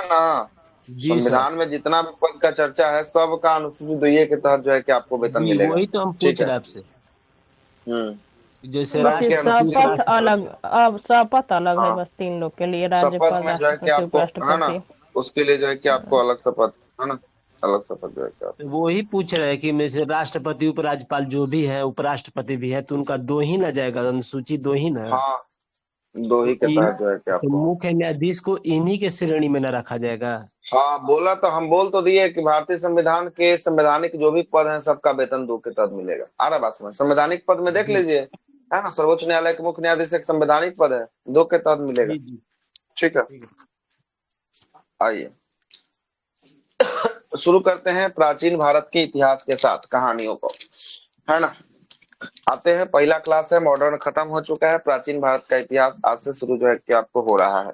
ना, जी सर। संविधान में जितना भी पद का चर्चा है सबका अनुसूचित 2 के तहत जो है कि आपको वेतन जी मिलेगा। वही तो हम ठीक पूछ है। रहे आपसे। हम्म। जैसे सबके वैसे राष्ट्रपति शपथ अनुसूचित। उपराष्ट्रपति। अलग, अब शपथ अलग है हाँ, बस तीन लोग के लिए, शपथ राज्यपाल, में जो है कि राष्ट्रपति, आपको, है ना, उपराष्ट्रपति। उसके लिए जो है कि आपको अलग शपथ, है ना, अलग शपथ जो है कि तो वो ही पूछ रहे हैं कि में से राष्ट्रपति उपराज्यपाल जो भी है, उपराष्ट्रपति भी है, तो उनका दो ही ना जाएगा, अनुसूची दो ही ना। हाँ, 2 तो के इन तहत जो है कि तो आपको। मुख्य न्यायाधीश को इन्हीं के श्रेणी में न रखा जाएगा। हाँ, बोला तो हम बोल तो दिए कि भारतीय संविधान के संवैधानिक जो भी पद हैं सबका वेतन 2 के तहत मिलेगा। आ रहा बात समझ? संवैधानिक पद में देख जी लीजिए, है ना, सर्वोच्च न्यायालय के मुख्य न्यायाधीश एक संवैधानिक पद है, 2 के तहत मिलेगा। जी जी। ठीक है। ठीक है। आइए शुरू करते हैं प्राचीन भारत के इतिहास के साथ कहानियों को, है ना। आते हैं, पहला क्लास है, मॉडर्न खत्म हो चुका है, प्राचीन भारत का इतिहास आज से शुरू जो है कि आपको हो रहा है।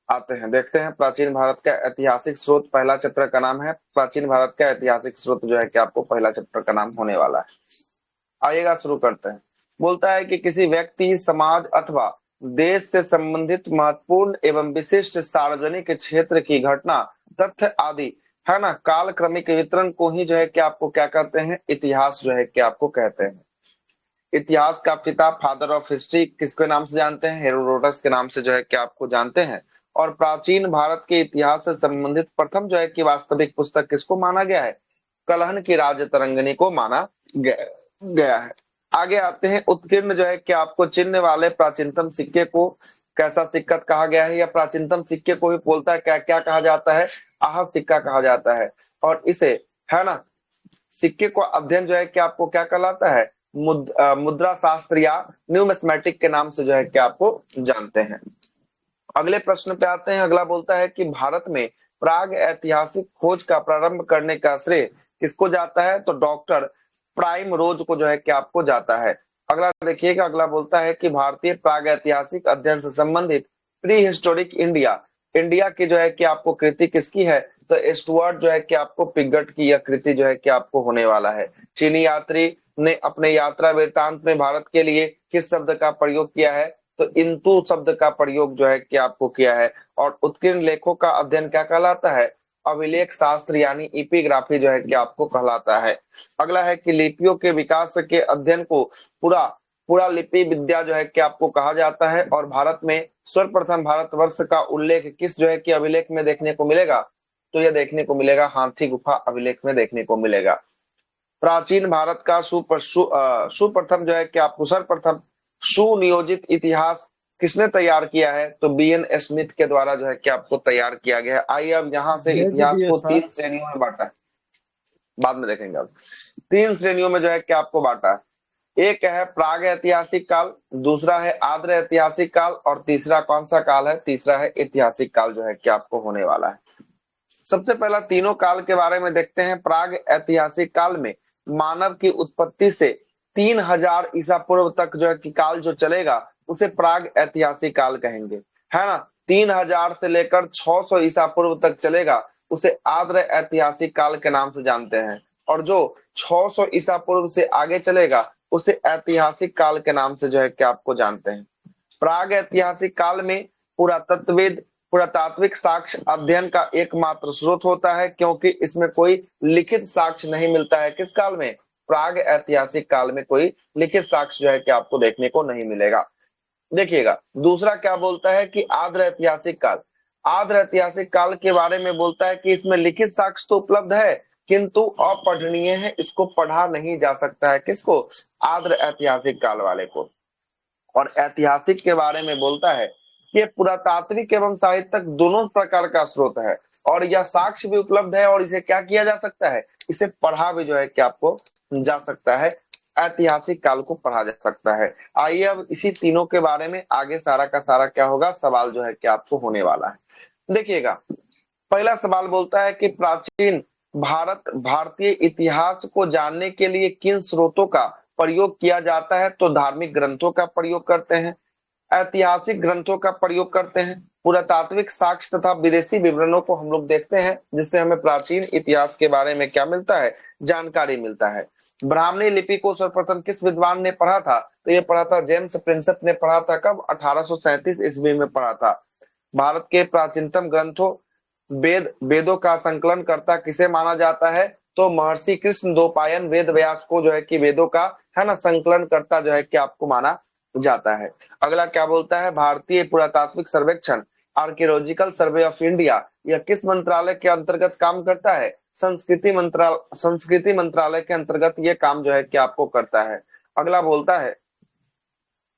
आते हैं, देखते हैं प्राचीन भारत का ऐतिहासिक स्रोत। पहला चैप्टर का नाम है प्राचीन भारत का ऐतिहासिक स्रोत, जो है कि आपको पहला चैप्टर का नाम होने वाला है। आइएगा शुरू करते हैं। बोलता है कि किसी व्यक्ति, समाज अथवा देश से संबंधित महत्वपूर्ण एवं विशिष्ट सार्वजनिक क्षेत्र की घटना, तथ्य आदि, है ना, कालक्रमिक वितरण को ही जो है कि आपको क्या कहते हैं, इतिहास जो है कि आपको कहते हैं। इतिहास का पिता, फादर ऑफ हिस्ट्री, किसके नाम से जानते हैं? हेरोडोटस के नाम से जो है कि आपको जानते हैं। और प्राचीन भारत के इतिहास से संबंधित प्रथम जो है कि वास्तविक पुस्तक किसको माना गया है? कलहन की राज तरंगिणी को माना गया है। आगे आते हैं, उत्कीर्ण जो है कि आपको चिन्ह वाले प्राचीनतम सिक्के को कैसा सिक्का कहा गया है, या प्राचीनतम सिक्के को भी बोलता है क्या क्या कहा जाता है? आहत सिक्का कहा जाता है। और इसे, है ना, सिक्के को अध्ययन जो है कि आपको क्या कहलाता है? मुद्रा शास्त्र या न्यूमिस्मेटिक के नाम से जो है कि आपको जानते हैं। अगले प्रश्न पे आते हैं। अगला बोलता है कि भारत में प्राग ऐतिहासिक खोज का प्रारंभ करने का श्रेय किसको जाता है? तो डॉक्टर प्राइम रोज को जो है कि आपको जाता है। अगला देखिएगा, अगला बोलता है कि भारतीय प्राग ऐतिहासिक अध्ययन से संबंधित प्री हिस्टोरिक इंडिया, इंडिया की जो है कि आपको कृति किसकी है? तो स्टुअर्ट जो है कि आपको पिगट की यह कृति जो है कि आपको होने वाला है। चीनी यात्री ने अपने यात्रा वृत्तांत में भारत के लिए किस शब्द का प्रयोग किया है? तो इंतु शब्द का प्रयोग जो है कि आपको किया है। और उत्कीर्ण लेखों का अध्ययन क्या कहलाता है? अभिलेख शास्त्र यानी इपिग्राफी जो है कि आपको कहलाता है। अगला है कि लिपियों के विकास के अध्ययन को पूरा पूरा लिपि विद्या जो है कि आपको कहा जाता है। और भारत में सर्वप्रथम भारतवर्ष का उल्लेख किस जो है कि अभिलेख में देखने को मिलेगा? तो यह देखने को मिलेगा हाथी गुफा अभिलेख में देखने को मिलेगा। प्राचीन भारत का सुप्रथम जो है कि आपको सर्वप्रथम सुनियोजित इतिहास किसने तैयार किया है? तो बीएन स्मिथ के द्वारा जो है कि आपको तैयार किया गया है। आइए अब यहाँ से भेज इतिहास दिए को सर। 3 श्रेणियों में बांटा है, बाद में देखेंगे। अब 3 श्रेणियों में जो है कि आपको बांटा है। एक है प्राग ऐतिहासिक काल, दूसरा है आद्र ऐतिहासिक काल, और तीसरा कौन सा काल है? तीसरा है ऐतिहासिक काल जो है कि आपको होने वाला है। सबसे पहला तीनों काल के बारे में देखते हैं। प्राग ऐतिहासिक काल में मानव की उत्पत्ति से 3000 ईसा पूर्व तक जो है कि काल जो चलेगा उसे प्राग ऐतिहासिक काल कहेंगे, है ना। 3000 से लेकर 600 ईसा पूर्व तक चलेगा उसे आद्र ऐतिहासिक काल के नाम से जानते हैं। और जो 600 ईसा पूर्व से आगे चलेगा उसे ऐतिहासिक काल के नाम से जो है कि आपको जानते हैं। प्राग ऐतिहासिक काल में पुरातत्वविद पुरातात्विक साक्ष्य अध्ययन का एकमात्र स्रोत होता है, क्योंकि इसमें कोई लिखित साक्ष्य नहीं मिलता है। किस काल में? प्राग ऐतिहासिक काल में कोई लिखित साक्ष्य जो है कि आपको देखने को नहीं मिलेगा। देखिएगा दूसरा क्या बोलता है कि आद्र ऐतिहासिक काल। आद्र ऐतिहासिक काल के बारे में बोलता है कि इसमें लिखित साक्ष्य तो उपलब्ध है किंतु अपठनीय है, इसको पढ़ा नहीं जा सकता है। किसको? आद्र ऐतिहासिक काल वाले को। और ऐतिहासिक के बारे में बोलता है कि पुरातात्विक एवं साहित्यिक दोनों प्रकार का स्रोत है, और यह साक्ष्य भी उपलब्ध है, और इसे क्या किया जा सकता है? इसे पढ़ा भी जो है कि आपको जा सकता है। ऐतिहासिक काल को पढ़ा जा सकता है। आइए अब इसी तीनों के बारे में आगे सारा का सारा क्या होगा, सवाल जो है कि आपको होने वाला है। देखिएगा पहला सवाल बोलता है कि प्राचीन भारतीय इतिहास को जानने के लिए किन स्रोतों का प्रयोग किया जाता है? तो धार्मिक ग्रंथों का प्रयोग करते हैं, ऐतिहासिक ग्रंथों का प्रयोग करते हैं, पुरातात्विक साक्ष्य तथा विदेशी विवरणों को हम लोग देखते हैं, जिससे हमें प्राचीन इतिहास के बारे में क्या मिलता है? जानकारी मिलता है। ब्राह्मणी लिपि को सर्वप्रथम किस विद्वान ने पढ़ा था? तो ये पढ़ा था जेम्स प्रिंसेप ने पढ़ा था। कब? 1837 ईस्वी में पढ़ा था। भारत के प्राचीनतम ग्रंथों वेदों का संकलन करता किसे माना जाता है? तो महर्षि कृष्ण द्वैपायन वेद व्यास को जो है कि वेदों का है ना संकलन करता जो है कि आपको माना जाता है। अगला क्या बोलता है? भारतीय पुरातात्विक सर्वेक्षण आर्कियोलॉजिकल सर्वे ऑफ इंडिया यह किस मंत्रालय के अंतर्गत काम करता है? संस्कृति मंत्रालय के अंतर्गत ये काम जो है कि आपको करता है। अगला बोलता है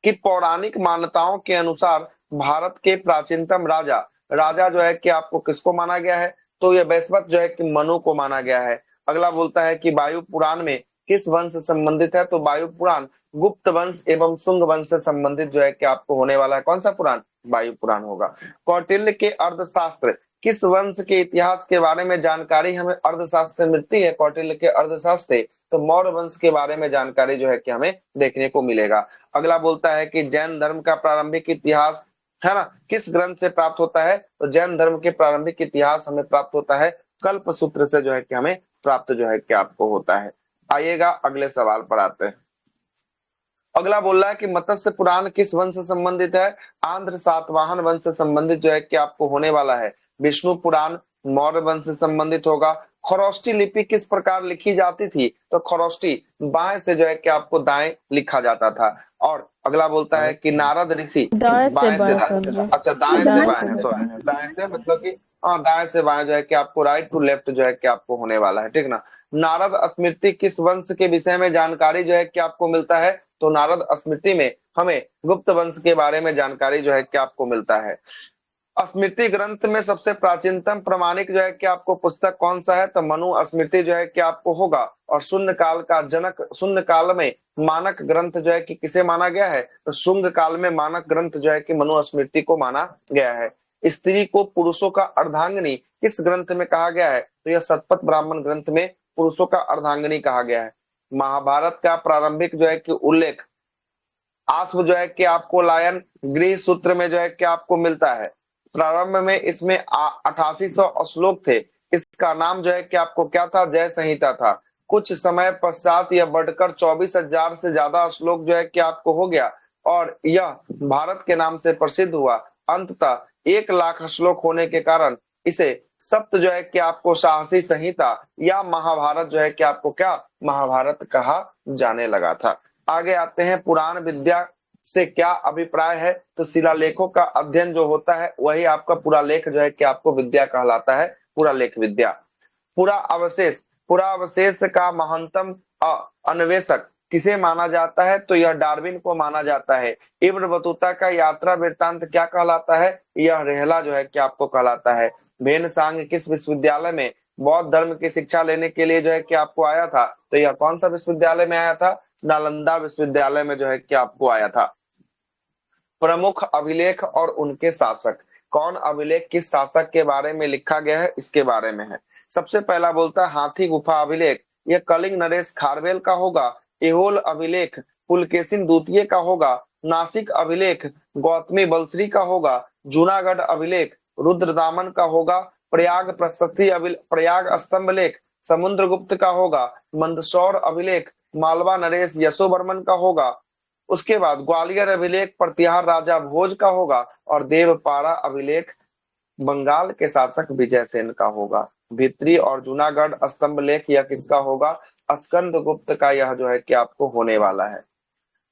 कि पौराणिक मान्यताओं के अनुसार भारत के प्राचीनतम राजा राजा जो है कि आपको किसको माना गया है? तो यह वैश्वत जो है कि मनु को माना गया है। अगला बोलता है कि वायु पुराण में किस वंश से संबंधित है? तो वायु पुराण गुप्त वंश एवं शुंग वंश से संबंधित जो है कि आपको होने वाला है। कौन सा पुराण? वायु पुराण होगा। कौटिल्य के अर्थशास्त्र किस वंश के इतिहास के बारे में जानकारी हमें अर्थशास्त्र मिलती है? कौटिल्य के अर्थशास्त्र तो मौर्य वंश के बारे में जानकारी जो है कि हमें देखने को मिलेगा। अगला बोलता है कि जैन धर्म का प्रारंभिक इतिहास है ना किस ग्रंथ से प्राप्त होता है? तो जैन धर्म के प्रारंभिक इतिहास हमें प्राप्त होता है कल्प सूत्र से जो है कि हमें प्राप्त जो है कि आपको होता है। आइएगा अगले सवाल पर आते हैं। अगला बोल रहा है कि मत्स्य पुराण किस वंश से संबंधित है? आंध्र सातवाहन वंश से संबंधित जो है कि आपको होने वाला है। विष्णु पुराण मौर्य वंश से संबंधित होगा। खरोष्टी लिपि किस प्रकार लिखी जाती थी? तो खरोष्टी बाएं से जो है कि आपको दाएं लिखा जाता था। और अगला बोलता है कि नारद ऋषि दाएं से बाएं से बाएं दाएं, समझे। अच्छा दाएं से दाएं बाएं से है, बाएं। तो दाएं से मतलब कि हाँ दाएं से बाएं जो है कि आपको राइट टू लेफ्ट जो है कि आपको होने वाला है, ठीक ना। नारद स्मृति किस वंश के विषय में जानकारी जो है कि आपको मिलता है? तो नारद स्मृति में हमें गुप्त वंश के बारे में जानकारी जो है कि आपको मिलता है। स्मृति ग्रंथ में सबसे प्राचीनतम प्रमाणिक जो है कि आपको पुस्तक कौन सा है? तो मनु स्मृति जो है कि आपको होगा। और शून्य काल का जनक शून्य काल में मानक ग्रंथ जो है कि किसे माना गया है? तो शुंग काल में मानक ग्रंथ जो है कि मनु स्मृति को माना गया है। स्त्री को पुरुषों का अर्धांगिनी किस ग्रंथ में कहा गया है? तो यह शतपथ ब्राह्मण ग्रंथ में पुरुषों का अर्धांगिनी कहा गया है। महाभारत का प्रारंभिक जो है कि उल्लेख आश्व जो है कि आपको लायन गृह सूत्र में जो है कि आपको मिलता है। प्रारंभ में इसमें 8800 श्लोक थे। इसका नाम जो है कि आपको क्या था? जय संहिता था। कुछ समय पश्चात यह बढ़कर 24,000 से ज्यादा श्लोक जो है कि आपको हो गया और यह भारत के नाम से प्रसिद्ध हुआ। अंततः 1 लाख श्लोक होने के कारण इसे सप्त जो है कि आपको साहसी संहिता या महाभारत जो है कि आपको क्या महाभारत कहा जाने लगा था। आगे आते हैं पुराण विद्या से क्या अभिप्राय है? तो शिलालेखों का अध्ययन जो होता है वही आपका पूरा लेख जो है कि आपको विद्या कहलाता है, पूरा लेख विद्या। पूरा अवशेष का महानतम अन्वेषक किसे माना जाता है? तो यह डार्विन को माना जाता है। इब्न बतूता का यात्रा वृत्तांत क्या कहलाता है? यह रेहला जो है कि आपको कहलाता है। भेनसांग किस विश्वविद्यालय में बौद्ध धर्म की शिक्षा लेने के लिए जो है कि आपको आया था? तो यह कौन सा विश्वविद्यालय में आया था? नालंदा विश्वविद्यालय में जो है कि आपको आया था। प्रमुख अभिलेख और उनके शासक, कौन अभिलेख किस शासक के बारे में लिखा गया है इसके बारे में है। सबसे पहला बोलता है हाथी गुफा अभिलेख, यह कलिंग नरेश खारवेल का होगा। एहोल अभिलेख पुलकेशिन द्वितीय का होगा। नासिक अभिलेख गौतमी बलश्री का होगा। जूनागढ़ अभिलेख रुद्रदामन का होगा। प्रयाग स्तंभ लेख समुद्रगुप्त का होगा। मंदसौर अभिलेख मालवा नरेश यशोवर्मन का होगा। उसके बाद ग्वालियर अभिलेख प्रतिहार राजा भोज का होगा और देवपारा अभिलेख बंगाल के शासक विजयसेन का होगा। भित्री और जूनागढ़ स्तंभ लेख यह किसका होगा? स्कंद गुप्त का यह जो है कि आपको होने वाला है।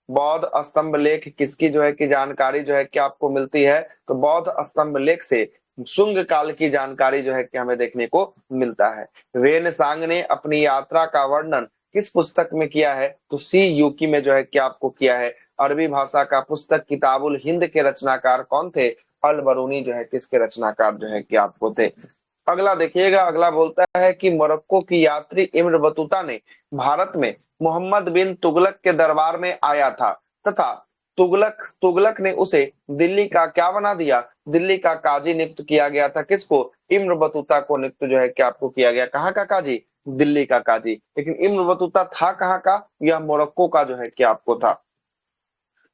बौद्ध स्तंभ लेख किसकी जो है कि जानकारी जो है कि आपको मिलती है? तो बौद्ध स्तंभ लेख से शुंग काल की जानकारी जो है कि हमें देखने को मिलता है। वेनसांग ने अपनी यात्रा का वर्णन किस पुस्तक में किया है? तो सी यूकी में जो है कि आपको किया है। अरबी भाषा का पुस्तक किताबुल हिंद के रचनाकार कौन थे? अल बरूनी जो है किसके रचनाकार जो है कि आपको थे। अगला देखिएगा, अगला बोलता है कि मोरक्को की यात्री इब्न बतूता ने भारत में मोहम्मद बिन तुगलक के दरबार में आया था तथा तुगलक ने उसे दिल्ली का क्या बना दिया? दिल्ली का काजी नियुक्त किया गया था। किसको? इब्न बतूता को नियुक्त जो है कि आपको किया गया। कहाँ का काजी? दिल्ली का काजी। लेकिन इब्न बतूता था कहाँ का? यह मोरक्को का जो है कि आपको था।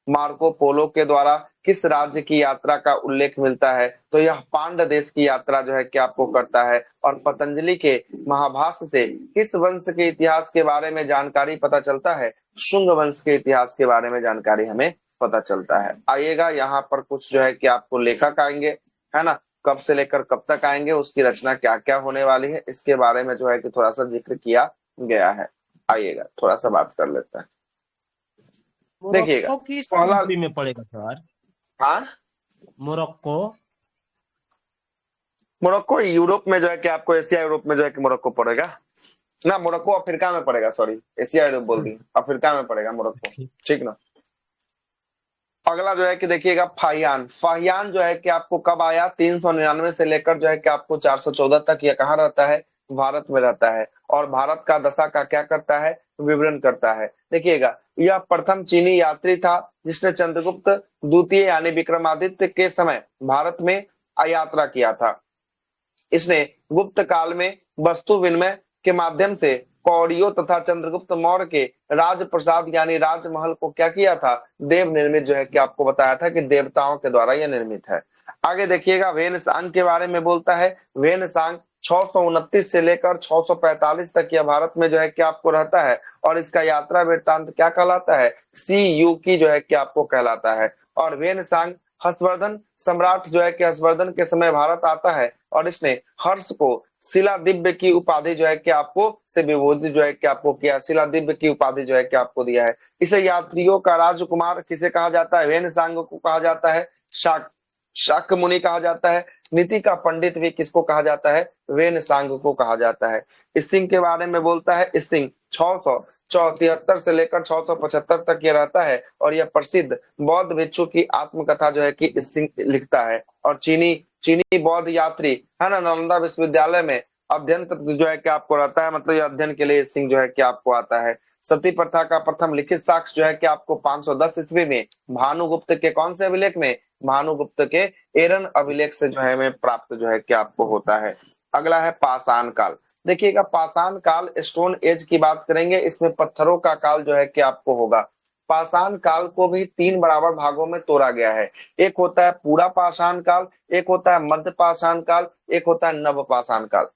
मार्को पोलो के द्वारा किस राज्य की यात्रा का उल्लेख मिलता है? तो यह पांड देश की यात्रा जो है कि आपको करता है। और पतंजलि के महाभाष्य से किस वंश के इतिहास के बारे में जानकारी पता चलता है? शुंग वंश के इतिहास के बारे में जानकारी हमें पता चलता है। आइएगा यहाँ पर कुछ जो है कि आपको लेखक आएंगे, है ना, कब से लेकर कब तक आएंगे, उसकी रचना क्या क्या होने वाली है, इसके बारे में जो है कि थोड़ा सा जिक्र किया गया है। आइएगा थोड़ा सा बात कर लेते हैं। देखिएगा मोरक्को किस पहला, कंट्री में पड़ेगा सर? हाँ, मोरक्को। मोरक्को यूरोप में जो है कि आपको, एशिया यूरोप में जो है कि मोरक्को पड़ेगा ना, मोरक्को अफ्रीका में पड़ेगा, सॉरी एशिया यूरोप बोल दी, अफ्रीका में पड़ेगा मोरक्को, ठीक ना। अगला जो है कि देखिएगा फाहियान, फाहियान जो है कि आपको कब आया, 399 से लेकर जो है कि आपको 414 तक, यह कहाँ रहता है, भारत में रहता है, और भारत का दशा का क्या करता है, विवरण करता है। देखिएगा यह प्रथम चीनी यात्री था जिसने चंद्रगुप्त द्वितीय यानी विक्रमादित्य के समय भारत में यात्रा किया था। इसने गुप्त काल में वस्तु विनिमय के माध्यम से कौड़ियों तथा चंद्रगुप्त मौर्य के राजप्रसाद यानी राजमहल को क्या किया था, देव निर्मित जो है कि आपको बताया था कि देवताओं के द्वारा यह निर्मित है। आगे देखिएगा वेनसांग के बारे में बोलता है। वेनसांग 629 से लेकर 645 तक यह भारत में जो है कि आपको रहता है, और इसका यात्रा वृत्तांत क्या कहलाता है, सी यू की जो है कि आपको कहलाता है। और वेनसांग हर्षवर्धन सम्राट जो है कि हर्षवर्धन के समय भारत आता है, और इसने हर्ष को शिला दिव्य की उपाधि जो है कि आपको से विभूति जो है कि आपको किया, शिला दिव्य की उपाधि जो है कि आपको दिया है। इसे यात्रियों का राजकुमार किसे कहा जाता है, वेनसांग को कहा जाता है, शाक शाक्य मुनि कहा जाता है। नीति का पंडित भी किसको कहा जाता है, वेनसांग को कहा जाता है। इस सिंह के बारे में बोलता है, इस सिंह 673 से लेकर 675 तक ये रहता है, और यह प्रसिद्ध बौद्ध भिक्षु की आत्मकथा जो है कि इस सिंह लिखता है। और चीनी चीनी बौद्ध यात्री है ना, नालंदा विश्वविद्यालय में अध्ययन जो है कि आपको रहता है, मतलब ये अध्ययन के लिए इस सिंह जो है कि आपको आता है। सती प्रथा का प्रथम लिखित साक्ष्य जो है कि आपको 510 ईस्वी में भानुगुप्त के कौन से अभिलेख में, भानुगुप्त के एरन अभिलेख से जो है में प्राप्त जो है कि आपको होता है। अगला है पाषाण काल। देखिएगा पाषाण काल, स्टोन एज की बात करेंगे, इसमें पत्थरों का काल जो है कि आपको होगा। पाषाण काल को भी 3 बराबर भागों में तोड़ा गया है। एक होता है पूरा पाषाण काल, एक होता है मध्य पाषाण काल, एक होता है नव पाषाण काल।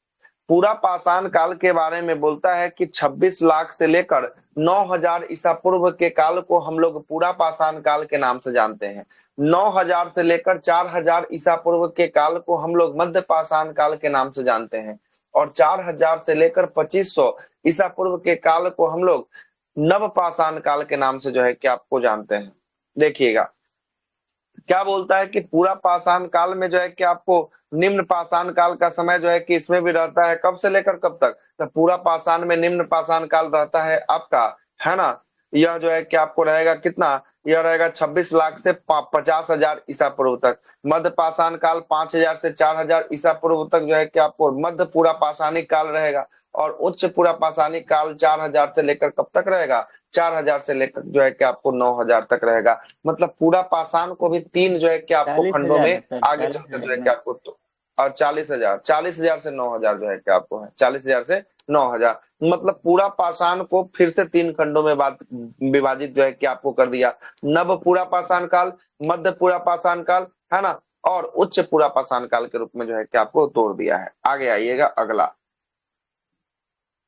पूरा पाषाण काल के बारे में बोलता है कि 26 लाख से लेकर 9000 ईसा पूर्व के काल को हम लोग पूरा पाषाण काल के नाम से जानते हैं। 9000 से लेकर 4000 ईसा पूर्व के काल को हम लोग मध्य पाषाण काल के नाम से जानते हैं, और 4000 से लेकर 2500 ईसा पूर्व के काल को हम लोग नव पाषाण काल के नाम से जो है कि आपको जानते हैं। देखिएगा क्या बोलता है कि पूरा पाषाण काल में जो है कि आपको निम्न पाषाण काल का समय जो है कि इसमें भी रहता है, कब से लेकर कब तक, तो पूरा पाषाण में निम्न पाषाण काल रहता है आपका, है ना, यह जो है कि आपको रहेगा कितना, यह रहेगा 26 लाख से 50,000 ईसा पूर्व तक। मध्य पाषाण काल 5000 से 4000 ईसा पूर्व तक जो है कि आपको मध्य पूरा पाषाणिक काल रहेगा, और उच्च पूरा पाषाणिक काल 4000 से लेकर कब तक रहेगा, 4000 से लेकर जो है कि आपको 9000 तक रहेगा। मतलब पूरा पाषाण को भी 3 जो है कि आपको 40,000 खंडों में है सर, आगे चलकर जो है कि आपको और 40,000 से 9000 जो है कि आपको है, 40,000 से 9000, मतलब पूरा पाषाण को फिर से 3 खंडों में विभाजित जो है कि आपको कर दिया। नव पूरा पाषाण काल, मध्य पूरा पाषाण काल, है ना, और उच्च पूरा पाषाण काल के रूप में जो है कि आपको तोड़ दिया है। आगे आइएगा अगला।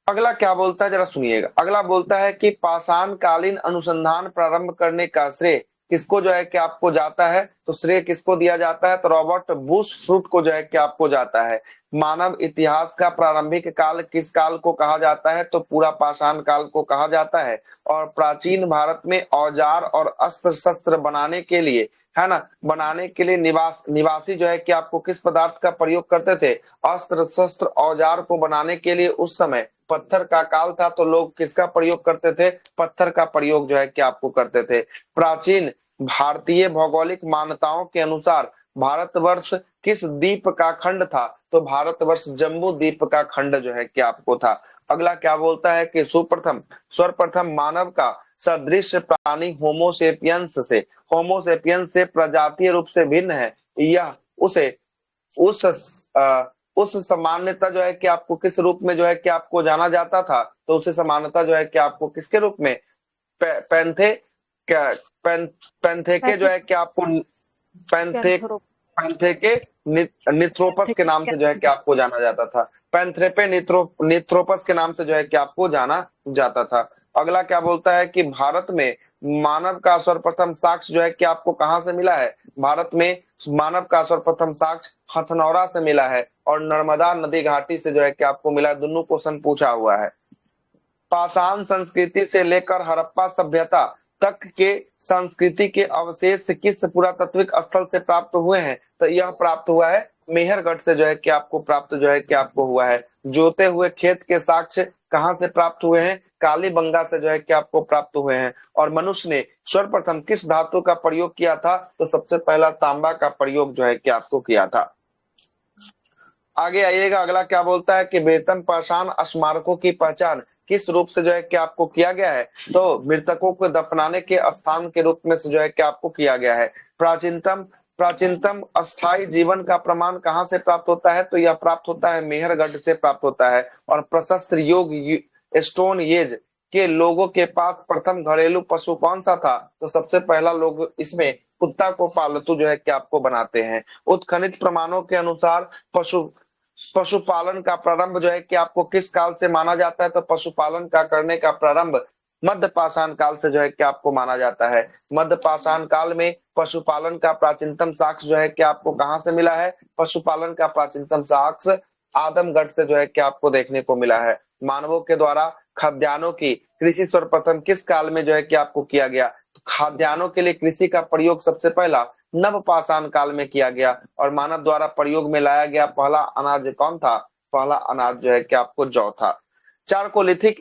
अगला क्या बोलता है जरा सुनिएगा। अगला बोलता है कि पाषाण कालीन अनुसंधान प्रारंभ करने का श्रेय किसको जो है कि आपको जाता है, तो श्रेय किसको दिया जाता है, तो रॉबर्ट बुशरूट को जो है कि आपको जाता है। मानव इतिहास का प्रारंभिक काल किस काल को कहा जाता है, तो पूरा पाषाण काल को कहा जाता है। और प्राचीन भारत में औजार और अस्त्र शस्त्र बनाने के लिए, है ना, बनाने के लिए निवासी जो है कि आपको किस पदार्थ का प्रयोग करते थे, अस्त्र शस्त्र औजार को बनाने के लिए उस समय पत्थर का काल था, तो लोग किसका प्रयोग करते थे, पत्थर का प्रयोग जो है कि आपको करते थे। प्राचीन भारतीय भौगोलिक मान्यताओं के अनुसार भारतवर्ष किस द्वीप का खंड था, तो भारतवर्ष जम्बू द्वीप का खंड जो है कि आपको था। अगला क्या बोलता है कि सर्वप्रथम मानव का सदृश प्राणी होमोसेपियंस से प्रजातीय रूप से भिन्न है। यह उसे उस सामान्यता जो है कि आपको किस रूप में जो है कि आपको जाना जाता था, तो उसे सामान्यता जो है कि आपको किसके रूप में, पैंथे पैंथेके जो है कि आपको पैंथे पैंथेके निथ्रोपस के नाम से जो है कि आपको जाना जाता था। पैंथ्रेपे निथ्रोपस के नाम से जो है कि आपको जाना जाता था। अगला क्या बोलता है कि भारत में मानव का सर्वप्रथम साक्ष्य जो है कि आपको कहां से मिला है? भारत में मानव का सर्वप्रथम साक्ष्य हथनौरा से मिला है और नर्मदा नदी घाटी से जो है कि आपको मिला है। दोनों क्वेश्चन पूछा हुआ है। पाषाण संस्कृति से लेकर हड़प्पा सभ्यता तक के संस्कृति के अवशेष किस पुरातात्विक स्थल से प्राप्त हुए हैं? तो यह प्राप्त हुआ है मेहरगढ़ से जो है कि आपको प्राप्त जो है कि आपको हुआ है। जोते हुए खेत के साक्ष्य कहां से प्राप्त हुए हैं? कालीबंगा से जो है कि आपको प्राप्त हुए हैं। और मनुष्य ने सर्वप्रथम किस धातु का प्रयोग किया था? तो सबसे पहला तांबा का प्रयोग जो है कि आपको किया था। आगे आइएगा, अगला क्या बोलता है कि वेतन पाषाण स्मारकों की पहचान किस रूप से जो है कि आपको किया गया है? तो मृतकों को दफनाने के स्थान के रूप में से जो है कि आपको किया गया है। प्राचीनतम अस्थायी जीवन का प्रमाण कहां से प्राप्त होता है? तो यह प्राप्त होता है मेहरगढ़ से प्राप्त होता है। और प्रशस्त स्टोन एज के लोगों के पास प्रथम घरेलू पशु कौन सा था? तो सबसे पहला लोग इसमें कुत्ता को पालतू जो है कि आपको बनाते हैं। उत्खनित प्रमाणों के अनुसार पशुपालन का प्रारंभ जो है कि आपको किस काल से माना जाता है? तो पशुपालन का करने का प्रारंभ मध्य पाषाण काल से जो है कि आपको माना जाता है। मध्य पाषाण काल में पशुपालन का प्राचीनतम साक्ष्य जो है कि आपको कहां से मिला है? पशुपालन का प्राचीनतम साक्ष्य आदमगढ़ से जो है कि आपको देखने को मिला है। मानवों के द्वारा खाद्यान्नों की कृषि सर्वप्रथम किस काल में जो है कि आपको किया गया? तो खाद्यान्नों के लिए कृषि का प्रयोग सबसे पहला नवपाषाण काल में किया गया। और मानव द्वारा प्रयोग में लाया गया पहला अनाज कौन था? पहला अनाज जो है कि आपको जौ था। चारकोलिथिक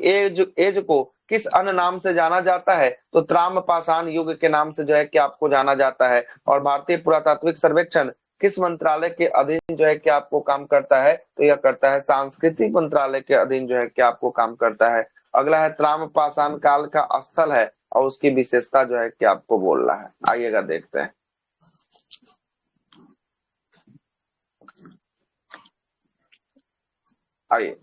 एज को किस अन्य नाम से जाना जाता है? तो त्राम्रपाषाण युग के नाम से जो है कि आपको जाना जाता है। और भारतीय पुरातात्विक सर्वेक्षण किस मंत्रालय के अधीन जो है कि आपको काम करता है? तो यह करता है सांस्कृतिक मंत्रालय के अधीन जो है कि आपको काम करता है। अगला है त्राम्रपाषाण काल का स्थल है और उसकी विशेषता जो है कि आपको बोलना है। आइएगा देखते हैं। आइए,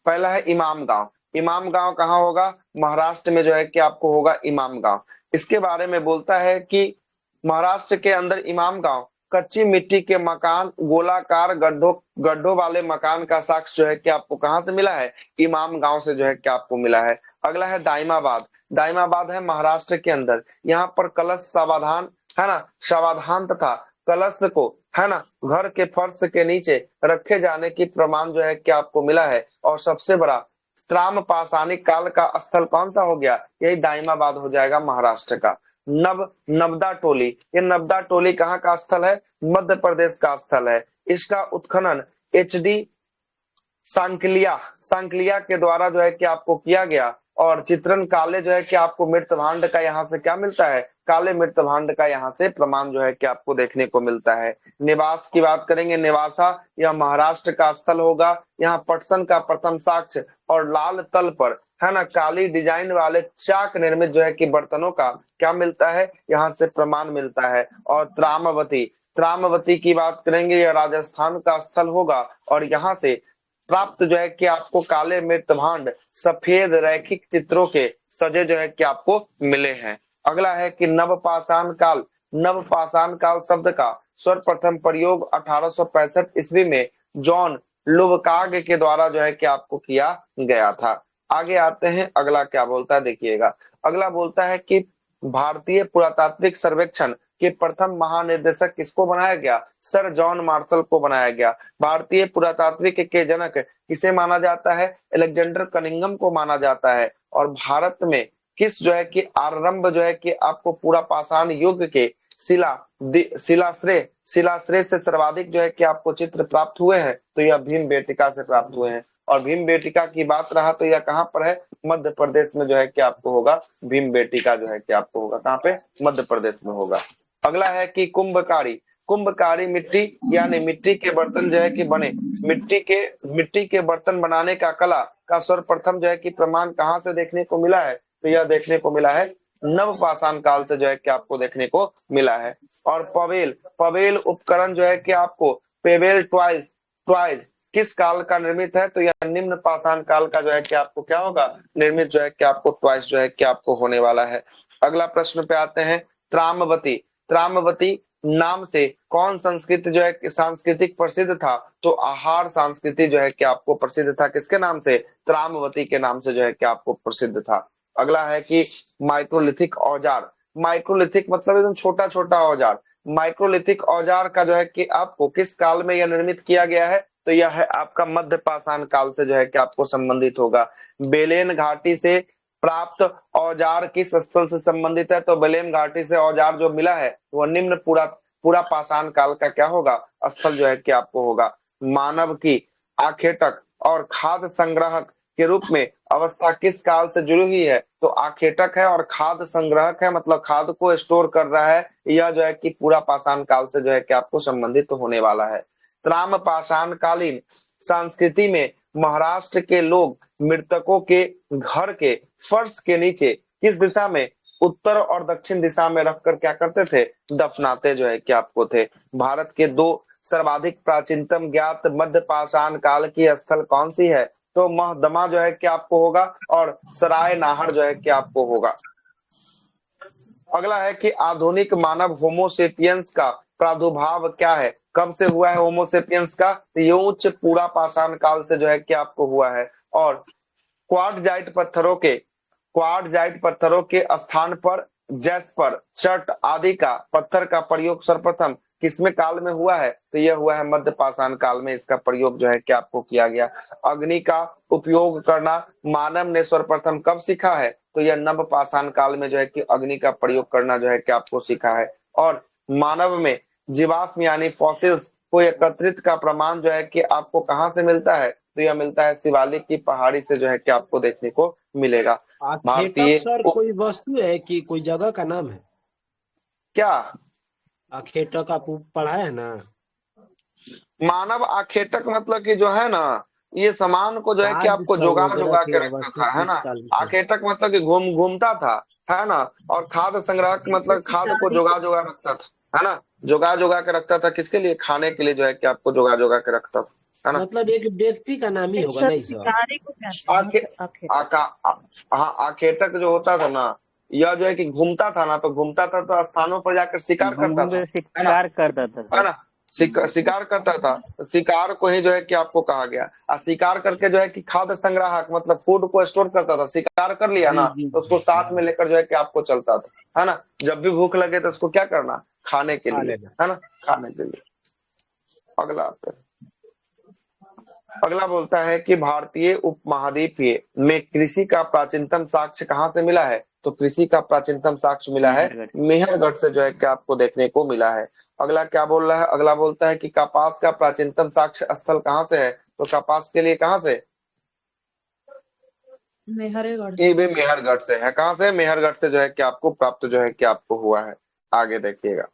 पहला है इमाम गांव। इमाम गांव कहाँ होगा? महाराष्ट्र में जो है कि आपको होगा इमाम गांव। इसके बारे में बोलता है कि महाराष्ट्र के अंदर इमाम गांव कच्ची मिट्टी के मकान, गोलाकार गड्ढों वाले मकान का साक्ष्य जो है कि आपको कहां से मिला है? इमाम गांव से जो है कि आपको मिला है। अगला है दाइमाबाद। दाइमाबाद है महाराष्ट्र के अंदर। यहाँ पर कलश सावधान है ना, सावधान तथा कलश को है ना घर के फर्श के नीचे रखे जाने की प्रमाण जो है कि आपको मिला है। और सबसे बड़ा त्राम्रपाषाणिक काल का स्थल कौन सा हो गया? यही दाइमाबाद हो जाएगा महाराष्ट्र का। नबदा टोली, ये नबदा टोली कहाँ का स्थल है? मध्य प्रदेश का स्थल है। इसका उत्खनन HD सांकलिया के द्वारा जो है कि आपको किया गया। और चित्रण काले जो है कि आपको मृत भांड का यहाँ से क्या मिलता है? काले मृत भांड का यहाँ से प्रमाण जो है कि आपको देखने को मिलता है। निवास की बात करेंगे, निवासा यह महाराष्ट्र का स्थल होगा। यहाँ पटसन का प्रथम साक्ष्य और लाल तल पर है ना काली डिजाइन वाले चाक निर्मित जो है कि बर्तनों का क्या मिलता है? यहाँ से प्रमाण मिलता है। और त्रामवती की बात करेंगे, यह राजस्थान का स्थल होगा। और यहाँ से प्राप्त जो है कि आपको काले मृत भांड सफेद रैखिक चित्रों के सजे जो है कि आपको मिले हैं। अगला है कि नवपाषाण काल शब्द का सर्वप्रथम प्रयोग 1865 ईस्वी में जॉन लुबकाग के द्वारा जो है कि आपको किया गया था। आगे आते हैं, अगला क्या बोलता है देखिएगा। अगला बोलता है कि भारतीय पुरातात्विक सर्वेक्षण के प्रथम महानिर्देशक किसको बनाया गया? सर जॉन मार्शल को बनाया गया। भारतीय पुरातात्विक के जनक किसे माना जाता है? अलेक्जेंडर कनिंघम को माना जाता है। और भारत में किस जो है कि आरंभ जो है कि आपको पूरा पाषाण युग के शिलाश्रय से सर्वाधिक जो है कि आपको चित्र प्राप्त हुए हैं? तो यह भीमबेटका से प्राप्त हुए हैं। और भीमबेटका की बात रहा तो यह कहाँ पर है? मध्य प्रदेश में जो है कि आपको होगा भीमबेटका जो है कि आपको होगा कहाँ पे? मध्य प्रदेश में होगा। अगला है कि कुंभकारी मिट्टी यानी मिट्टी के बर्तन जो है कि बने, मिट्टी के बर्तन बनाने का कला का सर्वप्रथम जो है कि प्रमाण कहाँ से देखने को मिला है? तो यह देखने को मिला है नवपाषाण काल से जो है कि आपको देखने को मिला है। और पवेल उपकरण जो है कि आपको पेवेल ट्वाइज किस काल का निर्मित है? तो यह निम्न पाषाण काल का जो है कि आपको क्या होगा? निर्मित जो है कि आपको ट्वाइस जो है कि आपको होने वाला है। अगला प्रश्न पे आते हैं, त्रामवती नाम से कौन संस्कृति जो है सांस्कृतिक प्रसिद्ध था? तो आहार संस्कृति जो है कि आपको प्रसिद्ध था, किसके नाम से? त्रामवती के नाम से जो है कि आपको प्रसिद्ध था। अगला है कि माइक्रोलिथिक औजार। माइक्रोलिथिक मतलब एकदम छोटा छोटा औजार। माइक्रोलिथिक औजार का जो है कि आपको किस काल में यह निर्मित किया गया है? तो यह है आपका मध्य पाषाण काल से जो है कि आपको संबंधित होगा। बेलेन घाटी से प्राप्त औजार किस स्थल से संबंधित है? तो बेलेम घाटी से औजार जो मिला है वह निम्न पूरा पूरा पाषाण काल का क्या होगा? स्थल जो है कि आपको होगा। मानव की आखेटक और खाद्य संग्राहक के रूप में अवस्था किस काल से जुड़ी हुई है? तो आखेटक है और खाद्य संग्राहक है, मतलब खाद्य को स्टोर कर रहा है। यह जो है कि पूरा पाषाण काल से जो है कि आपको संबंधित होने वाला है। त्राम पाषाण कालीन संस्कृति में महाराष्ट्र के लोग मृतकों के घर के फर्श के नीचे किस दिशा में? उत्तर और दक्षिण दिशा में रखकर क्या करते थे? दफनाते जो है कि आपको थे। भारत के दो सर्वाधिक प्राचीनतम ज्ञात मध्य पाषाण काल की स्थल कौन सी है? तो महदमा जो है कि आपको होगा और सराय नाहर जो है कि आपको होगा। अगला है कि आधुनिक मानव होमोसेपियंस का प्रादुर्भाव क्या है? कब से हुआ है होमोसेपियंस का? तो ये उच्च पूरा पाषाण काल से जो है कि आपको हुआ है। और क्वार्टजाइट पत्थरों के स्थान पर जैस्पर, चट आदि का पत्थर का प्रयोग सर्वप्रथम किसमें काल में हुआ है? तो यह हुआ है मध्य पाषाण काल में, इसका प्रयोग जो है कि आपको किया गया। अग्नि का उपयोग करना मानव ने सर्वप्रथम कब सीखा है? तो यह नव पाषाण काल में जो है कि अग्नि का प्रयोग करना जो है कि आपको सीखा है। और मानव में जीवाश्म यानी फॉसिल्स को एकत्रित का प्रमाण जो है कि आपको कहां से मिलता है? तो यह मिलता है शिवालिक की पहाड़ी से जो है कि आपको देखने को मिलेगा। आखेटक सर कोई वस्तु है कि कोई जगह का नाम है? क्या आखेटक आप पढ़ा है ना? मानव आखेटक मतलब कि जो है ना, ये सामान को जो है कि खाद्य आपको जोगा सहोदरक जोगा की के रखता अवस्थित था, है किस ना। काल में? आखेटक मतलब कि घूमता था, है ना। और खाद्य संग्राहक मतलब खाद्य को जोगा जोगा रखता था, है ना। जोगा जोगा के रखता था, किसके लिए? खाने के लिए जो है कि आपको जोगा जोगा के रखता था, है ना। मतलब एक व्यक्ति का नाम ही होगा नहीं सर? शिकारी को कहते आखे हैं आखिर। हाँ, आखेटक जो होता था ना, यह जो है कि घूमता था ना, तो घूमता था तो स्थानों पर जाकर शिकार घूम करता घूम था, के है ना, शिकार करता था है सर। ना। शिकार करता था, तो शिकार को ही जो है कि आपको कहा गया। और शिकार करके जो है कि खाद्य संग्राहक मतलब फूड को स्टोर करता था। शिकार कर लिया जी ना, जी तो उसको साथ में लेकर जो है कि आपको चलता था, है ना। जब भी भूख लगे तो उसको क्या करना? खाने के खा लिए, लेना। है ना, खाने के लिए। अगला आता है। अगला बोलता है कि भारतीय उपमहाद्वीपीय में कृषि का प्राचीनतम साक्ष्य कहाँ से मिला है? तो कृषि का प्राचीनतम साक्ष्य मिला है मेहरगढ़। मेहरगढ़ से जो है कि आपको देखने को मिला है। अगला क्या बोल रहा है? अगला बोलता है कि कपास का प्राचीनतम साक्ष्य स्थल कहाँ से है? तो कपास के लिए कहाँ से? मेहरगढ़। ये भी मेहरगढ़ से है। कहाँ से? मेहरगढ़ से जो है कि आपको प्राप्त जो है कि आपको हुआ है। आगे देखिएगा।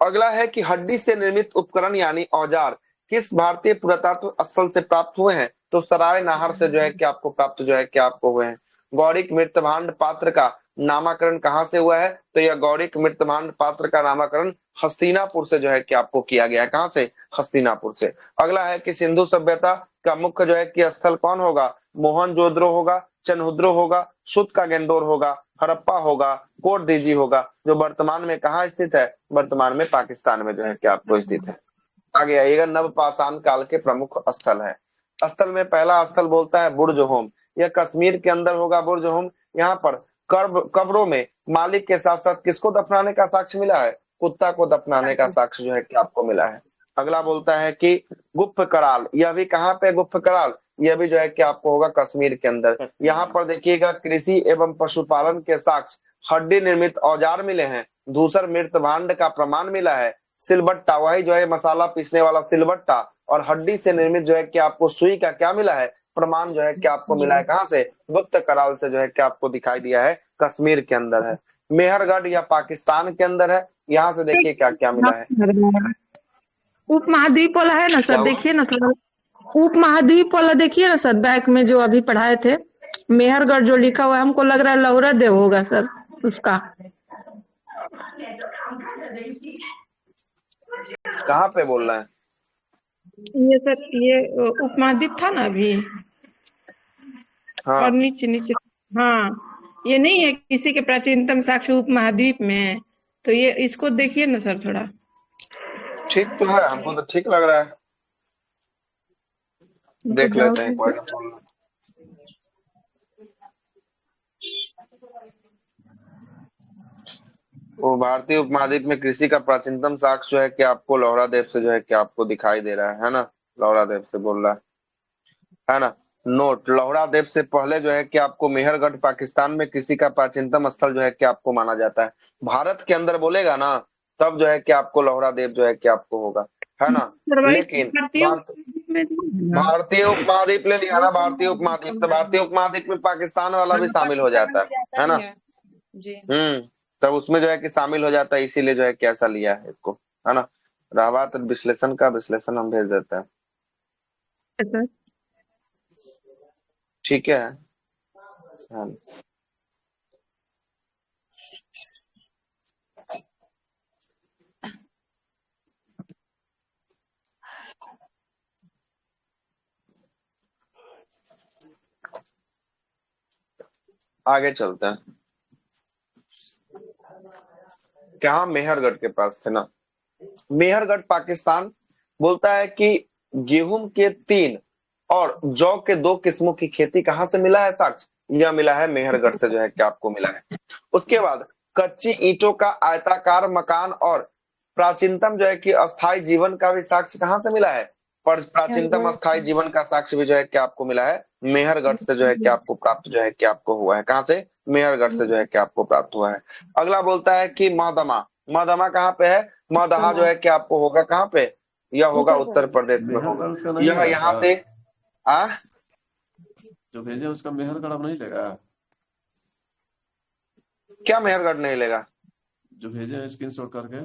अगला है कि हड्डी से निर्मित उपकरण यानी औजार किस भारतीय पुरातत्व स्थल से प्राप्त हुए हैं? तो सराय नाहर से जो है कि आपको प्राप्त जो है कि आपको हुए हैं। गौड़िक मृतभांड पात्र का नामकरण कहाँ से हुआ है? तो यह गौड़िक मृतभांड पात्र का नामकरण हस्तिनापुर से जो है कि आपको किया गया है। कहाँ से? हस्तिनापुर से। अगला है कि सिंधु सभ्यता का मुख्य जो है कि स्थल कौन होगा? मोहनजोदड़ो होगा, चनहुद्रो होगा, सुत का गेंडोर होगा, हड़प्पा होगा, कोट दीजी होगा, जो वर्तमान में कहाँ स्थित है? वर्तमान में पाकिस्तान में जो है कि आपको स्थित है। आगे आइएगा। नवपाषाण काल के प्रमुख स्थल है। स्थल में पहला स्थल बोलता है बुर्ज-होम। यह कश्मीर के अंदर होगा बुर्ज-होम। यहाँ पर कब्रों में मालिक के साथ साथ किसको दफनाने का साक्ष्य मिला है? कुत्ता को दफनाने का साक्ष्य जो है कि आपको मिला है। अगला बोलता है कि गुप्त कराल। यह भी कहाँ पे गुप्त कराल? यह भी जो है कि आपको होगा कश्मीर के अंदर। यहाँ पर देखिएगा कृषि एवं पशुपालन के साक्ष्य, हड्डी निर्मित औजार मिले हैं, धूसर मृत भांड का प्रमाण मिला है, सिलबट्टा वही जो है मसाला पीसने वाला सिलबट्टा, और हड्डी से निर्मित जो है कि आपको सुई का क्या मिला है? प्रमाण जो है कि आपको मिला है। कहाँ से? गुप्त कराल से जो है कि आपको दिखाई दिया है, कश्मीर के अंदर है। मेहरगढ़ या पाकिस्तान के अंदर है। यहाँ से देखिए क्या क्या मिला है। उपमहाद्वीप वाला है ना क्या सर, हुआ? देखिए ना सर। उपमहाद्वीप वाला देखिए ना सर, बैक में जो अभी पढ़ाए थे मेहरगढ़ जो लिखा हुआ है, हमको लग रहा है लौरा देव होगा सर उसका। कहाँ पे बोल रहे हैं? ये सर ये उपमहाद्वीप था ना अभी, और हाँ, नीचे नीचे। हाँ, ये नहीं है किसी के प्राचीनतम साक्ष्य उपमहाद्वीप में, तो ये इसको देखिए ना सर थोड़ा। ठीक तो है, हमको तो ठीक लग रहा है। हमको देख लेते डाउट हैं है एक बार। सर। वो भारतीय उपमहाद्वीप में कृषि का प्राचीनतम साक्ष्य जो है कि आपको लोहरा देव से जो है कि आपको दिखाई दे रहा है ना। लोहरा देव से बोल रहा है ना। नोट, लोहरा देव से पहले जो है कि आपको मेहरगढ़ पाकिस्तान में कृषि का प्राचीनतम स्थल जो है कि आपको माना जाता है। भारत के अंदर बोलेगा ना तब जो है कि आपको लोहरा देव जो है कि आपको होगा, है ना। सर वही लेकिन भारतीय भारत उपमहाद्वीप में नहीं है ना? भारतीय उपमहाद्वीप ले लिया ना, भारतीय उपमहाद्वीप, तो भारतीय उपमहाद्वीप में पाकिस्तान वाला भी शामिल हो जाता है ना। जी। तब उसमें जो है कि शामिल हो जाता है, इसीलिए जो है कि ऐसा लिया है इसको, है ना। रहा बात विश्लेषण का, विश्लेषण हम भेज देते हैं। सर ठीक है। हाँ। आगे चलते हैं। क्या मेहरगढ़ के पास थे ना। मेहरगढ़ पाकिस्तान बोलता है कि गेहूं के 3 और जौ के 2 किस्मों की खेती कहां से मिला है साक्ष्य। यह मिला है मेहरगढ़ से जो है कि आपको मिला है। उसके बाद कच्ची ईंटों का आयताकार मकान और प्राचीनतम जो है कि अस्थायी जीवन का भी साक्ष्य कहां से मिला है। पर प्राचीनतम अस्थायी जीवन का साक्ष्य भी जो है कि आपको मिला है मेहरगढ़ से जो है कि आपको प्राप्त जो है कि आपको हुआ है। कहां से, मेहरगढ़ से जो है कि आपको प्राप्त हुआ है। अगला बोलता है कि मादमा, मादमा कहाँ पे है। मदहा जो है कि आपको होगा कहाँ पे, यह होगा उत्तर प्रदेश में होगा। मेहरगढ़ का नहीं यह लगा यहाँ था से आ जो भेजे उसका मेहरगढ़ अब नहीं लेगा। क्या मेहरगढ़ नहीं लेगा। जो भेजे हैं स्क्रीनशॉट करके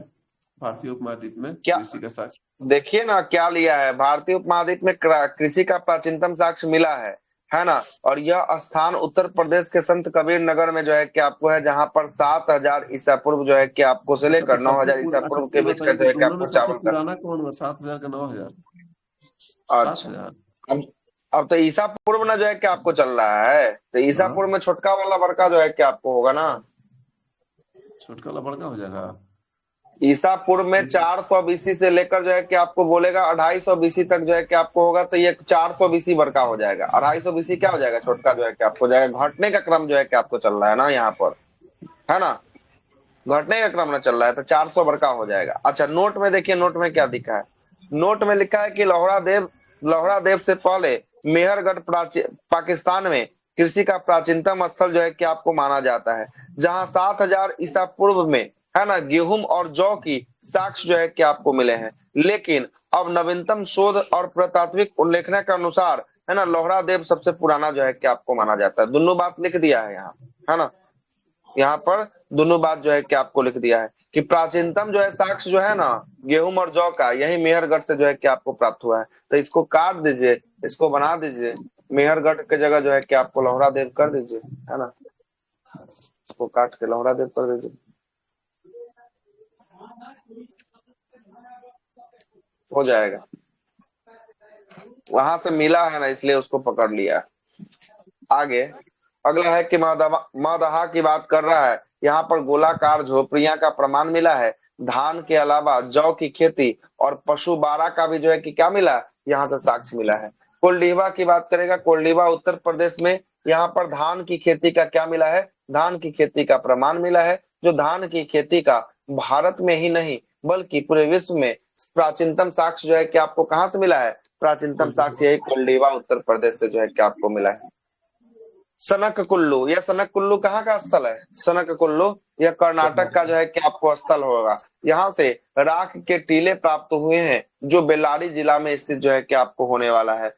भारतीय उपमहाद्वीप में क्या कृषि का साक्ष्य। देखिए ना क्या लिया है, भारतीय उपमहाद्वीप में कृषि का प्राचीनतम साक्ष्य मिला है ना। और यह स्थान उत्तर प्रदेश के संत कबीर नगर में जो है कि आपको है, जहां पर 7000 ईसा पूर्व जो है कि आपको से अच्छा तो लेकर सबसे 9000 ईसा अच्छा पूर्व के ये बीच का बताइए जो कि है कि दोनों में आपको सबसे चावल का। पुराना कौन हुआ, 7000 का 9000। अच्छा, 7000। अब अब तो ईसा पूर्व ना जो है कि आपको चल रहा है, तो ईसा हाँ पूर्व में छोटका वाला बड़का जो है कि आपको होगा ना। छोटका वाला बड़का हो जाएगा। ईसा पूर्व में 400 बीसी से लेकर जो है कि आपको बोलेगा 250 बीसी तक जो है कि आपको होगा, तो ये 400 बीसी बड़का हो जाएगा। 250 बीसी क्या हो जाएगा, छोटका जो है कि आपको हो जाएगा। घटने का क्रम जो है कि आपको चल रहा है ना यहाँ पर, है ना। घटने का क्रम ना चल रहा है तो 400 बड़का हो जाएगा। अच्छा नोट में देखिए, नोट में क्या दिखा है। नोट में लिखा है कि लोहरा देव से पहले मेहरगढ़ पाकिस्तान में कृषि का प्राचीनतम स्थल जो है कि आपको माना जाता है, जहां 7000 ईसा पूर्व में, है ना, गेहूं और जौ की साक्ष्य जो है कि आपको मिले हैं। लेकिन अब नवीनतम शोध और पुरातात्विक उल्लेखन के अनुसार, है ना, लोहरा देव सबसे पुराना जो है कि आपको माना जाता है। दोनों बात लिख दिया है यहाँ, है ना। यहाँ पर दोनों बात जो है कि आपको लिख दिया है कि प्राचीनतम जो है साक्ष्य जो है ना गेहूं और जौ का, यही मेहरगढ़ से जो है कि आपको प्राप्त हुआ है। तो इसको काट दीजिए, इसको बना दीजिए, मेहरगढ़ के जगह जो है कि आपको लोहरा देव कर दीजिए, है ना। इसको काट के लोहरा देव कर दीजिए, हो जाएगा। वहां से मिला है ना, इसलिए उसको पकड़ लिया। आगे अगला है कि मदहा की बात कर रहा है। यहाँ पर गोलाकार झोपड़ियां का प्रमाण मिला है। धान के अलावा जौ की खेती और पशु बारा का भी जो है कि क्या मिला, यहाँ से साक्ष्य मिला है। कोल्डीवा की बात करेगा, कोल्डीवा उत्तर प्रदेश में, यहाँ पर धान की खेती का क्या मिला है, धान की खेती का प्रमाण मिला है। जो धान की खेती का भारत में ही नहीं बल्कि पूरे विश्व में प्राचीनतम साक्ष्य जो है कि आपको कहाँ से मिला है, प्राचीनतम साक्ष्य यही कोल्डीवा उत्तर प्रदेश से जो है कि आपको मिला है। सनक कुल्लू, यह सनक कुल्लू कहाँ का स्थल है, सनक कुल्लू यह कर्नाटक का जो है कि आपको स्थल होगा। यहाँ से राख के टीले प्राप्त हुए हैं जो बेल्लारी जिला में स्थित जो है कि आपको होने वाला है।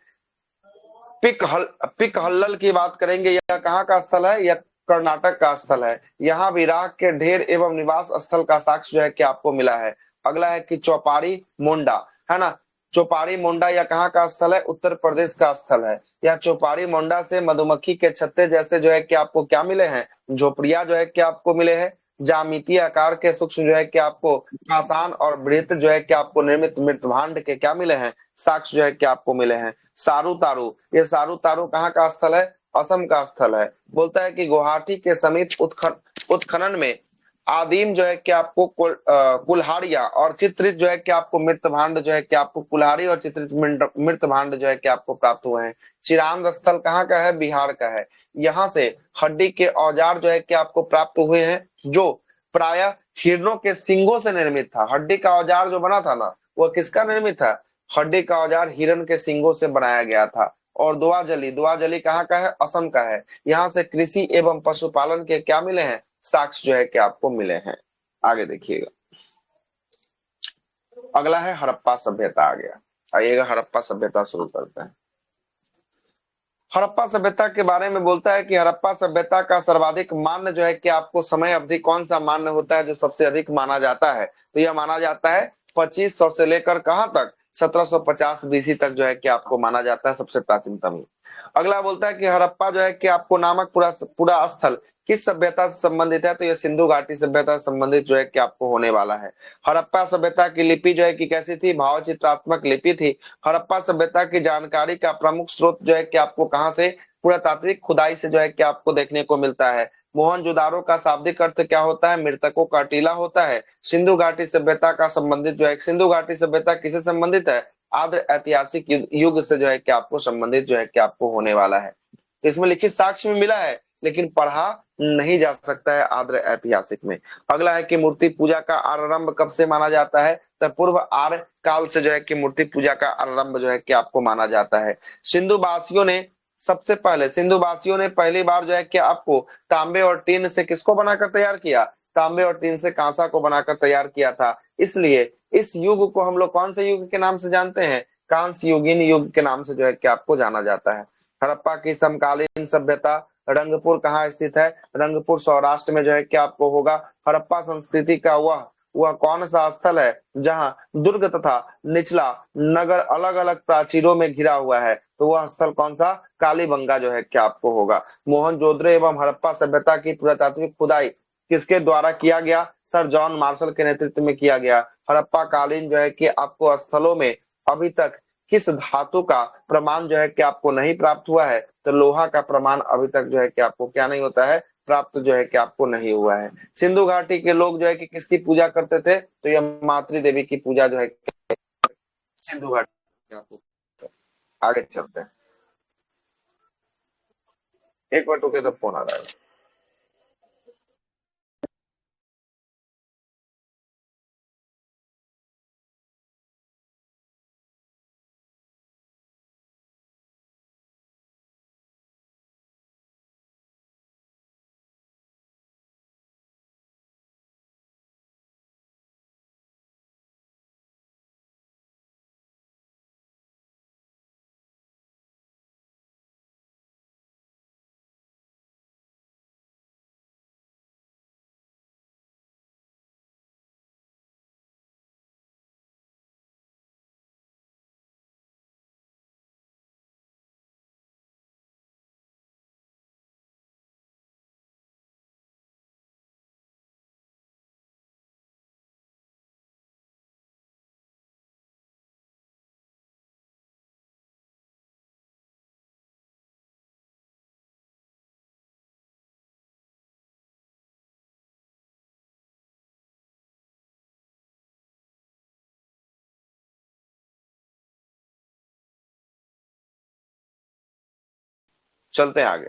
पिक हल्लल की बात करेंगे, यह कहाँ का स्थल है, यह कर्नाटक का स्थल है। यहाँ भी राख के ढेर एवं निवास स्थल का साक्ष्य जो है कि आपको मिला है। अगला है कि चौपारी मोंडा, है ना। चौपारी मोंडा यह कहाँ का स्थल है, उत्तर प्रदेश का स्थल है। यह चौपारी मोंडा से मधुमक्खी के छत्ते जैसे जो है कि आपको क्या मिले हैं, झोपड़िया जो है कि आपको मिले हैं। ज्यामितीय आकार के सूक्ष्म जो है कि आपको पाषाण और वृत्त जो है कि आपको निर्मित मृतभांड के क्या मिले हैं, साक्ष्य जो है कि आपको मिले हैं। सारू तारू, ये सारू तारू कहाँ का स्थल है, असम का स्थल है। बोलता है कि गुवाहाटी के समीप उत्खनन में आदिम जो है कि आपको कुल्हाड़ियां और चित्रित जो है कि आपको मृत भांड जो है कि आपको कुल्हाड़ी और चित्रित मृत भांड जो है कि आपको प्राप्त हुए हैं। चिरांद स्थल कहाँ का है? बिहार का है। यहाँ से हड्डी के औजार जो है कि आपको प्राप्त हुए हैं, जो प्रायः हिरणों के सींगों से निर्मित था। हड्डी का औजार जो बना था ना, वो किसका निर्मित था? हड्डी का औजार हिरण के सींगों से बनाया गया था। और दुआजली कहाँ का है? असम का है। यहाँ से कृषि एवं पशुपालन के क्या मिले हैं? साक्ष्य जो है कि आपको मिले हैं। आगे देखिएगा, अगला है हड़प्पा सभ्यता। आ गया, आइएगा हड़प्पा सभ्यता शुरू करते हैं। हड़प्पा सभ्यता के बारे में बोलता है कि हड़प्पा सभ्यता का सर्वाधिक मान्य जो है कि आपको समय अवधि कौन सा मान्य होता है, जो सबसे अधिक माना जाता है? तो यह माना जाता है 2500 से लेकर कहां तक? 1750 बीसी तक जो है कि आपको माना जाता है सबसे प्राचीनतम। अगला बोलता है कि हड़प्पा जो है कि आपको नामक पूरा स्थल किस सभ्यता से संबंधित है? तो यह सिंधु घाटी सभ्यता से संबंधित जो है कि आपको होने वाला है। हड़प्पा सभ्यता की लिपि जो है कि कैसी थी? भावचित्रात्मक लिपि थी। हड़प्पा सभ्यता की जानकारी का प्रमुख स्रोत जो है कि आपको कहां से? पुरातात्विक खुदाई से जो है कि आपको देखने को मिलता है। मोहनजोदारो का शाब्दिक अर्थ क्या होता है? मृतकों का टीला होता है। सिंधु घाटी सभ्यता का संबंधित जो है, सिंधु घाटी सभ्यता किससे संबंधित है? आद्र ऐतिहासिक युग से जो है कि आपको संबंधित जो है कि आपको होने वाला है। इसमें लिखित साक्ष्य में मिला है, लेकिन पढ़ा नहीं जा सकता है आद्र ऐतिहासिक में। अगला है कि मूर्ति पूजा का आरंभ कब से माना जाता है? तो पूर्व आर्य काल से जो है कि मूर्ति पूजा का आरंभ जो है कि आपको माना जाता है। सिंधुवासियों ने पहली बार जो है कि आपको तांबे और टीन से किसको बनाकर तैयार किया? तांबे और टीन से कांसा को बनाकर तैयार किया था। इसलिए इस युग को हम लोग कौन से युग के नाम से जानते हैं? कांस्य युगीन युग के नाम से जो है कि आपको जाना जाता है। हड़प्पा की समकालीन सभ्यता रंगपुर कहाँ स्थित है? रंगपुर सौराष्ट्र में जो है कि आपको होगा। हड़प्पा संस्कृति का वह कौन सा स्थल है जहां दुर्ग तथा निचला नगर अलग अलग प्राचीरों में घिरा हुआ है? तो वह स्थल कौन सा? कालीबंगा जो है कि आपको होगा। मोहनजोदड़ो एवं हड़प्पा सभ्यता की पुरातात्विक खुदाई किसके द्वारा किया गया? सर जॉन मार्शल के नेतृत्व में किया गया। हड़प्पा कालीन जो है कि आपको स्थलों में अभी तक किस धातु का प्रमाण जो है कि आपको नहीं प्राप्त हुआ है? तो लोहा का प्रमाण अभी तक जो है कि आपको क्या नहीं होता है? प्राप्त जो है कि आपको नहीं हुआ है। सिंधु घाटी के लोग जो है कि किसकी पूजा करते थे? तो यह मातृ देवी की पूजा जो है सिंधु घाटी आपको। आगे चलते हैं, एक बार टूके तो फोन आ रहा है। चलते हैं आगे।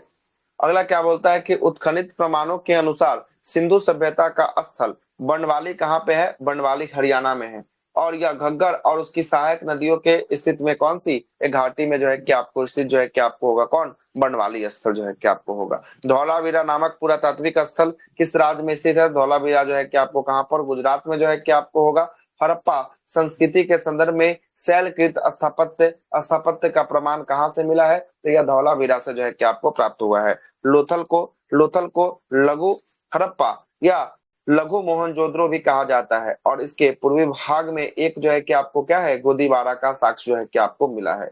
अगला क्या बोलता है कि उत्खनित प्रमाणों के अनुसार सिंधु सभ्यता का स्थल बनवाली कहाँ पे है? बनवाली हरियाणा में है। और यह घग्गर और उसकी सहायक नदियों के स्थित में कौन सी? एक घाटी में जो है कि आपको स्थित जो है कि आपको होगा कौन? बनवाली स्थल जो है कि आपको होगा। धौलावीरा नामक पुरातात्विक स्थल किस राज्य में स्थित है? धौलावीरा जो है कि आपको कहाँ पर? गुजरात में जो है कि आपको होगा। हड़प्पा संस्कृति के संदर्भ में शैलकृत स्थापत्य का प्रमाण कहाँ से मिला है? तो यह धौलावीरा से जो है कि आपको प्राप्त हुआ है। लोथल को लघु हड़प्पा या लघु मोहनजोदड़ो भी कहा जाता है। और इसके पूर्वी भाग में एक जो है कि आपको क्या है? गोदीबारा का साक्ष्य जो है कि आपको मिला है।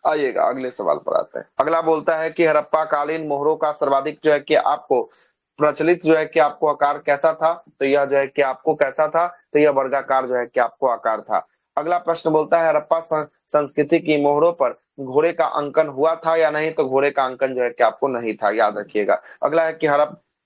आइएगा अगले सवाल पर आते हैं। अगला बोलता है कि हड़प्पा कालीन मोहरों का सर्वाधिक जो है कि आपको प्रचलित जो है कि आपको आकार कैसा था? तो यह जो है कि आपको कैसा था? तो यह वर्गाकार जो है कि आपको आकार था। अगला प्रश्न बोलता है हड़प्पा संस्कृति की मोहरों पर घोड़े का अंकन हुआ था या नहीं? तो घोड़े का अंकन जो है कि आपको नहीं था, याद रखिएगा। अगला है कि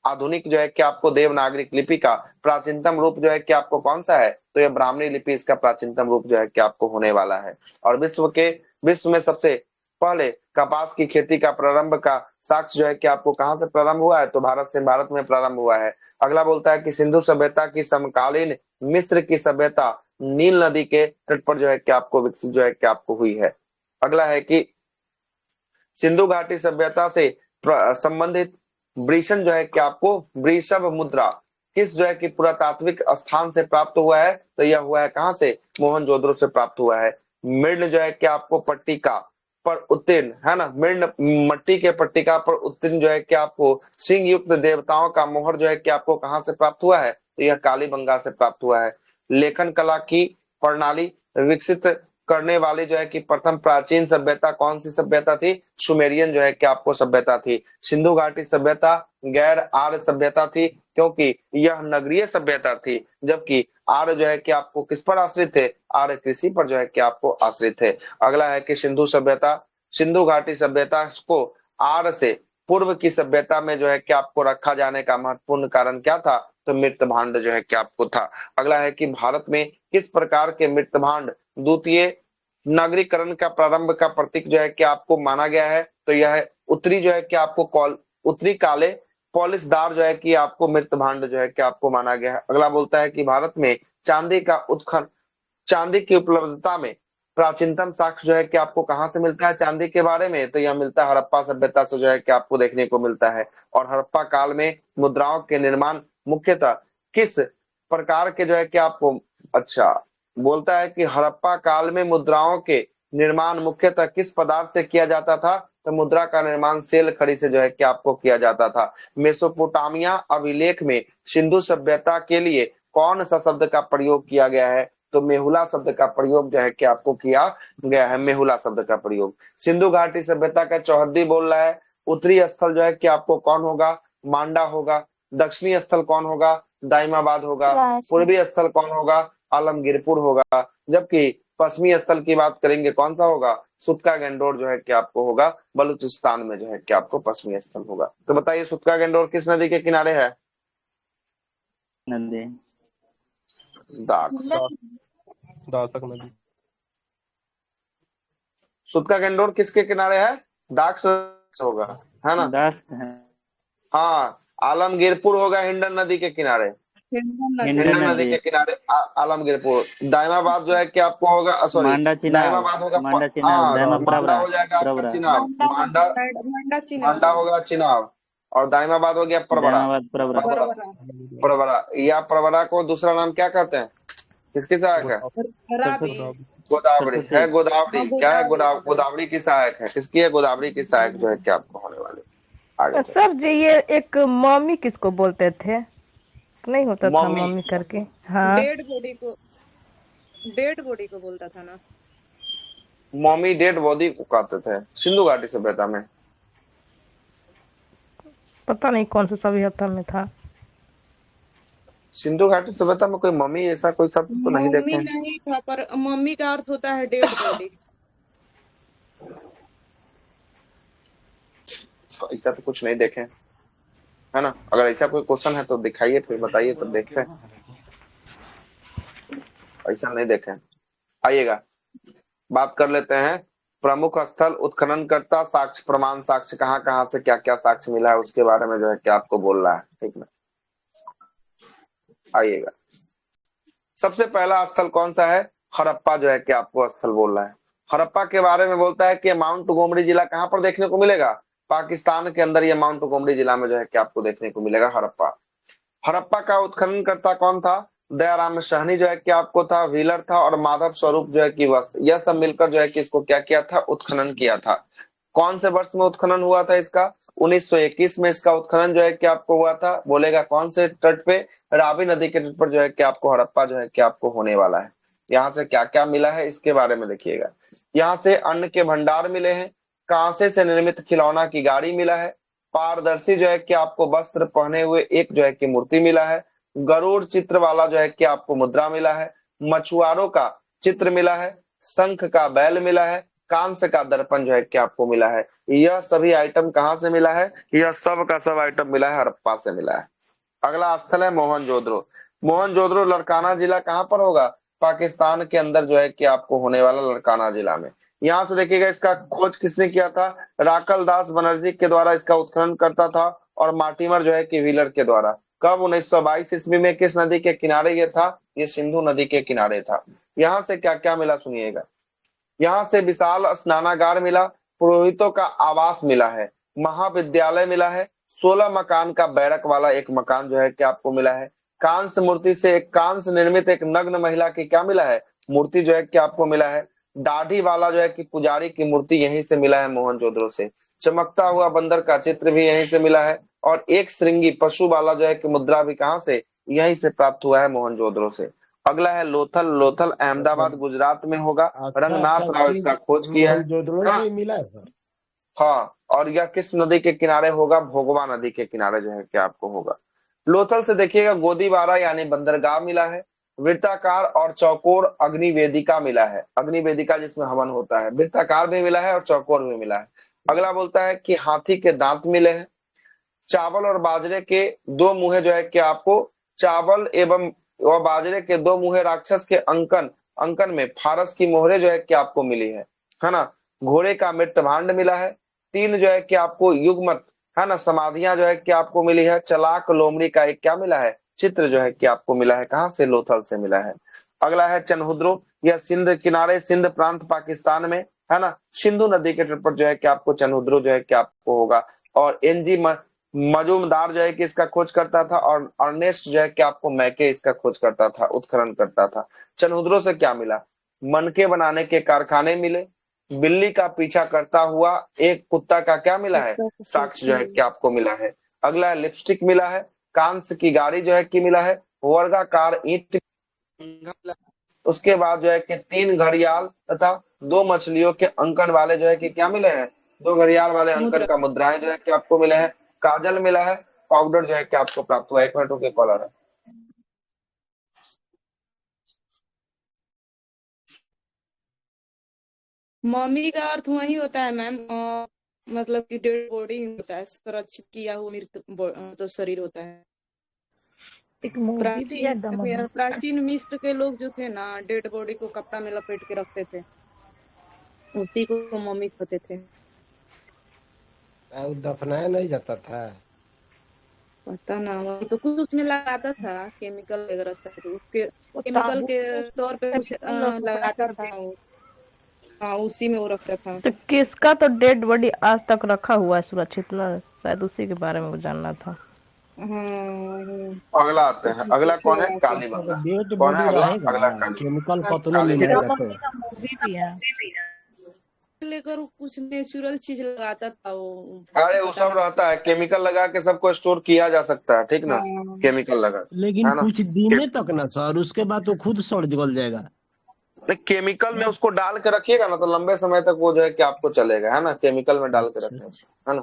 आधुनिक जो है कि आपको देवनागरिक लिपि का प्राचीनतम रूप जो है कि आपको कौन सा है, तो यह ब्राह्मणी लिपि इसका प्राचीनतम रूप जो है कि आपको होने वाला है। और विश्व में सबसे पहले कपास की खेती का प्रारंभ का साक्ष्य जो है कि आपको कहां से प्रारंभ हुआ है, तो भारत में प्रारंभ हुआ है। अगला बोलता है कि सिंधु सभ्यता की समकालीन मिस्र की सभ्यता नील नदी के तट पर जो है कि आपको विकसित जो है कि आपको हुई है। अगला है कि सिंधु घाटी सभ्यता से संबंधित वृषण जो है कि आपको वृषभ मुद्रा किस जो है कि पुरातात्विक स्थान से प्राप्त हुआ है, तो यह हुआ है कहां से, मोहनजोदड़ो से प्राप्त हुआ है। मृण जो है कि आपको पट्टिका पर उत्तीर्ण है ना, मृण मट्टी के पट्टिका पर उत्तीर्ण जो है कि आपको सिंह युक्त देवताओं का मोहर जो है कि आपको कहां से प्राप्त हुआ है, तो यह कालीबंगा से प्राप्त हुआ है। लेखन कला की प्रणाली विकसित करने वाली जो है कि प्रथम प्राचीन सभ्यता कौन सी सभ्यता थी, सुमेरियन जो है कि आपको सभ्यता थी। सिंधु घाटी सभ्यता गैर आर्य सभ्यता थी क्योंकि यह नगरीय सभ्यता थी, जबकि आर्य जो है कि आपको किस पर आश्रित थे, आर्य कृषि पर जो है कि आपको आश्रित थे। अगला है कि सिंधु घाटी सभ्यता को आर्य से पूर्व की सभ्यता में जो है कि आपको रखा जाने का महत्वपूर्ण कारण क्या था, तो मृत भांड जो है कि आपको था। अगला है कि भारत में किस प्रकार के मृत भांड द्वितीय नागरीकरण का प्रारंभ का प्रतीक जो है कि आपको माना गया है, तो यह उत्तरी जो है कि आपको उत्तरी काले पॉलिशदार जो है कि आपको मृत भांड जो है कि आपको माना गया है। अगला बोलता है कि भारत में चांदी की उपलब्धता में प्राचीनतम साक्ष्य जो है कि आपको कहां से मिलता है चांदी के बारे में, तो यह मिलता है हड़प्पा सभ्यता से जो है कि आपको देखने को मिलता है। और हड़प्पा काल में मुद्राओं के निर्माण मुख्यतः किस प्रकार के जो है कि आपको, अच्छा बोलता है कि हड़प्पा काल में मुद्राओं के निर्माण मुख्यतः किस पदार्थ से किया जाता था, तो मुद्रा का निर्माण सेल खड़ी से जो है कि आपको किया जाता था। मेसोपोटामिया अभिलेख में सिंधु सभ्यता के लिए कौन सा शब्द का प्रयोग किया गया है, तो मेहुला शब्द का प्रयोग जो है कि आपको किया गया है, मेहुला शब्द का प्रयोग। सिंधु घाटी सभ्यता का चौहद्दी बोल रहा है, उत्तरी स्थल जो है कि आपको कौन होगा, मांडा होगा। दक्षिणी स्थल कौन होगा, दाइमाबाद होगा। पूर्वी स्थल कौन होगा, आलमगीरपुर होगा। जबकि पश्चिमी स्थल की बात करेंगे कौन सा होगा, सुतका गंडोर जो है कि आपको होगा, बलूचिस्तान में जो है कि आपको पश्चिमी स्थल होगा। तो बताइए सुतका गंडोर किस नदी के किनारे है, नदी दातक नदी। सुतका गंडोर किसके किनारे है, दाक्ष होगा, है ना। दास है। हाँ, आलमगीरपुर होगा हिंडन नदी के किनारे, हिंडन नदी के किनारे आलमगीरपुर। दाइमाबाद जो है कि आपको होगा, सॉरी दाइमाबाद होगा, मांडा हो जाएगा आपका चिनाब, मांडा होगा चिनाब, और दाइमाबाद हो गया प्रवरा। या प्रवरा को दूसरा नाम क्या कहते हैं, किसकी सहायक है, गोदावरी है। गोदावरी क्या है, गोदावरी की सहायक है, किसकी है, गोदावरी की सहायक जो है कि आपको होने वाली। आगे सर जी ये एक मम्मी किसको बोलते थे, नहीं होता था मम्मी करके, हाँ डेड बॉडी को बोलता था ना, मम्मी डेड बॉडी को कहते थे सिंधु घाटी सभ्यता में। पता नहीं कौन सा सभ्यता में था। सिंधु घाटी सभ्यता में कोई मम्मी ऐसा कोई शब्द तो नहीं देखे, नहीं था, पर मम्मी का अर्थ होता है डेड बॉडी। ऐसा तो कुछ नहीं देखे, है ना। अगर ऐसा कोई क्वेश्चन है तो दिखाइए, फिर बताइए, तो देखते हैं। ऐसा नहीं देखे। आइएगा, बात कर लेते हैं प्रमुख स्थल उत्खननकर्ता साक्ष्य प्रमाण साक्ष्य, कहाँ कहाँ से क्या क्या साक्ष्य मिला है उसके बारे में जो है कि आपको बोल रहा है, ठीक ना। आइएगा, सबसे पहला स्थल कौन सा है, हड़प्पा जो है कि आपको स्थल बोल रहा है। हड़प्पा के बारे में बोलता है कि माउंट गोमरी जिला कहाँ पर देखने को मिलेगा, पाकिस्तान के अंदर ये माउंट गोमरी जिला में जो है कि आपको देखने को मिलेगा हड़प्पा। हड़प्पा का उत्खननकर्ता कौन था, दयाराम साहनी जो है कि आपको था, व्हीलर था, और माधव स्वरूप जो है कि वस्त्र, यह सब मिलकर जो है कि इसको क्या किया था, उत्खनन किया था। कौन से वर्ष में उत्खनन हुआ था इसका, 1921 में इसका उत्खनन जो है कि आपको हुआ था। बोलेगा कौन से तट पे, रावी नदी के तट पर जो है कि आपको हड़प्पा जो है कि आपको होने वाला है। यहाँ से क्या क्या मिला है इसके बारे में देखिएगा। यहाँ से अन्न के भंडार मिले हैं, कांसे से निर्मित खिलौना की गाड़ी मिला है, पारदर्शी जो है कि आपको वस्त्र पहने हुए एक जो है कि मूर्ति मिला है, गरुड़ चित्र वाला जो है कि आपको मुद्रा मिला है, मछुआरों का चित्र मिला है, शंख का बैल मिला है, कांस्य का दर्पण जो है कि आपको मिला है। यह सभी आइटम कहाँ से मिला है? यह सब का सब आइटम मिला है हड़प्पा से मिला है। अगला स्थल है मोहनजोदड़ो। मोहनजोदड़ो लड़काना जिला कहाँ पर होगा? पाकिस्तान के अंदर जो है कि आपको होने वाला लड़काना जिला में। यहाँ से देखिएगा इसका खोज किसने किया था? राकल दास बनर्जी के द्वारा इसका उत्खनन करता था और मार्टिमर जो है कि व्हीलर के द्वारा। कब? 1922 ईस्वी में। किस नदी के किनारे ये था? ये सिंधु नदी के किनारे था। यहाँ से क्या क्या मिला सुनिएगा। यहाँ से विशाल स्नानागार मिला, पुरोहितों का आवास मिला है, महाविद्यालय मिला है, 16 मकान का बैरक वाला एक मकान जो है कि आपको मिला है। कांस्य मूर्ति से एक कांस्य निर्मित एक नग्न महिला की क्या मिला है? मूर्ति जो है कि आपको मिला है। दाढ़ी वाला जो है कि पुजारी की मूर्ति यहीं से मिला है मोहनजोदड़ो से। चमकता हुआ बंदर का चित्र भी यहीं से मिला है और एक श्रृंगी पशु वाला जो है कि मुद्रा भी कहाँ से? यहीं से प्राप्त हुआ है मोहनजोदड़ो से। अगला है लोथल। लोथल अहमदाबाद गुजरात में होगा। रंगनाथ राव इसका खोज किया है। मोहनजोदड़ो मिला है सर। हाँ, और यह किस नदी के किनारे होगा? भोगवा नदी के किनारे जो है कि आपको होगा। लोथल से देखिएगा गोदीबारा यानी बंदरगाह मिला है। वृत्ताकार और चौकोर अग्नि वेदिका मिला है। अग्नि वेदिका जिसमें हवन होता है। वृत्ताकार भी मिला है और चौकोर भी मिला है। अगला बोलता है कि हाथी के दांत मिले हैं। चावल और बाजरे के दो मुहे जो है कि आपको चावल एवं और बाजरे के दो मुहे राक्षस के अंकन में फारस की मोहरे जो है कि आपको मिली है ना। घोड़े का मृत भांड मिला है। 3 जो है कि आपको युगमत है ना समाधियां जो है कि आपको मिली है। चलाक लोमड़ी का एक क्या मिला है? चित्र जो है कि आपको मिला है। कहां से? लोथल से मिला है। अगला है चनहुद्रो। यह सिंध किनारे सिंध प्रांत पाकिस्तान में है ना। सिंधु नदी के तट पर जो है कि आपको चनहुद्रो जो है कि आपको होगा। और एनजी मजूमदार जो है कि इसका खोज करता था और अर्नेस्ट जो है कि आपको मैके इसका खोज करता था, उत्खनन करता था। चनहुद्रो से क्या मिला? मनके बनाने के कारखाने मिले। बिल्ली का पीछा करता हुआ एक कुत्ता का क्या मिला है? साक्ष्य जो है कि आपको मिला है। अगला है लिपस्टिक मिला है। कांस्य की गाड़ी जो है कि मिला है। वर्गाकार ईंट। उसके बाद जो है कि 3 घड़ियाल तथा 2 मछलियों के अंकन वाले जो है कि क्या मिले हैं? 2 घड़ियाल वाले अंकन का मुद्राएं जो है कि आपको मिले हैं। काजल मिला है। पाउडर जो है कि आपको प्राप्त हुआ। 1 मिनट रुके, कॉलर है। मम्मी का अर्थ वही होता है मैम, मतलब कि डेड बॉडी होता है, संरक्षित किया हुआ मृत मतलब शरीर होता है। एक मूवी भी है दमन। प्राचीन मिस्र के लोग जो थे ना, डेड बॉडी को कपड़ा में लपेट के रखते थे, उसी को मम्मी कहते थे। दफनाया नहीं जाता था। पता ना, वो तो कुछ उसमें लगाता था केमिकल वगैरह सब, उसके केमिकल के तौर पे कुछ लगाता था वो। हाँ, उसी में वो रखता था। तो किसका तो डेड बॉडी आज तक रखा हुआ है सुरक्षित ना, शायद उसी के बारे में वो जानना था। अगला आते हैं। अगला कौन है? कालीबंगा। डेड कौन है बॉडी अगला? रहेगा अगला ना, केमिकल कतनो कालीबंगा। मिलाएगा तो। मूवी भी है। लेकर कुछ नेचुरल चीज लगाता था वो। अरे वो सब रहता है, केमिकल लगा के सबको स्टोर किया जा सकता है, ठीक ना। केमिकल लगा, लेकिन है ना। कुछ दिने तक ना सर, उसके बाद तो खुद सड़ जल जाएगा। केमिकल में उसको डाल के रखिएगा ना तो लंबे समय तक वो जो है कि आपको चलेगा, है ना। केमिकल में डाल के रखें, है ना।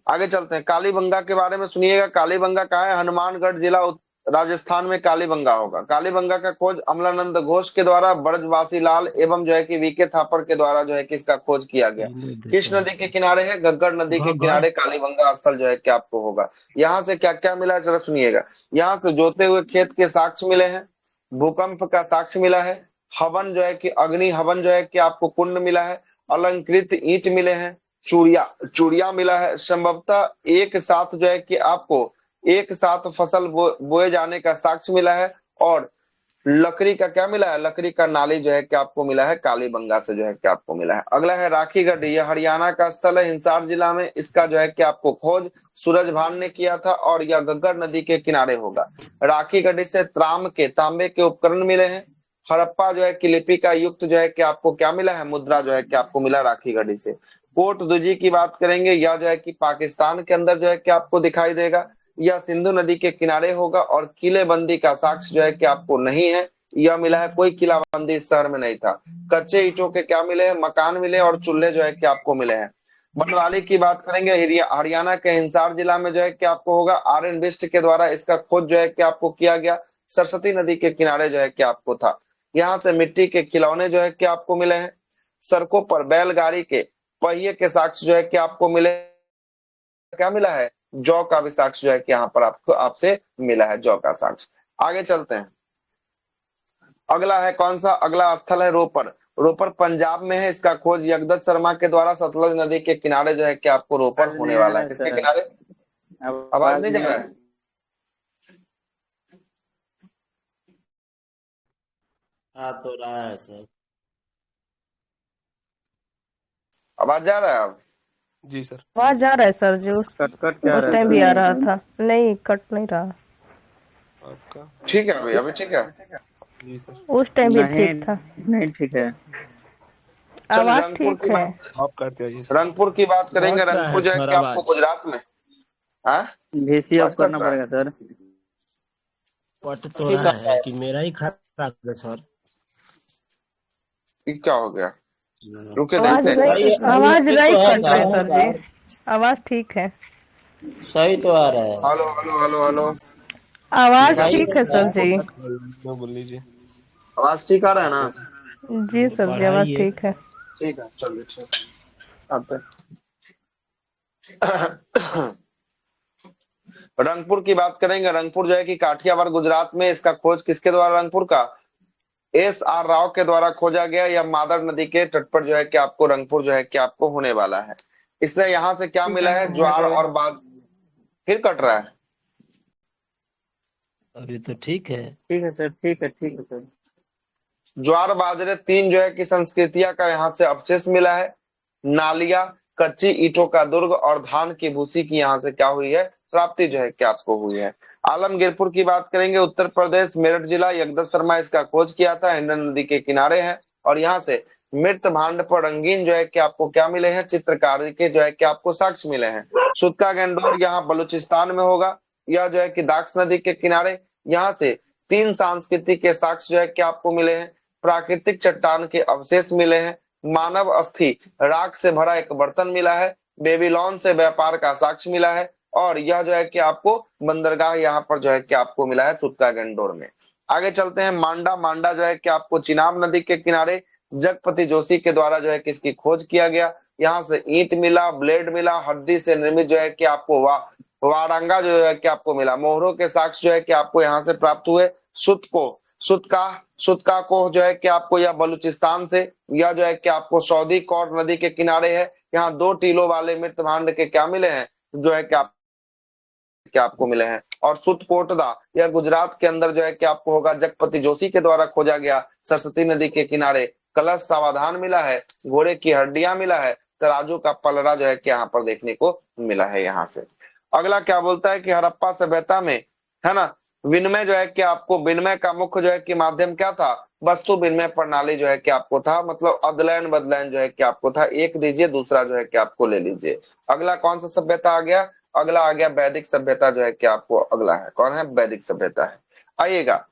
आगे चलते हैं। कालीबंगा के बारे में सुनिएगा। कालीबंगा कहाँ है? हनुमानगढ़ जिला राजस्थान में कालीबंगा होगा। कालीबंगा का खोज अमलानंद घोष के द्वारा ब्रजवासी लाल एवं जो है कि वीके थापर के द्वारा जो है कि इसका खोज किया गया। किस नदी के किनारे है? घग्गर नदी के किनारे कालीबंगा स्थल जो है कि आपको होगा। यहाँ से क्या क्या मिला जरा सुनिएगा। यहाँ से जोते हुए खेत के साक्ष्य मिले हैं। भूकंप का साक्ष्य मिला है। हवन जो है कि अग्नि हवन जो है कि आपको कुंड मिला है। अलंकृत ईंट मिले हैं। चूड़िया मिला है। संभवतः एक साथ जो है कि आपको एक साथ फसल बोए जाने का साक्ष्य मिला है। और लकड़ी का क्या मिला है? लकड़ी का नाली जो है कि आपको मिला है। कालीबंगा से जो है कि आपको मिला है। अगला है राखीगढ़। यह हरियाणा का स्थल है, हिसार जिला में। इसका जो है कि आपको खोज सूरजभान ने किया था और यह घग्गर नदी के किनारे होगा। राखीगढ़ी से तांबे के उपकरण मिले हैं। हड़प्पा जो है कि लिपि का युक्त जो है कि आपको क्या मिला है? मुद्रा जो है कि आपको मिला राखीगढ़ी से। कोट दुजी की बात करेंगे, यह जो है कि पाकिस्तान के अंदर जो है कि आपको दिखाई देगा। यह सिंधु नदी के किनारे होगा। और किलेबंदी का साक्ष्य जो है कि आपको नहीं है। यह मिला है, कोई किलाबंदी इस शहर में नहीं था। कच्चे ईंटों के क्या मिले हैं? मकान मिले और चूल्हे जो है कि आपको मिले हैं। बनवाली की बात करेंगे, हरियाणा के हिसार जिला में जो है कि आपको होगा। RN बिष्ट के द्वारा इसका खोज जो है कि आपको किया गया। सरस्वती नदी के किनारे जो है कि आपको था। यहाँ से मिट्टी के खिलौने जो है कि आपको मिले हैं। सड़कों पर बैलगाड़ी के पहिए के साक्ष्य जो है कि आपको मिले, क्या मिला है, जौ का भी साक्ष्य जो है कि यहाँ पर आपको आपसे मिला है, जौ का साक्ष्य। आगे चलते हैं, अगला है कौन सा, अगला स्थल है रोपर। रोपर पंजाब में है, इसका खोज यगदत्त शर्मा के द्वारा सतलज नदी के किनारे जो है कि आपको रोपर होने वाला है। किसके किनारे, आवाज नहीं जा रहा है, तो रहा है सर। आवाज जा रहा है अब? जी सर। आवाज आ रहा है सर जी, उस टाइम भी आ रहा था, नहीं कट नहीं रहा। आपका ठीक है अभी ठीक है, जी सर। उस टाइम भी ठीक था, नहीं ठीक है, आवाज रंगपुर ठीक की है। बात, आप करते हैं सर। रंगपुर की बात करेंगे। बहुत रंगपुर जो है सर कि आपको आवाज गुजरात में, हाँ भेसी आवाज ऑफ करना कट रहा है, पड़ेगा सर। कट तो रहा है कि मेरा ही खराब है सर। ये क्या हो गया, रुके आवाज देखते हैं। नहीं, आवाज नहीं कट रहा है सर जी, आवाज ठीक है, सही तो आ रहा है। हेलो हेलो हेलो हेलो, आवाज ठीक है सर जी। बोल लीजिए। आवाज ठीक आ रहा है ना? जी सर जी, आवाज ठीक है। ठीक है चलिए ठीक, आते हैं। रंगपुर की बात करेंगे। रंगपुर जो है कि काठियावाड़ गुजरात में, इसका खोज किसके द्वारा, रंगपुर का S.R. राव के द्वारा खोजा गया। या मादर नदी के तट पर जो है कि आपको रंगपुर जो है कि आपको होने वाला है। इससे यहाँ से क्या मिला है, ज्वार और बाज, फिर कट रहा है, अभी तो ठीक है। ठीक है सर, ठीक है सर। ज्वार बाजरे तीन जो है कि संस्कृतियां का यहाँ से अवशेष मिला है। नालिया, कच्ची ईंटों का दुर्ग और धान की भूसी की यहाँ से क्या हुई है, प्राप्ति जो है कि आपको हुई है। आलमगीरपुर की बात करेंगे, उत्तर प्रदेश, मेरठ जिला, यगदत्त शर्मा इसका खोज किया था, हिंडन नदी के किनारे है। और यहाँ से मृत भांड पर रंगीन जो है कि आपको क्या मिले हैं, चित्रकारी के जो है कि आपको साक्ष्य मिले हैं। सुतका गंडोर यहाँ बलूचिस्तान में होगा, यह जो है कि दाक्स नदी के किनारे। यहाँ से तीन सांस्कृतिक के साक्ष्य जो है कि आपको मिले हैं। प्राकृतिक चट्टान के अवशेष मिले हैं। मानव अस्थि राख से भरा एक बर्तन मिला है। बेबीलोन से व्यापार का साक्ष्य मिला है। और यह जो है कि आपको बंदरगाह यहाँ पर जो है कि आपको मिला है सुतका गंडोर में। आगे चलते हैं, मांडा। मांडा जो है कि आपको चिनाब नदी के किनारे जगपति जोशी के द्वारा जो है कि इसकी खोज किया गया। यहाँ से ईंट मिला, ब्लेड मिला, हड्डी से निर्मित जो है कि आपको वारंगा जो है कि आपको मिला। मोहरों के साक्ष्य जो है कि आपको यहाँ से प्राप्त हुए। सुतका को जो है कि आपको यह बलूचिस्तान से, यह जो है कि आपको सऊदी कौर नदी के किनारे है। यहाँ 2 टीलों वाले मृत भांड के क्या मिले हैं, जो है कि आपको मिले हैं। और सुतकोटदा यह गुजरात के अंदर जो है कि आपको होगा, जगपति जोशी के द्वारा खोजा गया, सरस्वती नदी के किनारे। कलश सावधान मिला है, घोड़े की हड्डियां मिला है, तराजू का पलड़ा जो है कि यहाँ पर देखने को मिला है। यहाँ से अगला क्या बोलता है कि हड़प्पा सभ्यता में, है ना, विनिमय जो है कि आपको, विनिमय का मुख्य जो है कि माध्यम क्या था, वस्तु विनिमय प्रणाली जो है कि आपको था, मतलब अदलैन बदलैन जो है कि आपको था। एक दीजिए, दूसरा जो है कि आपको ले लीजिए। अगला कौन सा सभ्यता आ गया, अगला आ गया वैदिक सभ्यता जो है कि आपको अगला है, कौन है, वैदिक सभ्यता है। आइएगा,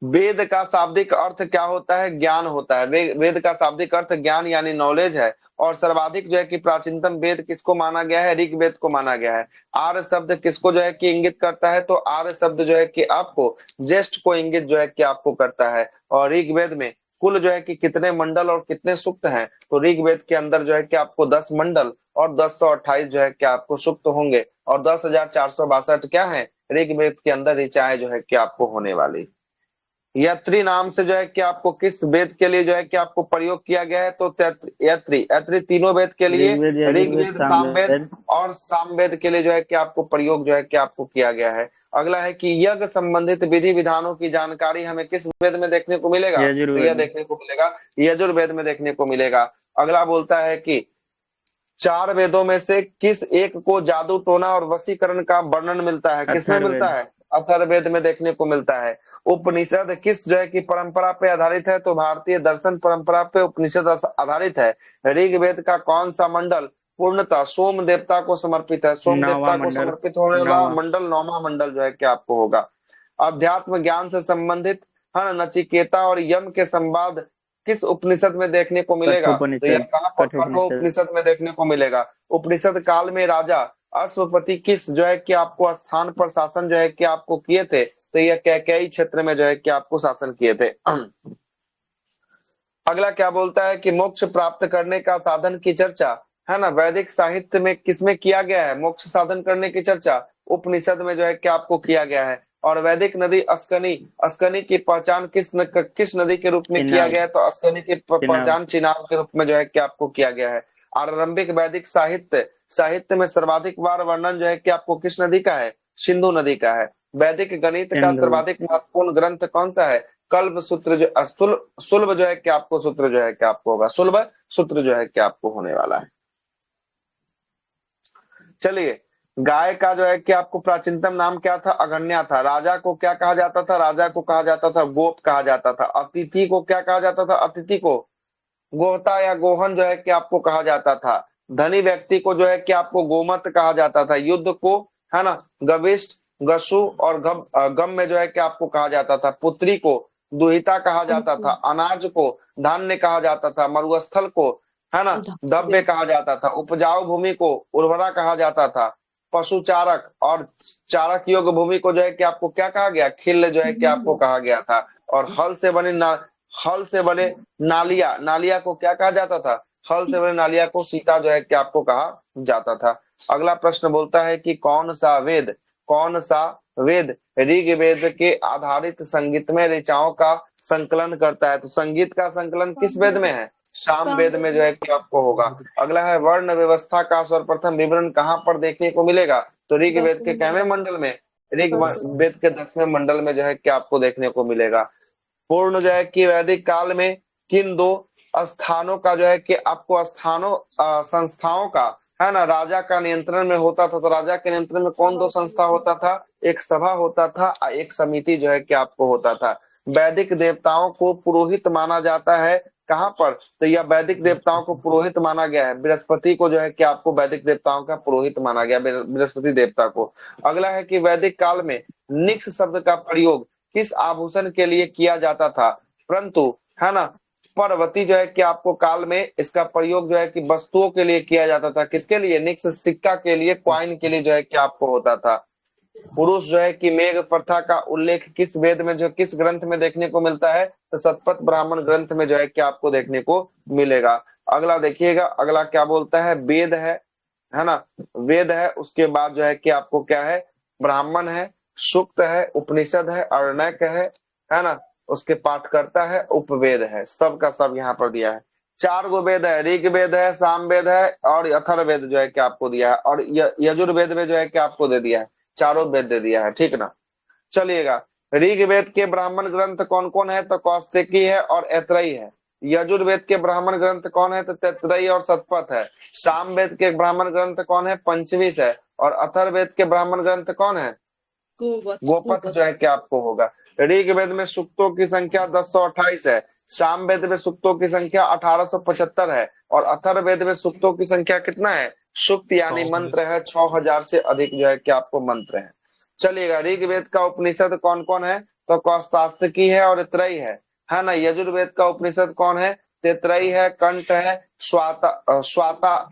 वेद का शाब्दिक अर्थ क्या होता है, ज्ञान होता है। वेद का शाब्दिक अर्थ ज्ञान यानी नॉलेज है। और सर्वाधिक जो है कि प्राचीनतम वेद किसको माना गया है, ऋग्वेद को माना गया है। आर्य शब्द किसको जो है कि इंगित करता है, तो आर्य शब्द जो है कि आपको ज्येष्ठ को इंगित जो है कि आपको करता है। और ऋग्वेद में कुल जो है कि कितने मंडल और कितने सूक्त हैं, तो ऋग्वेद के अंदर जो है कि आपको 10 मंडल और 1028 जो है कि आपको सूक्त होंगे। और 10,462 क्या है, ऋग्वेद के अंदर ऋचाएं जो है कि आपको होने वाली। यत्री नाम से जो है कि आपको किस वेद के लिए जो है कि आपको प्रयोग किया गया है, तो यत्री तीनों वेद के लिए, ऋग्वेद, सामवेद और सामवेद के लिए जो है कि आपको प्रयोग जो है कि आपको किया गया है। अगला है कि यज्ञ संबंधित विधि विधानों की जानकारी हमें किस वेद में देखने को मिलेगा, तो यह देखने को मिलेगा, यजुर्वेद में देखने को मिलेगा। अगला बोलता है कि 4 वेदों में से किस एक को जादू टोना और वशीकरण का वर्णन मिलता है, किसमें मिलता है, अथर्ववेद में देखने को मिलता है। उपनिषद किस जो है कि परंपरा पे आधारित है, तो भारतीय दर्शन परंपरा पे उपनिषद आधारित है। ऋग्वेद का कौन सा मंडल पूर्णतः सोम देवता को समर्पित है, सोम देवता को समर्पित होने वाला मंडल 9वां मंडल जो है कि आपको होगा। अध्यात्म ज्ञान से संबंधित है ना, नचिकेता और यम के संवाद किस उपनिषद में देखने को मिलेगा, तो यह कहाँ पर, कठोपनिषद में देखने को मिलेगा। उपनिषद काल में राजा अश्वपति किस जो है कि आपको स्थान पर शासन जो है कि आपको किए थे, तो यह कैकेयी क्षेत्र में जो है कि आपको शासन किए थे। अगला क्या बोलता है कि मोक्ष प्राप्त करने का साधन की चर्चा, है ना, वैदिक साहित्य में किसमें किया गया है? मोक्ष साधन करने की चर्चा उपनिषद में जो है कि आपको किया गया है। और वैदिक नदी अस्कनी, अस्कनी की पहचान किस नदी के रूप में किया गया है? तो अस्कनी की पहचान चिनाब के रूप में जो है कि आपको किया गया है। आरंभिक वैदिक साहित्य में सर्वाधिक बार वर्णन जो है कि आपको किस नदी का है? सिंधु नदी का है। वैदिक गणित का सर्वाधिक महत्वपूर्ण ग्रंथ कौन सा है? कल्प सूत्र जो सुलभ जो है कि आपको सूत्र जो है कि आपको होगा, सुलभ सूत्र जो है कि आपको होने वाला है। चलिए, गाय का जो है कि आपको प्राचीनतम नाम क्या था? अगन्या था। राजा को क्या कहा जाता था? राजा को कहा जाता था गोप कहा जाता था। अतिथि को क्या कहा जाता था? अतिथि को गोहता या गोहन जो है कि आपको कहा जाता था। धनी व्यक्ति को जो है कि आपको गोमत कहा जाता था। युद्ध को, है ना, गविष्ठ, गशु और गम में जो है कि आपको कहा जाता था। पुत्री को दुहिता कहा जाता था। अनाज को धान्य कहा जाता था। मरुस्थल को, है ना, दव्य कहा जाता था। उपजाऊ भूमि को उर्वरा कहा जाता था। पशु चारक और चारक योग्य भूमि को जो है कि आपको क्या कहा गया? खिल्ल जो है कि आपको कहा गया था। और हल से बने नालिया को क्या कहा जाता था? हल से बने नालिया को सीता जो है कि आपको कहा जाता था। अगला प्रश्न बोलता है कि कौन सा वेद ऋग्वेद के आधारित संगीतमय ऋचाओं का संकलन करता है? तो संगीत का संकलन किस वेद में है? साम वेद में जो है कि आपको होगा। अगला है वर्ण व्यवस्था का सर्वप्रथम विवरण कहाँ पर देखने को मिलेगा? तो ऋग्वेद के कैवें मंडल में? ऋग्वेद के 10वें मंडल में जो है कि आपको देखने को मिलेगा। पूर्ण जो है कि वैदिक काल में किन दो स्थानों का जो है कि आपको संस्थाओं का, है ना, राजा का नियंत्रण में होता था? तो राजा के नियंत्रण में कौन दो संस्था होता था? एक सभा होता था, एक समिति जो है कि आपको होता था। वैदिक देवताओं को पुरोहित माना जाता है कहाँ पर? तो यह वैदिक देवताओं को पुरोहित माना गया है। बृहस्पति को जो है कि आपको वैदिक देवताओं का पुरोहित माना गया, बृहस्पति देवता को। अगला है कि वैदिक काल में निक्ष शब्द का प्रयोग किस आभूषण के लिए किया जाता था? परंतु, है ना, परवती जो है कि आपको काल में इसका प्रयोग जो है कि वस्तुओं के लिए किया जाता था। किसके लिए? निक्ष सिक्का के लिए, क्वाइन के लिए जो है कि आपको होता था। पुरुष जो है कि मेघ प्रथा का उल्लेख किस वेद में, जो किस ग्रंथ में देखने को मिलता है? तो शतपथ ब्राह्मण ग्रंथ में जो है कि आपको देखने को मिलेगा। अगला देखिएगा, अगला क्या बोलता है? वेद है ना, वेद है। उसके बाद जो है कि आपको क्या है? ब्राह्मण है, सूक्त है, उपनिषद है, अरण्यक है ना, उसके पाठकर्ता है, उपवेद है। सब का सब यहाँ पर दिया है। 4 गो वेद है, ऋग्वेद है, सामवेद है और अथर्ववेद जो है कि आपको दिया है। और यजुर्वेद में जो है कि आपको दे दिया है, चारों वेद दे दिया है, ठीक ना। चलिएगा, ऋग्वेद के ब्राह्मण ग्रंथ कौन कौन है? तो कौशिकी है और ऐतरेयी है। यजुर्वेद के ब्राह्मण ग्रंथ कौन है? तो तैत्तिरीय और शतपथ है। सामवेद के ब्राह्मण ग्रंथ कौन है? पंचविश है। और अथर्ववेद के ब्राह्मण ग्रंथ कौन है? गोपथ जो है कि आपको होगा। ऋग्वेद में सूक्तों की संख्या 1028 है। सामवेद में सूक्तों की संख्या 1875 है। और अथर्ववेद में सूक्तों की संख्या कितना है? सूक्त यानी मंत्र है 6000 से अधिक जो है कि आपको मंत्र है। चलिएगा, ऋग्वेद का उपनिषद कौन कौन है? तो कौशिकी है और ऐतरेयी है ना। यजुर्वेद का उपनिषद कौन है? तैत्तिरीय है, कंठ है, स्वाता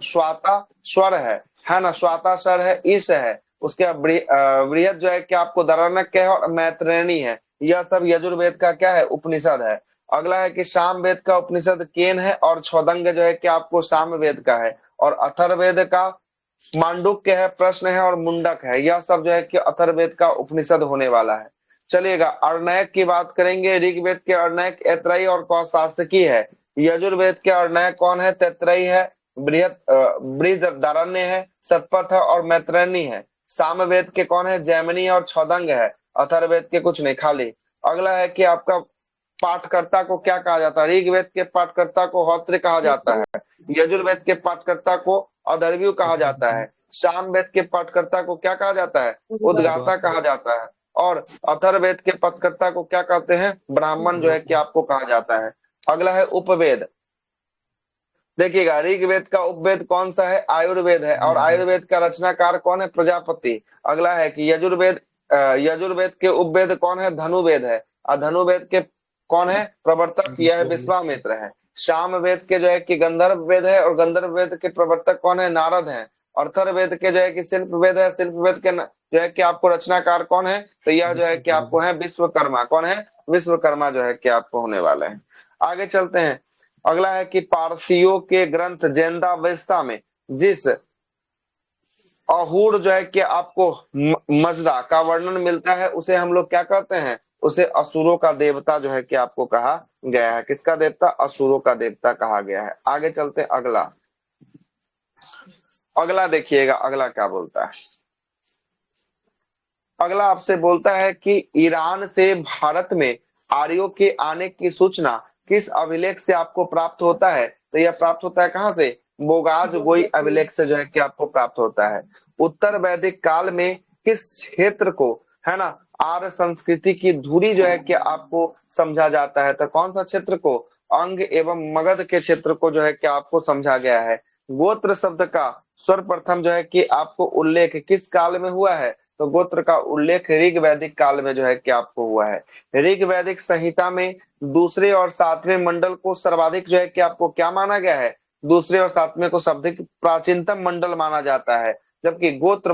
स्वर है ना, स्वाता स्वर है, ईश है। उसके बृहद जो है कि आपको दरण्यक है और मैत्रेयी है। यह सब यजुर्वेद का क्या है? उपनिषद है। अगला है कि सामवेद का उपनिषद केन है और छौदंग जो है कि आपको सामवेद का है। और अथर्ववेद का मांडुक्य है, प्रश्न है और मुंडक है। यह सब जो है कि अथर्ववेद का उपनिषद होने वाला है। चलिएगा, अरण्यक की बात करेंगे। ऋग्वेद के अरण्यक ऐतरेयी और कौशिकी है। यजुर्वेद के अरण्यक कौन है? तैत्तिरीय है, बृहदारण्य है, शतपथ है और मैत्रेयी है। सामवेद के कौन है? जैमिनी और छौदंग है। अथर्ववेद के कुछ नहीं, खाली। अगला है कि आपका पाठकर्ता को क्या कहा जाता है? ऋग्वेद के पाठकर्ता को होत्र कहा जाता है। यजुर्वेद के पाठकर्ता को अदर्व्यु कहा जाता है। सामवेद के पाठकर्ता को क्या कहा जाता है? उद्गाता कहा जाता है। और अथर्ववेद के पाठकर्ता को क्या कहते हैं? ब्राह्मण जो है कि आपको कहा जाता है। अगला है उपवेद। देखिएगा, ऋग्वेद का उपवेद कौन सा है? आयुर्वेद है। और आयुर्वेद का रचनाकार कौन है? प्रजापति। अगला है कि यजुर्वेद के उपवेद कौन है? धनुवेद है। और धनुवेद के कौन है? प्रवर्तक यह विश्वामित्र है। सामवेद के जो है कि गंधर्व वेद है। और गंधर्व वेद के प्रवर्तक कौन है? नारद है। अथर्ववेद के जो है कि शिल्प वेद है। शिल्प वेद के जो है कि आपको रचनाकार कौन है? तो यह जो है कि आपको है विश्वकर्मा। कौन है? विश्वकर्मा जो है कि आपको होने वाले हैं। आगे चलते हैं। अगला है कि पारसियों के ग्रंथ ज़ेंदावेस्ता में जिस अहूर जो है कि आपको मजदा का वर्णन मिलता है उसे हम लोग क्या कहते हैं, उसे असुरों का देवता जो है कि आपको कहा गया है। किसका देवता? असुरों का देवता कहा गया है। आगे चलते हैं अगला। अगला देखिएगा अगला क्या बोलता है। अगला आपसे बोलता है कि ईरान से भारत में आर्यों के आने की सूचना किस अभिलेख से आपको प्राप्त होता है? तो यह प्राप्त होता है कहां से? बोगाज गोई अभिलेख से जो है कि आपको प्राप्त होता है। उत्तर वैदिक काल में किस क्षेत्र को है ना आर्य संस्कृति की धुरी जो है कि आपको समझा जाता है? तो कौन सा क्षेत्र को? अंग एवं मगध के क्षेत्र को जो है कि आपको समझा गया है। गोत्र शब्द का सर्वप्रथम जो है कि आपको उल्लेख किस काल में हुआ है? तो गोत्र का उल्लेख ऋग वैदिक काल में जो है कि आपको हुआ है। ऋग वैदिक संहिता में दूसरे और सातवें मंडल को सर्वाधिक जो है कि आपको क्या माना गया है? दूसरे और सातवें को सर्वाधिक प्राचीनतम मंडल माना जाता है, जबकि गोत्र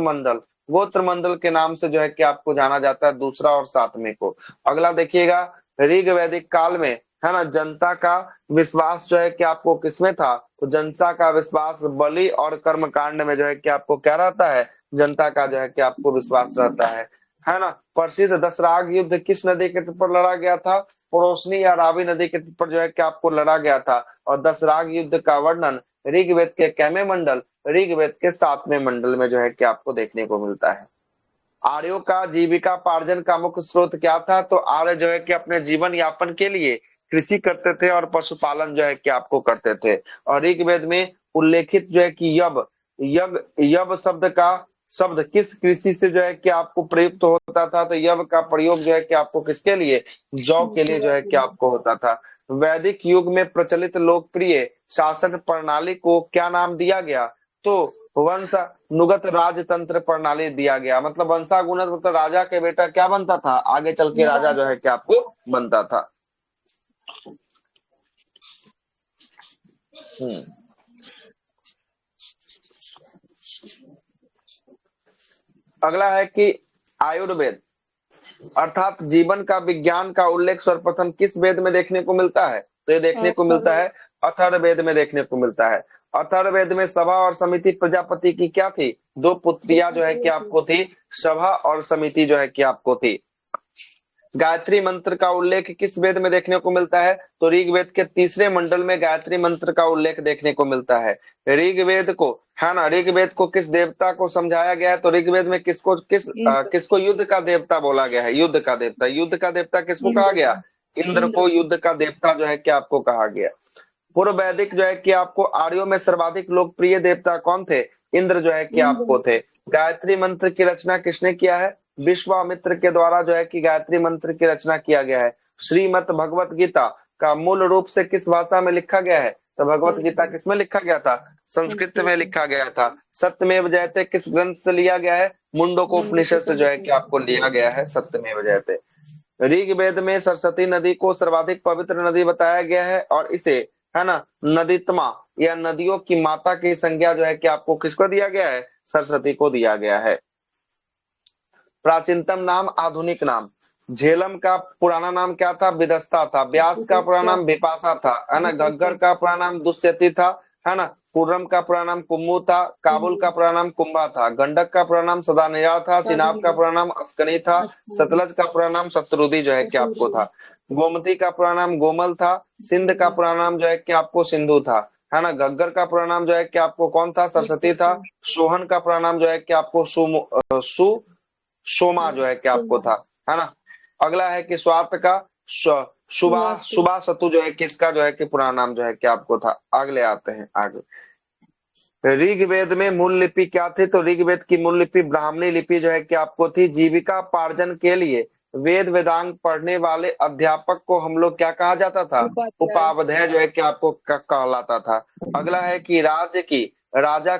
मंडल के नाम से जो है कि आपको जाना जाता है दूसरा और सातवें को। अगला देखिएगा, ऋग वैदिक काल में है ना जनता का विश्वास जो है कि आपको किसमें था? तो जनता का विश्वास बलि और कर्मकांड में जो है कि आपको क्या रहता है? जनता का जो है कि आपको विश्वास रहता है ना। प्रसिद्ध दसराग युद्ध किस नदी के तट पर लड़ा गया था? रोशनी या रावी नदी के तट पर जो है कि आपको लड़ा गया था। और दसराग युद्ध का वर्णन ऋग्वेद के कैमे मंडल? ऋग्वेद के 7वें मंडल में जो है कि आपको देखने को मिलता है। आर्यों का जीविका पार्जन का मुख्य स्रोत क्या था? तो आर्य जो है कि अपने जीवन यापन के लिए कृषि करते थे और पशुपालन जो है कि आपको करते थे। और ऋग्वेद में उल्लेखित जो है कि यव शब्द किस कृषि से जो है कि आपको प्रयुक्त होता था? तो यव का प्रयोग जो है कि आपको किसके लिए? जौ के लिए जो है कि आपको होता था। वैदिक युग में प्रचलित लोकप्रिय शासन प्रणाली को क्या नाम दिया गया? तो वंशानुगत राजतंत्र प्रणाली दिया गया। मतलब वंशानुगत मतलब राजा के बेटा क्या बनता था? आगे चल के राजा जो है कि आपको बनता था। अगला है कि आयुर्वेद अर्थात जीवन का विज्ञान का उल्लेख सर्वप्रथम किस वेद में देखने को मिलता है? तो ये देखने को मिलता है अथर्ववेद में देखने को मिलता है। अथर्ववेद में सभा और समिति प्रजापति की क्या थी? 2 पुत्रियां जो है कि आपको थी, सभा और समिति जो है कि आपको थी। गायत्री मंत्र का उल्लेख किस वेद में देखने को मिलता है? तो ऋग्वेद के 3रे मंडल में गायत्री मंत्र का उल्लेख देखने को मिलता है। ऋग्वेद को है ना ऋग्वेद को किस देवता को समझाया गया है? तो ऋग्वेद में किसको युद्ध का देवता बोला गया है? युद्ध का देवता किसको कहा गया? इंद्र को युद्ध का देवता जो है कि आपको कहा गया। पूर्व वैदिक जो है कि आपको आर्यों में सर्वाधिक लोकप्रिय देवता कौन थे? इंद्र जो है कि आपको थे। गायत्री मंत्र की रचना किसने किया है? विश्वामित्र के द्वारा जो है कि गायत्री मंत्र की रचना किया गया है। श्रीमद् भगवत गीता का मूल रूप से किस भाषा में लिखा गया है? तो भगवत गीता किसमें लिखा गया था? संस्कृत में लिखा गया था। सत्यमेव जयते किस ग्रंथ से लिया गया है? मुंडको उपनिषद से जो है कि आपको लिया गया है सत्यमेव जयते। ऋग्वेद में सरस्वती नदी को सर्वाधिक पवित्र नदी बताया गया है और इसे है ना नदीत्मा या नदियों की माता की संज्ञा जो है कि आपको किसको दिया गया है? सरस्वती को दिया गया है। प्राचीनतम नाम, आधुनिक नाम। झेलम का पुराना नाम क्या था? विदस्ता था। व्यास का पुराना नाम विपाशा था, है ना। घग्गर का पुराना नाम दुष्यति था, है ना। कुर्रम का पुराना नाम कुम्मू था। काबुल का पुराना नाम कुंभा था। गंडक का पुराना नाम सदानियार था। चिनाब का पुराना नाम अस्कनी था। सतलज का पुराना नाम शत्रुदी जो है कि आपको था। गोमती का पुराना नाम गोमल था। सिंध का पुराना नाम जो है कि आपको सिंधु था, है ना। घग्गर का पुराना नाम जो है कि आपको कौन था? सरस्वती था। सोहन का पुराना नाम जो है कि आपको सोमा जो है कि आपको था, है ना। अगला है कि स्वात का सुबा सतु जो है किसका जो है कि पुराना नाम जो है कि आपको था। अगले आते हैं आगे। ऋग्वेद में मूल लिपि क्या थी? तो ऋग्वेद की मूल लिपि ब्राह्मणी लिपि जो है कि आपको थी। जीविका पार्जन के लिए वेद वेदांग पढ़ने वाले अध्यापक को हम लोग क्या कहा जाता था? उपाध्याय जो है कि आपको कहलाता था। अगला है कि राजा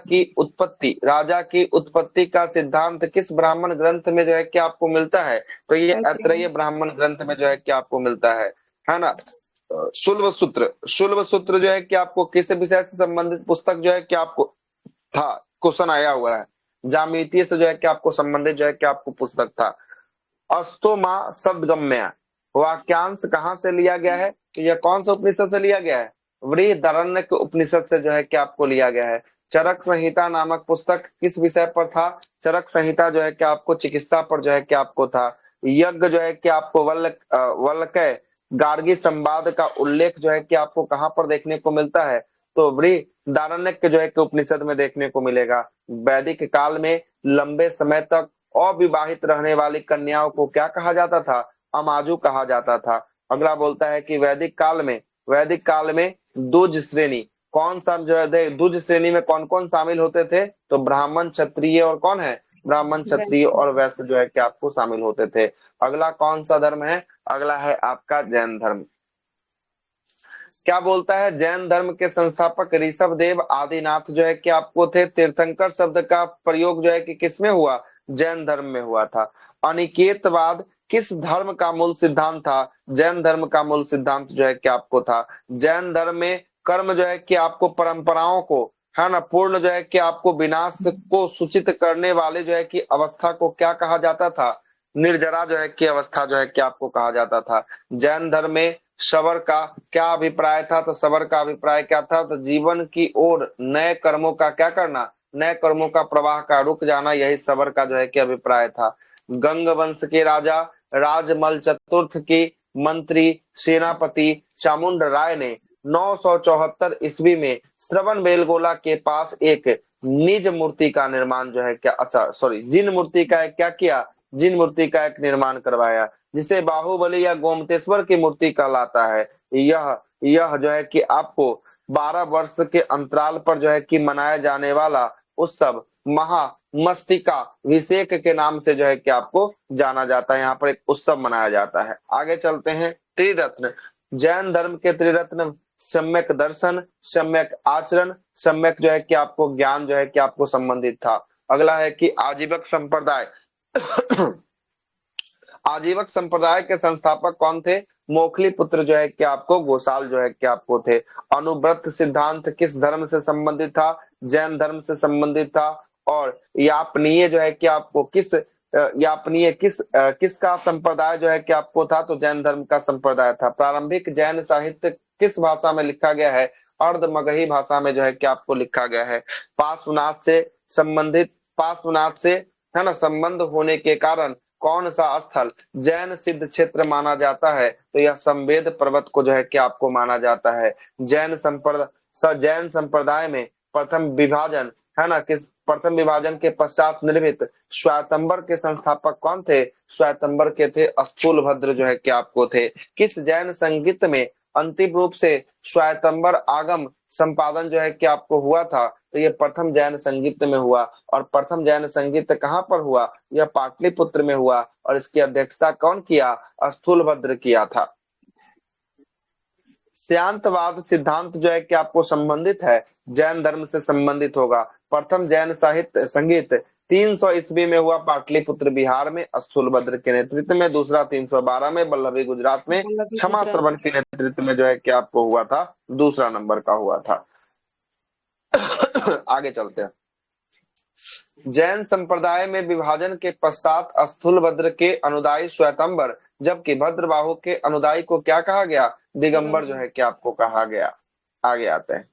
की उत्पत्ति का सिद्धांत किस ब्राह्मण ग्रंथ में जो है कि आपको मिलता है? तो ये ऐतरेय ब्राह्मण ग्रंथ में जो है कि आपको मिलता है ना। शुल्ब सूत्र जो है कि आपको किस विषय से संबंधित पुस्तक जो है कि आपको था? क्वेश्चन आया हुआ है। ज्यामितीय से जो है कि आपको संबंधित जो है कि आपको पुस्तक था। अस्तोमा शब्दगम्य वाक्यांश कहाँ से लिया गया है? तो यह कौन सा उपनिषद से लिया गया है? बृहदारण्यक उपनिषद से जो है कि आपको लिया गया है। चरक संहिता नामक पुस्तक किस विषय पर था? चरक संहिता जो है कि आपको चिकित्सा पर जो है कि आपको था। यज्ञ जो है कि आपको वल्लकय गार्गी संवाद का उल्लेख जो है कि आपको कहां पर देखने को मिलता है? तो बृहदारण्यक जो है कि उपनिषद में देखने को मिलेगा। वैदिक काल में लंबे समय तक अविवाहित रहने वाली कन्याओं को क्या कहा जाता था? अमाजु कहा जाता था। अगला बोलता है कि वैदिक काल में द्विज श्रेणी कौन सा जो है द्विज श्रेणी में कौन कौन शामिल होते थे? तो ब्राह्मण, क्षत्रिय और कौन है? ब्राह्मण, क्षत्रिय और वैश्य जो है कि आपको शामिल होते थे। अगला कौन सा धर्म है? अगला है आपका जैन धर्म। क्या बोलता है? जैन धर्म के संस्थापक ऋषभ देव आदिनाथ जो है कि आपको थे। तीर्थंकर शब्द का प्रयोग जो है कि किसमें हुआ? जैन धर्म में हुआ था। अनिकेतवाद किस धर्म का मूल सिद्धांत था? जैन धर्म का मूल सिद्धांत जो है कि आपको था। जैन धर्म में कर्म जो है कि आपको परंपराओं को है ना पूर्ण जो है कि आपको विनाश को सूचित करने वाले जो है कि अवस्था को क्या कहा जाता था? निर्जरा जो है कि अवस्था जो है कि आपको कहा जाता था। जैन धर्म में शबर का क्या अभिप्राय था? तो शबर का अभिप्राय क्या था? तो जीवन की ओर नए कर्मों का क्या करना, नए कर्मों का प्रवाह का रुक जाना, यही शबर का जो है कि अभिप्राय था। गंग वंश के राजा राजमल चतुर्थ की मंत्री सेनापति चामुंड राय ने 974 ईस्वी में श्रवण बेलगोला के पास एक निज मूर्ति का निर्माण जो है क्या जिन मूर्ति का क्या किया? जिन मूर्ति का एक निर्माण करवाया, जिसे बाहुबली या गोमतेश्वर की मूर्ति कहलाता है। यह जो है कि आपको 12 वर्ष के अंतराल पर जो है कि मनाया जाने वाला उत्सव महामस्तिका अभिषेक के नाम से जो है कि आपको जाना जाता है। यहाँ पर एक उत्सव मनाया जाता है। आगे चलते हैं। त्रिरत्न, जैन धर्म के त्रिरत्न सम्यक दर्शन, सम्यक आचरण, सम्यक जो है कि आपको ज्ञान जो है कि आपको संबंधित था। अगला है कि आजीवक संप्रदाय आजीवक संप्रदाय के संस्थापक कौन थे? मोखली पुत्र जो है कि आपको गोसाल जो है कि आपको थे। अनुव्रत सिद्धांत किस धर्म से संबंधित था? जैन धर्म से संबंधित था। और यापनीय जो है कि आपको किसका संप्रदाय जो है कि आपको था? तो जैन धर्म का संप्रदाय था। प्रारंभिक जैन साहित्य किस भाषा में लिखा गया है? अर्ध मगही भाषा में जो है कि आपको लिखा गया है। पार्श्वनाथ से है ना संबंध होने के कारण कौन सा स्थल जैन सिद्ध क्षेत्र माना जाता है? तो यह संवेद पर्वत को जो है कि आपको माना जाता है। जैन संप्रदाय में प्रथम विभाजन के पश्चात निर्मित श्वेतंबर के संस्थापक कौन थे? श्वेतंबर के थे स्थूलभद्र जो है कि आपको थे। किस जैन संगीत में अंतिम रूप से श्वेतंबर आगम संपादन जो है कि आपको हुआ था? तो ये प्रथम जैन संगीत में हुआ। और प्रथम जैन संगीत कहां पर हुआ? यह पाटलिपुत्र में हुआ। और इसकी अध्यक्षता कौन किया? स्थूलभद्र किया था। शांतवाद सिद्धांत जो है कि आपको संबंधित है, जैन धर्म से संबंधित होगा। प्रथम जैन साहित्य संगीत 300 ईस्वी में हुआ पाटलिपुत्र बिहार में स्थूलभद्र के नेतृत्व में। दूसरा 312 में वल्लभी गुजरात में क्षमा श्रवण के नेतृत्व में जो है कि आपको हुआ था, दूसरा नंबर का हुआ था। आगे चलते हैं। जैन संप्रदाय में विभाजन के पश्चात स्थूलभद्र के अनुदायी श्वेतंबर, जबकि भद्रबाहु के अनुदायी को क्या कहा गया? दिगंबर जो है कि आपको कहा गया। आगे आते हैं।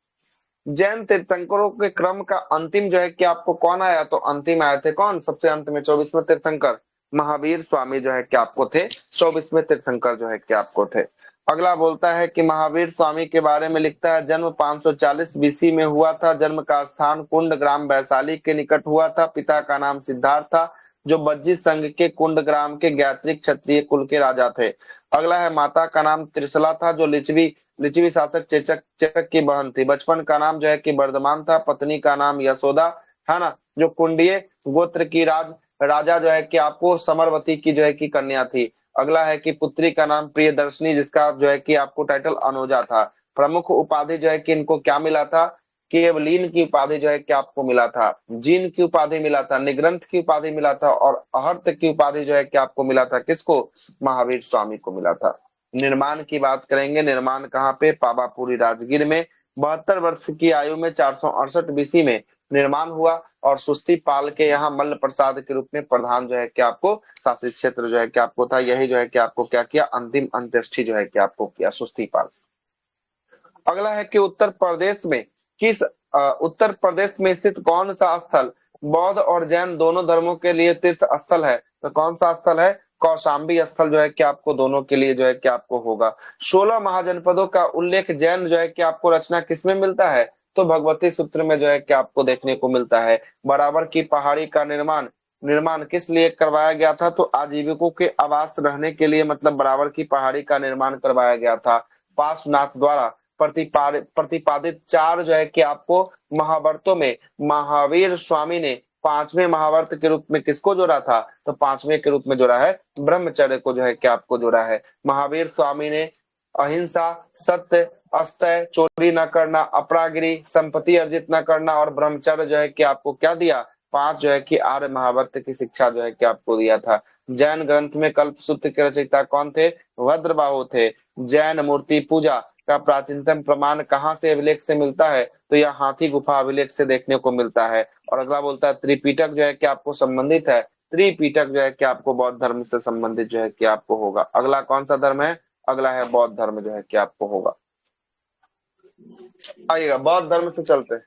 जैन तीर्थंकरों के क्रम का अंतिम जो है कि आपको कौन आया? तो अंतिम आए थे कौन? सबसे अंत में 24वें तीर्थंकर महावीर स्वामी जो है कि आपको थे। 24वें तीर्थंकर जो है कि आपको थे। अगला बोलता है कि महावीर स्वामी के बारे में लिखता है जन्म 540 बीसी में हुआ था। जन्म का स्थान कुंड ग्राम वैशाली के निकट हुआ था। पिता का नाम सिद्धार्थ था, जो बज्जी संघ के कुंड ग्राम के गायत्रिक क्षत्रिय कुल के राजा थे। अगला है माता का नाम त्रिशला था, जो लिच्छवी शासक चेचक की बहन थी। बचपन का नाम जो है कि वर्धमान था। पत्नी का नाम यशोदा है ना, जो कुंडीय गोत्र की राजा जो है कि आपको समरवती की जो है कि कन्या थी। अगला है कि पुत्री का नाम प्रियदर्शनी, जिसका जो है कि आपको टाइटल अनुजा था। प्रमुख उपाधि जो है कि इनको क्या मिला था? केवलीन की उपाधि जो है कि आपको मिला था। जीन की उपाधि मिला था। निग्रंथ की उपाधि मिला था। और अहर्त की उपाधि जो है कि आपको मिला था। किसको? महावीर स्वामी को मिला था। निर्माण की बात करेंगे। निर्माण कहाँ पे? पावापुरी राजगीर में। 72 वर्ष की आयु में 468 बीसी में निर्माण हुआ। और सुस्ती पाल के यहाँ मल्ल प्रसाद के रूप में प्रधान जो है कि आपको शासित क्षेत्र जो है कि आपको था। यही जो है कि आपको क्या किया? अंतिम अंत्येष्टि जो है कि आपको किया सुस्ती पाल। अगला है कि उत्तर प्रदेश में स्थित कौन सा स्थल बौद्ध और जैन दोनों धर्मों के लिए तीर्थ स्थल है? तो कौन सा स्थल है? कौशाम्बी स्थल जो है कि आपको दोनों के लिए जो है कि आपको होगा। 16 महाजनपदों का उल्लेख जैन जो है कि आपको रचना किसमें मिलता है? तो भगवती सूत्र में जो है कि आपको देखने को मिलता है। बराबर की पहाड़ी का निर्माण किस लिए करवाया गया था? तो आजीविकों के आवास रहने के लिए, मतलब बराबर की पहाड़ी का निर्माण करवाया गया था। पार्श्वनाथ द्वारा प्रतिपादित 4 जो है कि आपको महावर्तों में महावीर स्वामी ने 5वें महावर्त के रूप में किसको जोड़ा था? तो 5वें के रूप में जोड़ा है ब्रह्मचर्य को जो है कि आपको जोड़ा है। महावीर स्वामी ने अहिंसा, सत्य, अस्तेय, चोरी न करना, अपरागिरी, संपत्ति अर्जित न करना और ब्रह्मचर्य जो है कि आपको क्या दिया? 5 जो है कि आर्य महावर्त की शिक्षा जो है कि आपको दिया था। जैन ग्रंथ में कल्पसूत्र के रचयिता कौन थे? भद्रबाहु थे। जैन मूर्ति पूजा का प्राचीनतम प्रमाण कहाँ से अभिलेख से मिलता है? तो यह हाथी गुफा अभिलेख से देखने को मिलता है। और अगला बोलता है त्रिपिटक जो है कि आपको संबंधित है। त्रिपिटक जो है कि आपको बौद्ध धर्म से संबंधित जो है कि आपको होगा। अगला कौन सा धर्म है? अगला है बौद्ध धर्म जो है कि आपको होगा। आइएगा बौद्ध धर्म से चलते हैं।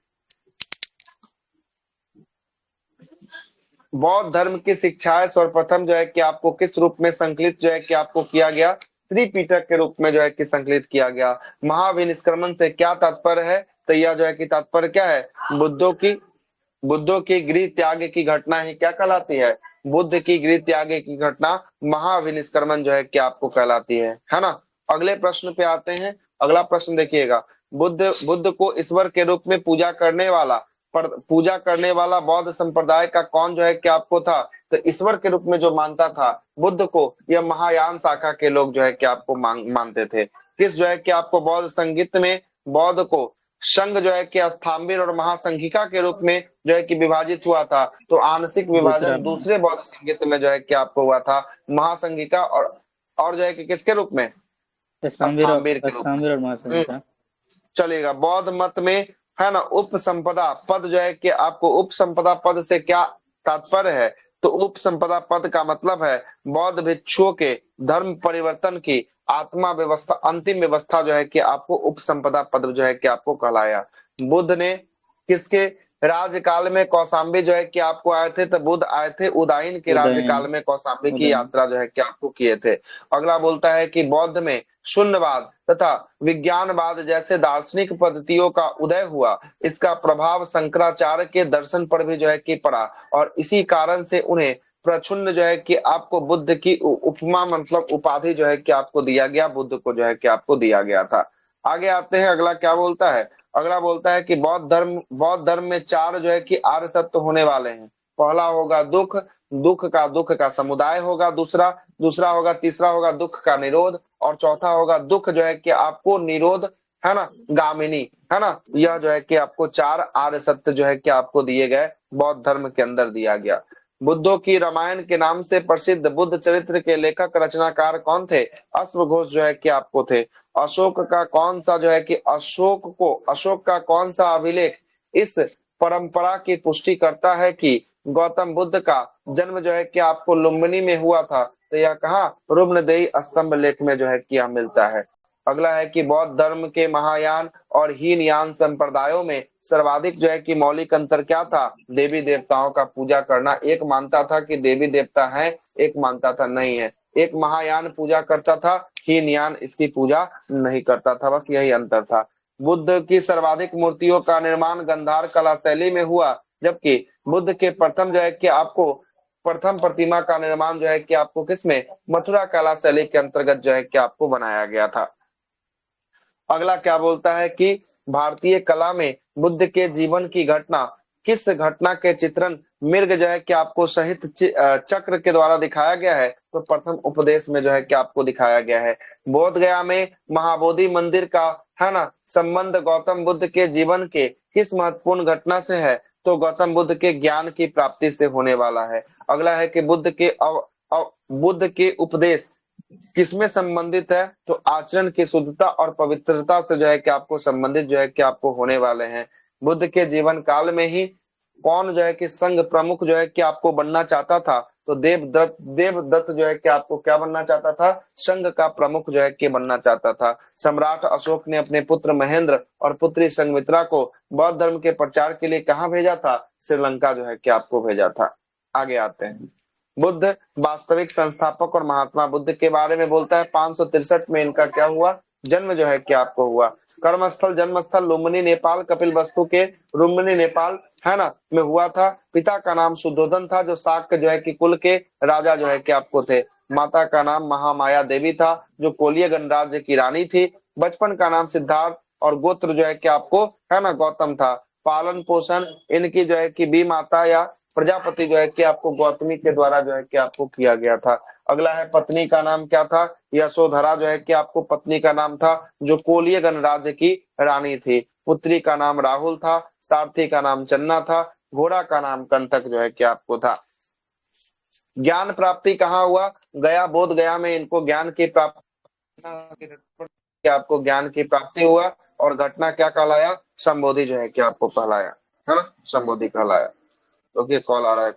बौद्ध धर्म की शिक्षाएं सर्वप्रथम जो है कि आपको किस रूप में संकलित जो है कि आपको किया गया? त्रिपिटक के रूप में जो है कि संकलित किया गया। महाविनिष्क्रमण से क्या तात्पर्य है? तो यह जो है कि तात्पर्य क्या है? बुद्धों की गृह त्याग की घटना ही क्या कहलाती है? बुद्ध की गृह त्याग की घटना महाविनिष्क्रमण जो है कि आपको कहलाती है ना। अगले प्रश्न पे आते हैं। अगला प्रश्न देखिएगा, बुद्ध को ईश्वर के रूप में पूजा करने वाला बौद्ध संप्रदाय का कौन जो है कि आपको था? तो ईश्वर के रूप में जो मानता था बुद्ध को, यह महायान शाखा के लोग जो है कि आपको मानते थे। किस जो है कि आपको बौद्ध संगीत में बौद्ध को संघ जो है कि अस्थाम्बिर और महासंघिका के रूप में जो है कि विभाजित हुआ था। तो आंशिक विभाजन दूसरे बौद्ध संगीत में जो है कि आपको हुआ था, महासंघिका और जो है कि किसके रूप में? अस्थाम्बिर के रूप में। चलेगा। बौद्ध मत में है ना उपसंपदा पद जो है कि आपको उपसंपदा पद से क्या तात्पर्य है? तो उपसंपदा पद का मतलब है बौद्ध भिक्षुओं के धर्म परिवर्तन की आत्मा व्यवस्था, अंतिम व्यवस्था जो है कि आपको उपसंपदा पद जो है कि आपको कहलाया। बुद्ध ने किसके राज्यकाल में कौशाम्बी जो है कि आपको आए थे? तो बुद्ध आए थे उदयन के राज्यकाल में कौशाम्बी की यात्रा जो है कि आपको किए थे। अगला बोलता है कि बौद्ध में शून्यवाद तथा विज्ञानवाद जैसे दार्शनिक पद्धतियों का उदय हुआ। इसका प्रभाव शंकराचार्य के दर्शन पर भी जो है कि पड़ा और इसी कारण से उन्हें प्रछुन्न जो है कि आपको बुद्ध की उपमा मतलब उपाधि जो है कि आपको दिया गया, बुद्ध को जो है कि आपको दिया गया था। आगे आते हैं। अगला क्या बोलता है? अगला बोलता है कि बौद्ध धर्म में 4 जो है कि आर्य सत्य होने वाले हैं। पहला होगा दुख का समुदाय होगा, दूसरा होगा, तीसरा होगा दुख का निरोध और चौथा होगा दुख जो है कि आपको निरोध है ना गामिनी है ना। यह जो है कि आपको 4 आर्य सत्य जो है कि आपको दिए गए, बौद्ध धर्म के अंदर दिया गया। बुद्धों की रामायण के नाम से प्रसिद्ध बुद्ध चरित्र के लेखक रचनाकार कौन थे? अश्वघोष जो है कि आपको थे। अशोक का कौन सा जो है कि अशोक का कौन सा अभिलेख इस परंपरा की पुष्टि करता है कि गौतम बुद्ध का जन्म जो है कि आपको लुम्बिनी में हुआ था? तो यह कहाँ? रुम्नदेही स्तंभ लेख में जो है कि यह मिलता है। अगला है कि बौद्ध धर्म के महायान और हीनयान संप्रदायों में सर्वाधिक जो है कि मौलिक अंतर क्या था? देवी देवताओं का पूजा करना। एक मानता था कि देवी देवता है, एक मानता था नहीं है। एक महायान पूजा करता था, हीनयान इसकी पूजा नहीं करता था। बस यही अंतर था। बुद्ध की सर्वाधिक मूर्तियों का निर्माण गंधार कला शैली में हुआ, जबकि बुद्ध के प्रथम जो है कि आपको प्रथम प्रतिमा का निर्माण जो है कि आपको किसमें? मथुरा कला शैली के अंतर्गत जो है कि आपको बनाया गया था। अगला क्या बोलता है कि भारतीय कला में बुद्ध के जीवन की घटना, किस घटना के चित्रण मृग जो है कि आपको शहीद चक्र के द्वारा दिखाया गया है? तो प्रथम उपदेश में जो है कि आपको दिखाया गया है। बोध गया में महाबोधि मंदिर का है ना संबंध गौतम बुद्ध के जीवन के किस महत्वपूर्ण घटना से है? तो गौतम बुद्ध के ज्ञान की प्राप्ति से होने वाला है। अगला है कि बुद्ध के उपदेश किसमें संबंधित है? तो आचरण की शुद्धता और पवित्रता से जो है कि आपको संबंधित जो है कि आपको होने वाले हैं। बुद्ध के जीवन काल में ही कौन जो है कि संघ प्रमुख जो है कि आपको बनना चाहता था? तो देवदत्त जो है कि आपको क्या बनना चाहता था, संघ का प्रमुख जो है कि बनना चाहता था। सम्राट अशोक ने अपने पुत्र महेंद्र और पुत्री संघमित्रा को बौद्ध धर्म के प्रचार के लिए कहाँ भेजा था, श्रीलंका जो है कि आपको भेजा था। आगे आते हैं, बुद्ध वास्तविक संस्थापक और महात्मा बुद्ध के बारे में बोलता है। 563 में इनका क्या हुआ, जन्म जो है कि आपको हुआ। कर्मस्थल जन्मस्थल लुम्बिनी नेपाल, कपिलवस्तु के लुम्बिनी नेपाल है ना में हुआ था। पिता का नाम शुद्धोधन था, जो शाक्य जो है कि कुल के राजा जो है कि आपको थे। माता का नाम महामाया देवी था, जो कोलिय गणराज्य की रानी थी। बचपन का नाम सिद्धार्थ और गोत्र जो है कि आपको है ना गौतम था। पालन पोषण इनकी जो है कि बी माता या प्रजापति जो है कि आपको गौतमी के द्वारा जो है कि आपको किया गया था। अगला है पत्नी का नाम क्या था, यशोधरा जो है कि आपको पत्नी का नाम था, जो कोलिय गणराज्य की रानी थी। पुत्री का नाम राहुल था, सारथी का नाम चन्ना था, घोड़ा का नाम कंटक जो है कि आपको था। ज्ञान प्राप्ति कहाँ हुआ, गया, बोध गया में इनको ज्ञान की प्राप्ति, आपको ज्ञान की प्राप्ति हुआ। और घटना क्या कहलाया, संबोधि जो है कि आपको कहलाया, है ना, संबोधि कहलाया। ओके, कॉल आ रहा है।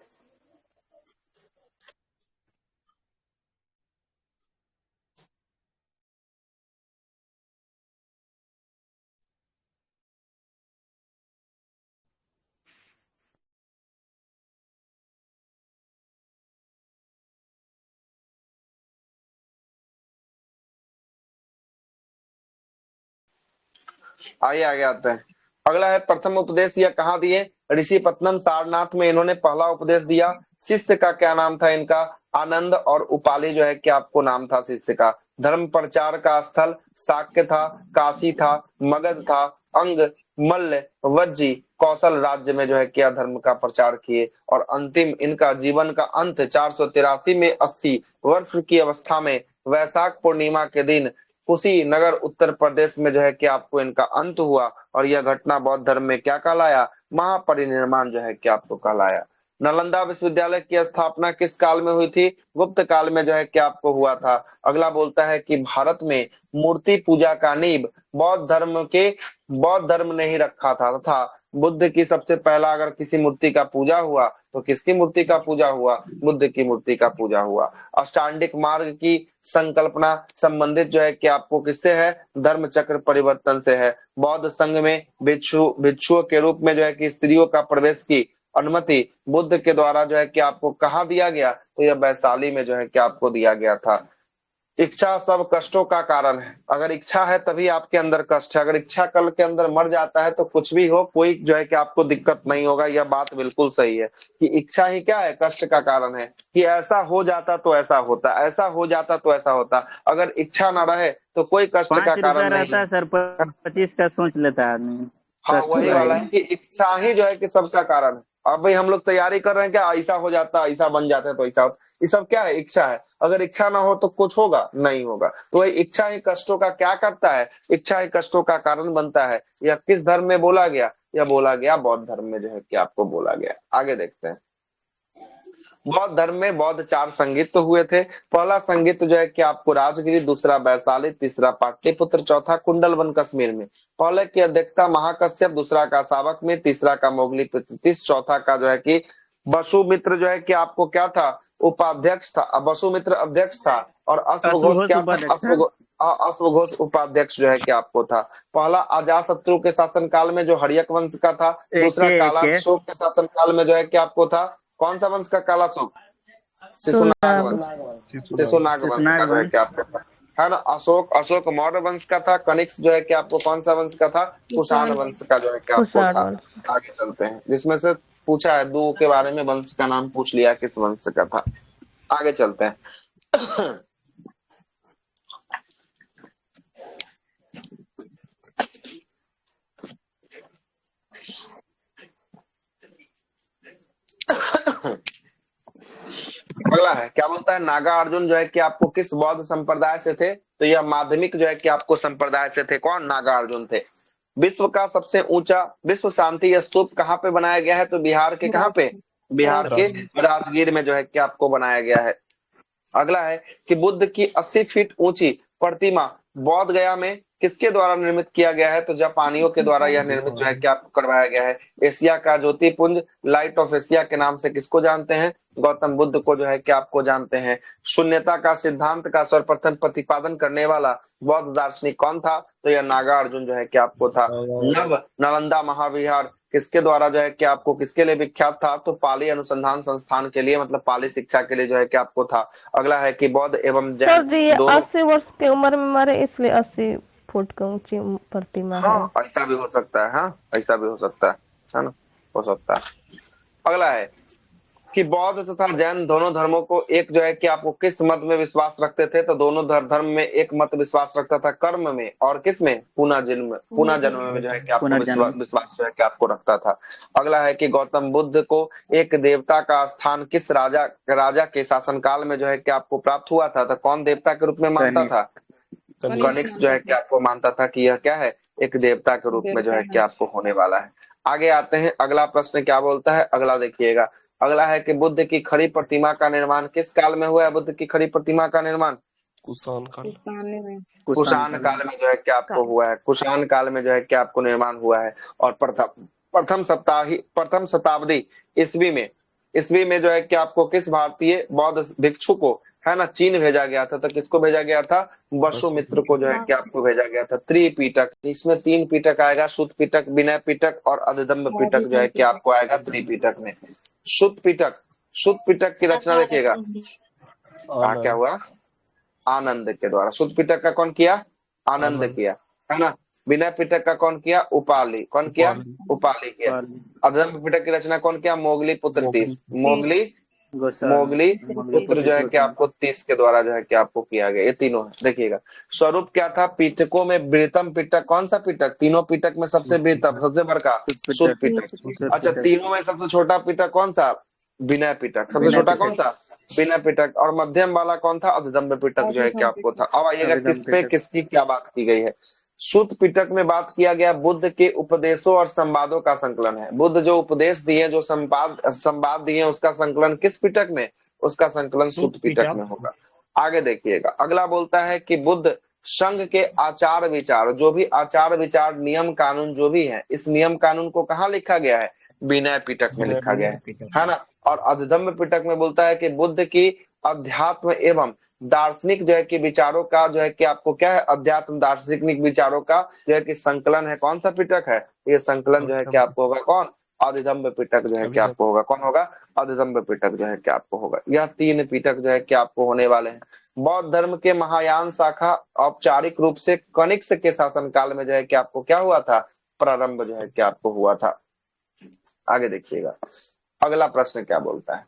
आइए आगे आते हैं। अगला है प्रथम उपदेश यह कहाँ दिए, ऋषि पत्तनम सारनाथ में इन्होंने पहला उपदेश दिया। शिष्य का क्या नाम था इनका, आनंद और उपाली जो है कि आपको नाम था शिष्य का। धर्म प्रचार का स्थल शाक्य था, काशी था, मगध था, अंग, मल्ल, वज्जी, कौशल राज्य में जो है कि धर्म का प्रचार किए। और अंतिम इनका जीवन का अंत 483 में 80 वर्ष की अवस्था में वैशाख पूर्णिमा के दिन कुशीनगर उत्तर प्रदेश में जो है कि आपको इनका अंत हुआ। और यह घटना बौद्ध धर्म में क्या कहलाया, महापरिनिर्वाण जो है कि आपको कहलाया। नालंदा विश्वविद्यालय की स्थापना किस काल में हुई थी, गुप्त काल में जो है कि आपको हुआ था। अगला बोलता है कि भारत में मूर्ति पूजा का नींव बौद्ध धर्म ने ही रखा था तथा बुद्ध की सबसे पहला अगर किसी मूर्ति का पूजा हुआ तो किसकी मूर्ति का पूजा हुआ, बुद्ध की मूर्ति का पूजा हुआ। अष्टांगिक मार्ग की संकल्पना संबंधित जो है कि आपको किससे है, धर्म चक्र परिवर्तन से है। बौद्ध संघ में भिक्षुओं के रूप में जो है कि स्त्रियों का प्रवेश की अनुमति बुद्ध के द्वारा जो है कि आपको कहाँ दिया गया, तो यह वैशाली में जो है कि आपको दिया गया था। इच्छा सब कष्टों का कारण है। अगर इच्छा है तभी आपके अंदर कष्ट है। अगर इच्छा कल के अंदर मर जाता है तो कुछ भी हो, कोई जो है कि आपको दिक्कत नहीं होगा। यह बात बिल्कुल सही है कि इच्छा ही क्या है, कष्ट का कारण है। कि ऐसा हो जाता तो ऐसा होता, ऐसा हो जाता तो ऐसा होता। अगर इच्छा ना रहे तो कोई कष्ट का कारण नहीं रहता है सर, 25 का सोच लेता है आदमी। हाँ, वही वाला है कि इच्छा ही जो है कि सबका कारण है। अब भाई हम लोग तैयारी कर रहे हैं क्या, ऐसा हो जाता, ऐसा बन जाता है तो ऐसा होता। ये सब क्या है, इच्छा है। अगर इच्छा ना हो तो कुछ होगा नहीं होगा। तो वही इच्छा ही कष्टों का क्या करता है, इच्छा ही कष्टों का कारण बनता है। यह किस धर्म में बोला गया, यह बोला गया बौद्ध धर्म में जो है कि आपको बोला गया। आगे देखते हैं। बौद्ध धर्म में बौद्ध 4 संगीत हुए थे। पहला संगीत जो है कि आपको राजगिरी, दूसरा वैशाली, तीसरा पाटलिपुत्र, चौथा कुंडलवन कश्मीर में। पहले की अध्यक्षता महाकश्यप, दूसरा का सावक में, तीसरा का मोगली प्रतीश, चौथा का जो है कि वसुमित्र जो है कि आपको क्या था, उपाध्यक्ष था। वसुमित्र अध्यक्ष था और अश्वघोष क्या था, अश्वघोष उपाध्यक्ष जो है कि आपको था। पहला अजातशत्रु के शासनकाल में जो हर्यक वंश का था। दूसरा कालाशोक के शासनकाल में जो है कि आपको था, कौन सा वंश का, कालाशोक, शिशुनाग वंश, शिशुनाग वंश का जो है कि आपको था, है ना। अशोक मौर्य वंश का था। कनिष्क जो है कि आपको कौन सा वंश का था, कुषाण वंश का जो है कि आपको था। आगे चलते हैं, जिसमें से पूछा है दो के बारे में, वंश का नाम पूछ लिया किस वंश का था। आगे चलते हैं। अगला है क्या बोलता है, नागार्जुन जो है कि आपको किस बौद्ध संप्रदाय से थे, तो यह माध्यमिक जो है कि आपको संप्रदाय से थे। कौन, नागार्जुन थे। विश्व का सबसे ऊंचा विश्व शांति स्तूप कहाँ पे बनाया गया है, तो बिहार के कहाँ पे, बिहार के राजगीर में जो है कि आपको बनाया गया है। अगला है कि बुद्ध की 80 फीट ऊंची प्रतिमा बौद्ध गया में किसके द्वारा निर्मित किया गया है, तो जापानियों के द्वारा यह निर्मित जो है कि आपको करवाया गया है। एशिया का ज्योतिपुंज, लाइट ऑफ एशिया के नाम से किसको जानते हैं, गौतम बुद्ध को जो है कि आपको जानते हैं। शून्यता का सिद्धांत का सर्वप्रथम प्रतिपादन करने वाला बौद्ध दार्शनिक कौन था? तो यह नागार्जुन जो है कि आपको था। नव नालंदा महाविहार किसके द्वारा जो है कि आपको किसके लिए विख्यात था? तो पाली अनुसंधान संस्थान के लिए, मतलब पाली शिक्षा के लिए जो है कि आपको था। अगला है कि बौद्ध एवं सर जैन जी, ये दोनों। 80 वर्ष की उम्र में मरे इसलिए 80 फुट की ऊंची प्रतिमा है। हाँ ऐसा भी हो सकता है, हाँ ऐसा भी हो सकता है ना, हो सकता है। अगला है कि बौद्ध तथा जैन दोनों धर्मों को एक जो है कि आपको किस मत में विश्वास रखते थे? तो दोनों धर्म में एक मत विश्वास रखता था, कर्म में, और किस में? पुनर्जन्म में जो है कि आपको विश्वास जो है कि आपको रखता था। अगला है कि गौतम बुद्ध को एक देवता का स्थान किस राजा के शासनकाल में जो है कि आपको प्राप्त हुआ था? तो कौन देवता के रूप में मानता था? कनिष्क जो है कि आपको मानता था कि यह क्या है? एक देवता के रूप में जो है कि आपको होने वाला है। आगे आते हैं, अगला प्रश्न क्या बोलता है? अगला देखिएगा, अगला है कि बुद्ध की खड़ी प्रतिमा का निर्माण किस काल में हुआ है? बुद्ध की खड़ी प्रतिमा का निर्माण कुषाण काल कुषाण काल में जो है कि आपको हुआ है। कुषाण काल में जो है कि आपको निर्माण हुआ है। और प्रथम शताब्दी ईस्वी में जो है कि आपको किस भारतीय बौद्ध भिक्षु को है ना चीन भेजा गया था? तो किसको भेजा गया था? वसुमित्र को जो है कि आपको भेजा गया था। त्रिपिटक, इसमें 3 पिटक आएगा, शुद्ध पिटक, विनय पिटक और अधिदम्ब पिटक जो है कि आपको आएगा त्रिपिटक में। शुद्ध पिटक की रचना देखिएगा, क्या हुआ? आनंद के द्वारा। शुद्ध पिटक का कौन किया? आनंद किया, है ना। विनय पिटक का कौन किया? उपाली। कौन किया? उपाली किया। अधिदम्ब पिटक की रचना कौन किया? मोगली पुत्र तीस। मोगली पुत्र जो है कि आपको 30 के द्वारा जो है कि आपको किया गया। ये तीनों है, देखिएगा। स्वरूप क्या था? पिटकों में बृहत्तम पिटक कौन सा पिटक? तीनों पिटक में सबसे बृहत्तम, सबसे बड़का शुद्ध पिटक। अच्छा, तीनों में सबसे छोटा पिटक कौन सा? विनय पिटक। सबसे छोटा कौन सा? विनय पिटक। और मध्यम वाला कौन था? अधिदम्ब पिटक जो है कि आपको था। अब आइएगा किस पे किसकी क्या बात की गई है। शुद्ध पिटक में बात किया गया बुद्ध के उपदेशों और संवादों का संकलन है। बुद्ध जो उपदेश दिए, जो संवाद दिए, उसका संकलन किस पिटक में? उसका संकलन शुद्ध पिटक में होगा। आगे देखिएगा, अगला बोलता है कि बुद्ध संघ के आचार विचार, जो भी आचार विचार, नियम कानून जो भी है, इस नियम कानून को कहाँ लिखा गया है? विनय पिटक में लिखा गया है ना। और अधिदम्ब पिटक में बोलता है कि बुद्ध की अध्यात्म एवं दार्शनिक जो है कि विचारों का जो है कि आपको क्या है? अध्यात्म दार्शनिक विचारों का जो है कि संकलन है। कौन सा पिटक है? ये संकलन जो है कि आपको होगा कौन? अधिदम्ब पिटक जो है कि आपको होगा। कौन होगा? अधिदम्ब पिटक जो है कि आपको होगा। यह 3 पिटक जो है कि आपको होने वाले हैं। बौद्ध धर्म के महायान शाखा औपचारिक रूप से कनिष्क के शासनकाल में जो है कि आपको क्या हुआ था? प्रारंभ जो है कि आपको हुआ था। आगे देखिएगा, अगला प्रश्न क्या बोलता है?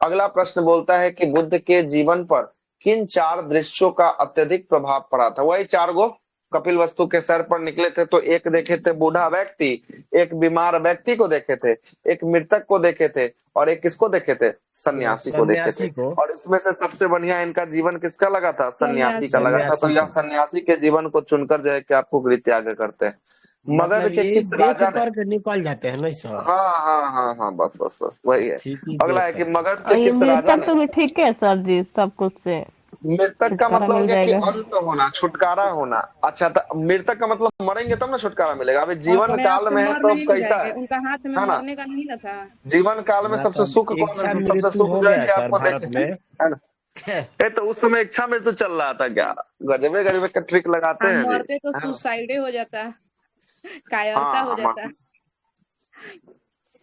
अगला प्रश्न बोलता है कि बुद्ध के जीवन पर किन 4 दृश्यों का अत्यधिक प्रभाव पड़ा था? वही 4 गो कपिल वस्तु के सर पर निकले थे। तो एक देखे थे बूढ़ा व्यक्ति, एक बीमार व्यक्ति को देखे थे, एक मृतक को देखे थे, और एक किसको देखे थे? सन्यासी को देखे थे। और इसमें से सबसे बढ़िया इनका जीवन किसका लगा था? सन्यासी का लगा था। तो यह सन्यासी के जीवन को चुनकर जो है कि आपको गृहत्याग करते हैं। मगध के किस राजा ने निकाल जाते हैं ना सर? हाँ, बस वही है। अगला है कि मगध के किस राजा ने? तो भी ठीक है सर जी, सब कुछ से मृतक का मतलब हो गया कि अंत होना, छुटकारा होना। अच्छा, तो मृतक का मतलब मरेंगे तब ना छुटकारा मिलेगा। अभी जीवन काल में है तो कैसा है? उनका हाथ में मरने का नहीं ना था। जीवन काल में सबसे सुख कौन है? सबसे सुख जो है कि आपको देखे है ना। तो उस समय इच्छा मृत्यु चल रहा था क्या? गजबे का ट्रिक लगाते हैं। मरते तो सुसाइड हो जाता, कायरता हो जाता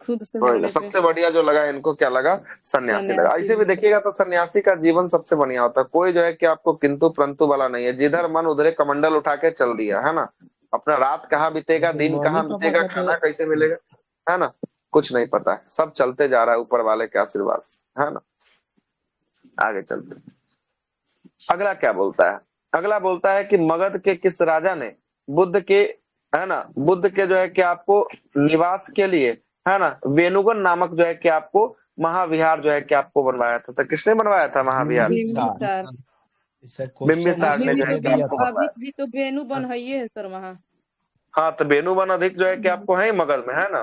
खुद से। सबसे बढ़िया जो लगा इनको क्या लगा? सन्यासी लगा। ऐसे भी देखिएगा तो सन्यासी का जीवन सबसे बढ़िया होता है। कोई जो है कि आपको किंतु परंतु वाला नहीं है। जिधर मन उधरे कमंडल उठा के चल दिया, है ना। अपना रात कहाँ बीतेगा, दिन कहाँ बीतेगा, खाना कैसे मिलेगा, है ना, कुछ नहीं पता है। सब चलते जा रहा है ऊपर वाले के आशीर्वाद से, है ना। आगे चलते, अगला क्या बोलता है? अगला बोलता है कि मगध के किस राजा ने बुद्ध के, है ना, बुद्ध के जो है कि आपको निवास के लिए, है ना, वेणुगन नामक जो है कि आपको महाविहार जो है कि आपको बनवाया था? तो किसने बनवाया था महाविहार? बिंबिसार ने जो है कि आपको बनवाया। अभी भी तो वेणु बन है सर वहाँ। हाँ, तो वेणु वन अधिक जो है कि आपको है मगध में, है ना।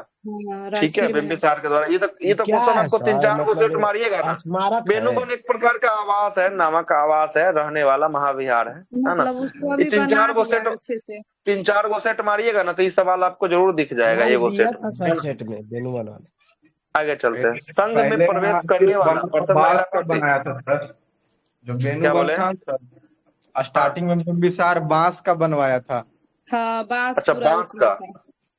ठीक है, बिंबिसार के द्वारा। ये तो क्वेश्चन आपको 3-4 गो सेट मारिएगा ना। वेणु वन एक प्रकार का आवास है, नामक आवास है, रहने वाला महाविहार है ना। ये 3-4 गो सेट मारिएगा ना तो ये सवाल आपको जरूर दिख जाएगा। ये वो सेट में वेणु वन आगे चलते हैं। संघ में पहले प्रवेश यहाँ करने सिर्फ वाला प्रथम बांस महिला का प्रार्थी। बनाया था सर, जो क्या बेनूगढ़ बोले? था सर, स्टार्टिंग में बिम्बिसार बांस का बनवाया था। हाँ, बांस अच्छा, पूरा बांस उसमें का। था।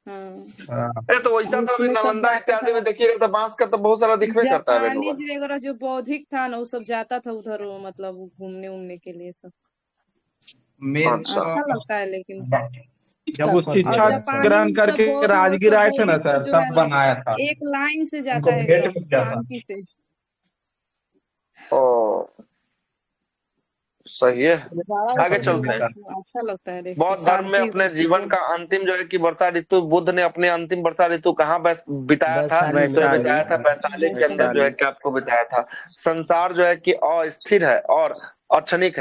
हाँ, हाँ, अरे तो वैसा तो अभी उसमें सब नालंदा जाता इत्यादि था। में देखिएगा तो बांस का तो बहुत सारा दिखबे करता है जापानीज बेनूगढ़। वगैरह जो बौद्धिक था ना, वो सब जाता था उधर, वो मतलब घूमने उमने के लिए सब। मेन अच्छा। अच्छा लगता है लेकिन। जब वो और शिक्षा जापानी ग्रहण सब करके बौद्ध, वो राजगीर सब आए थे ना बौद्धिक सर, जो है तब ना, बनाया था, एक लाइन से उनको जाता है भेंट एकदम किया था। शांति से। ओ, सही है। नजारा आगे उसका चलते हैं। अच्छा लगता है देख के, बौद्ध धर्म में शांति अपने एकदम जीवन का सुकून। अंतिम जो है कि वर्षा ऋतु, बुद्ध ने अपने अंतिम वर्षा ऋतु कहाँ बिताया था? वैशाली में तो वैशाली बिताया था वैशाली के अंदर जो है कि आपको बिताया था। संसार जो है कि अस्थिर है और अक्षणिक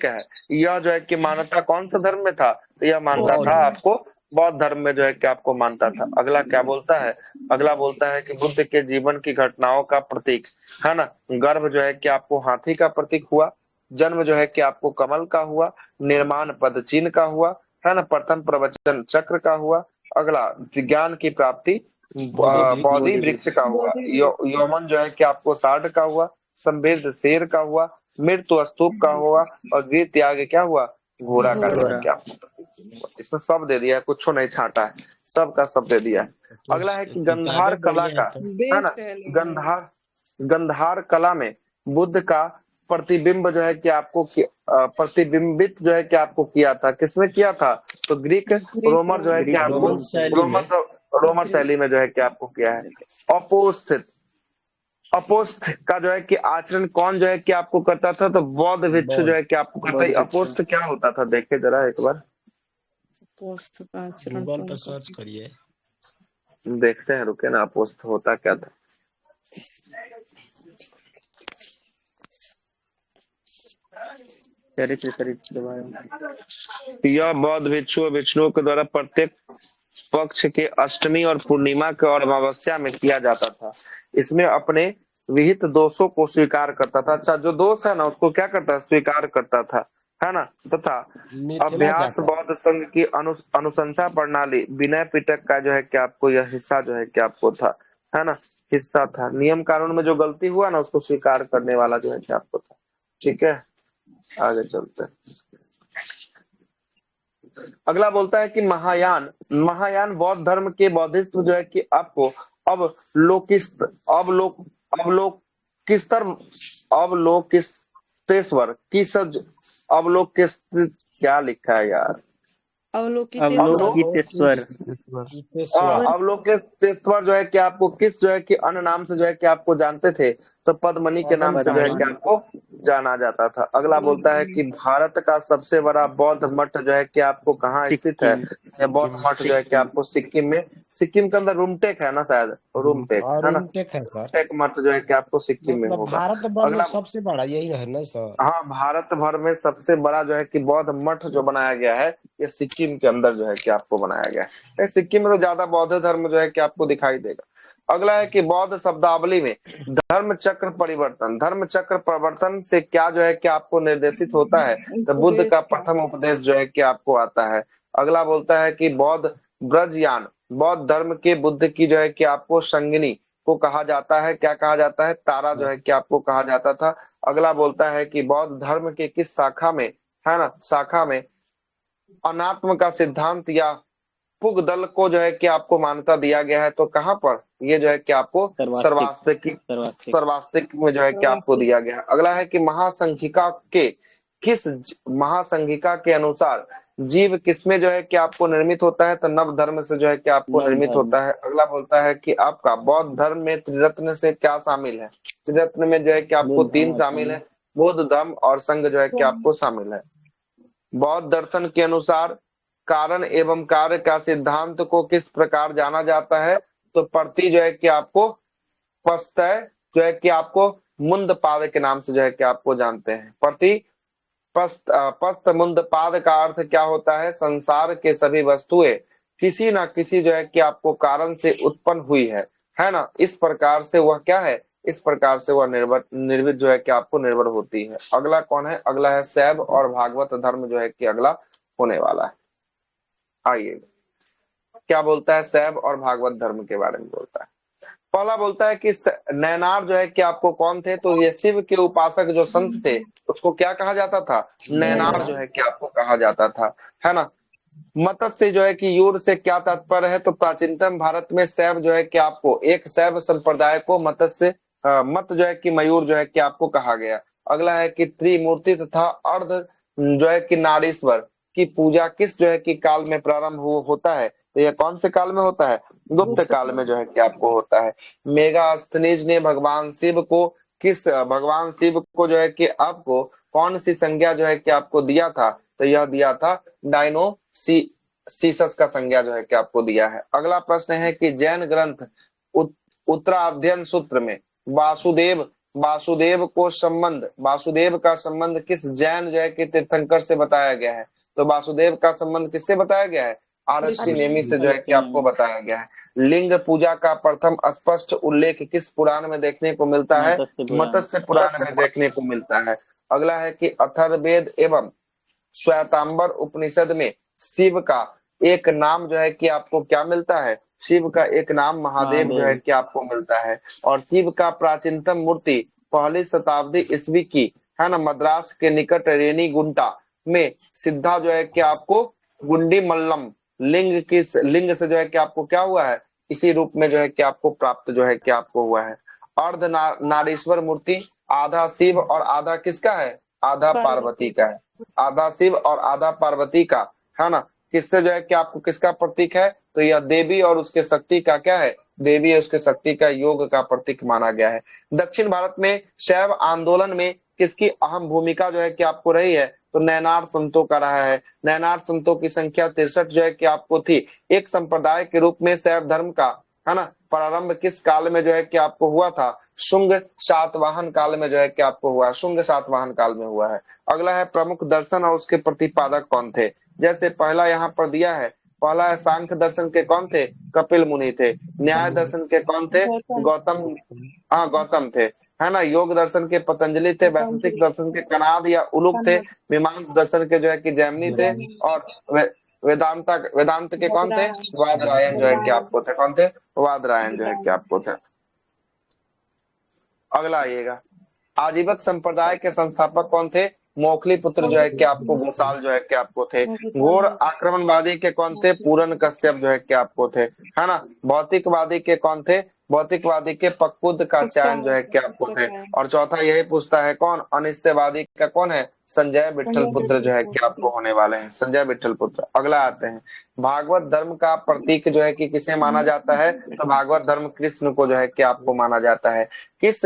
है। यह जो है कि मान्यता कौन सा धर्म में था? तो यह मानता था आपको बौद्ध धर्म में जो है कि आपको मानता था। अगला क्या बोलता है? अगला बोलता है कि बुद्ध के जीवन की घटनाओं का प्रतीक, है ना, गर्भ जो है कि आपको हाथी का प्रतीक हुआ, जन्म जो है कि आपको कमल का हुआ, निर्माण पद चिन्ह का हुआ, है ना, प्रथम प्रवचन चक्र का हुआ, अगला ज्ञान की प्राप्ति बोधि वृक्ष का हुआ, यौवन जो है कि आपको साढ़ का हुआ, समृद्ध शेर का हुआ, मृत्यु स्तूप का हुआ, और गृह त्याग क्या हुआ? घोड़ा का जो है क्या? इसमें सब दे दिया है, कुछ नहीं छाटा है, सब का सब दे दिया है। अगला है कि गंधार कला का, है ना, बेस्ट है लेकिन। गंधार कला में बुद्ध का प्रतिबिंब जो है कि आपको प्रतिबिंबित जो है कि आपको किया था, किसमें किया था? तो ग्रीक रोमर जो है कि आपको रोमर शैली में जो है कि आपको किया है। अपोस्थ का जो है कि आचरण कौन जो है कि आपको करता था? तो बौद्ध भिक्षु जो है कि आपको करता है। अपोस्थ क्या होता था देखे जरा एक बार, पोस्ट का आचरण गूगल कौन पर करता सर्च करिए। देखते हैं, रुके ना, अपोस्थ होता क्या था? यह बौद्ध भिक्षुओं के द्वारा प्रत्येक पक्ष के अष्टमी और पूर्णिमा के और अमावस्या में किया जाता था। इसमें अपने विहित दोषों को स्वीकार करता था। अच्छा, जो दोष है ना उसको क्या करता है? स्वीकार करता था, है ना। तथा अभ्यास बौद्ध संघ की अनुशंसा प्रणाली विनय पिटक का जो है कि आपको यह हिस्सा जो है कि आपको था, है ना, हिस्सा था। नियम कानून में जो गलती हुआ ना उसको स्वीकार करने वाला जो है कि आपको था। ठीक है, आगे चलते हैं। अगला बोलता है कि महायान बौद्ध धर्म के बौद्धित्व जो है कि आपको अवलोकिस्तेश्वर की सब क्या लिखा है यार? अवलोकितेश्वर जो है कि आपको किस जो है कि अन्य नाम से जो है कि आपको जानते थे? तो पद्मनी के नाम से जो है कि आपको जाना जाता था। अगला बोलता है कि भारत का सबसे बड़ा बौद्ध मठ जो है कि आपको कहाँ स्थित है? यह बौद्ध मठ जो है कि आपको सिक्किम में, सिक्किम के अंदर रूमटेक है ना, शायद रूमटेक है ना, रूमटेक मठ जो है कि आपको सिक्किम में होगा। भारत भर में सबसे बड़ा यही है ना सर? हाँ, भारत भर में सबसे बड़ा जो है कि बौद्ध मठ जो बनाया गया है ये सिक्किम के अंदर जो है कि आपको बनाया गया है। सिक्किम में तो ज्यादा बौद्ध धर्म जो है कि आपको दिखाई देगा। अगला है कि बौद्ध शब्दावली में धर्म चक्र परिवर्तन से क्या जो है कि आपको निर्देशित होता है? तो बुद्ध का प्रथम उपदेश जो है कि आपको आता है। अगला बोलता है कि बौद्ध ब्रजयान, बौद्ध धर्म के बुद्ध की जो है कि आपको संगिनी को कहा जाता है। क्या कहा जाता है? तारा जो है कि आपको कहा जाता था। अगला बोलता है कि बौद्ध धर्म के किस शाखा में, है ना, शाखा में अनात्म का सिद्धांत या पुगदल को जो है कि आपको मान्यता दिया गया है? तो कहाँ पर? ये जो है कि आपको सर्वास्तिक में जो है कि आपको दिया गया है। अगला है कि महासंघिका के अनुसार जीव किसमें जो है कि आपको निर्मित होता है? तो नव धर्म से जो है कि आपको निर्मित होता है। अगला बोलता है कि आपका बौद्ध धर्म में त्रिरत्न से क्या शामिल है? त्रिरत्न में जो है कि आपको 3 शामिल है, बुद्ध धम्म और संघ जो है कि आपको शामिल है। बौद्ध दर्शन के अनुसार कारण एवं कार्य का सिद्धांत को किस प्रकार जाना जाता है? तो प्रति जो है कि आपको पस्तय जो है कि आपको मुंद पाद के नाम से जो है कि आपको जानते हैं। प्रति पस्त मुंद पाद का अर्थ क्या होता है? संसार के सभी वस्तुएं किसी ना किसी जो है कि आपको कारण से उत्पन्न हुई है ना। इस प्रकार से वह क्या है? इस प्रकार से वह निर्मित जो है कि आपको निर्भर होती है। अगला कौन है? अगला है शैव और भागवत धर्म जो है कि अगला होने वाला है। आइए क्या बोलता है शैव और भागवत धर्म के बारे में बोलता है। पहला बोलता है कि नैनार जो है कि आपको कौन थे, तो ये शिव के उपासक जो संत थे उसको क्या कहा जाता था, नैनार जो है कि आपको कहा जाता था, है ना। मत्स्य जो है कि यूर से क्या तात्पर्य है, तो प्राचीनतम भारत में शैव जो है कि आपको एक शैव संप्रदाय को मत्स्य मत जो है कि मयूर जो है कि आपको कहा गया। अगला है कि त्रिमूर्ति तथा अर्ध जो है कि नारीश्वर की पूजा किस जो है कि काल में प्रारंभ होता है, तो यह कौन से काल में होता है, गुप्त काल में जो है कि आपको होता है। मेगास्थनीज ने भगवान शिव को जो है कि आपको कौन सी संज्ञा जो है कि आपको दिया था, तो यह दिया था डायनोसिसस का संज्ञा जो है कि आपको दिया है। अगला प्रश्न है कि जैन ग्रंथ उत्तराध्ययन सूत्र में वासुदेव का संबंध किस जैन जो है कि तीर्थंकर से बताया गया है, तो वासुदेव का संबंध किससे बताया गया है, आरष्टि नेमि से जो है कि आपको बताया गया है। लिंग पूजा का प्रथम स्पष्ट उल्लेख किस पुराण में देखने को मिलता है, मत्स्य पुराण में देखने को मिलता है। अगला है कि अथर्ववेद एवं श्वेतांबर उपनिषद में शिव का एक नाम जो है कि आपको क्या मिलता है, शिव का एक नाम महादेव जो है कि आपको मिलता है। और शिव का प्राचीनतम मूर्ति 1ली शताब्दी ईस्वी की, है ना, मद्रास के निकट रेनीगुंटा में सिद्धा जो है कि आपको गुंडी मल्लम लिंग से जो है कि आपको क्या हुआ है, इसी रूप में जो है कि आपको प्राप्त जो है कि आपको हुआ है। अर्ध नारीश्वर मूर्ति आधा शिव और आधा किसका है, आधा पार्वती का है, आधा शिव और आधा पार्वती का, है ना। किससे जो है कि आपको किसका प्रतीक है, तो यह देवी और उसके शक्ति का क्या है, देवी और उसके शक्ति का योग का प्रतीक माना गया है। दक्षिण भारत में शैव आंदोलन में किसकी अहम भूमिका जो है कि आपको रही है, तो नैनार संतों का रहा है। नैनार संतों की संख्या 63 जो है कि आपको थी। एक संप्रदाय के रूप में शैव धर्म का, है ना, प्रारंभ किस काल में जो है कि आपको हुआ था, शुंग सातवाहन काल में जो है कि आपको हुआ, शुंग सातवाहन काल में हुआ है। अगला है प्रमुख दर्शन और उसके प्रतिपादक कौन थे, जैसे पहला यहाँ पर दिया है, पहला है सांख्य दर्शन के कौन थे, कपिल मुनि थे। न्याय दर्शन के कौन थे, गौतम थे, है ना। योग दर्शन के पतंजलि थे। वैशेषिक दर्शन के कनाद या उलूक थे। मीमांस दर्शन के जो है कि जैमिनी थे। और वेदांत के कौन थे, वादरायण जो है कि आपको थे, कौन थे, वादरायण जो है कि आपको थे। अगला आइएगा, आजीवक संप्रदाय के संस्थापक कौन थे, मोखली पुत्र जो है कि आपको घोषाल जो है कि आपको थे। घोर आक्रमणवादी के कौन थे, पूरन कश्यप जो है कि आपको थे, है ना। भौतिकवादी के कौन थे, भौतिकवादी के पक्कुद का चयन जो है कि आपको थे। और चौथा यही पूछता है कौन, अनिश्चयवादी का कौन है, संजय विठल पुत्र जो है कि आपको होने वाले हैं, संजय विठल पुत्र। अगला आते हैं, भागवत धर्म का प्रतीक जो है कि किसे माना जाता है, तो भागवत धर्म कृष्ण को जो है कि आपको माना जाता है। किस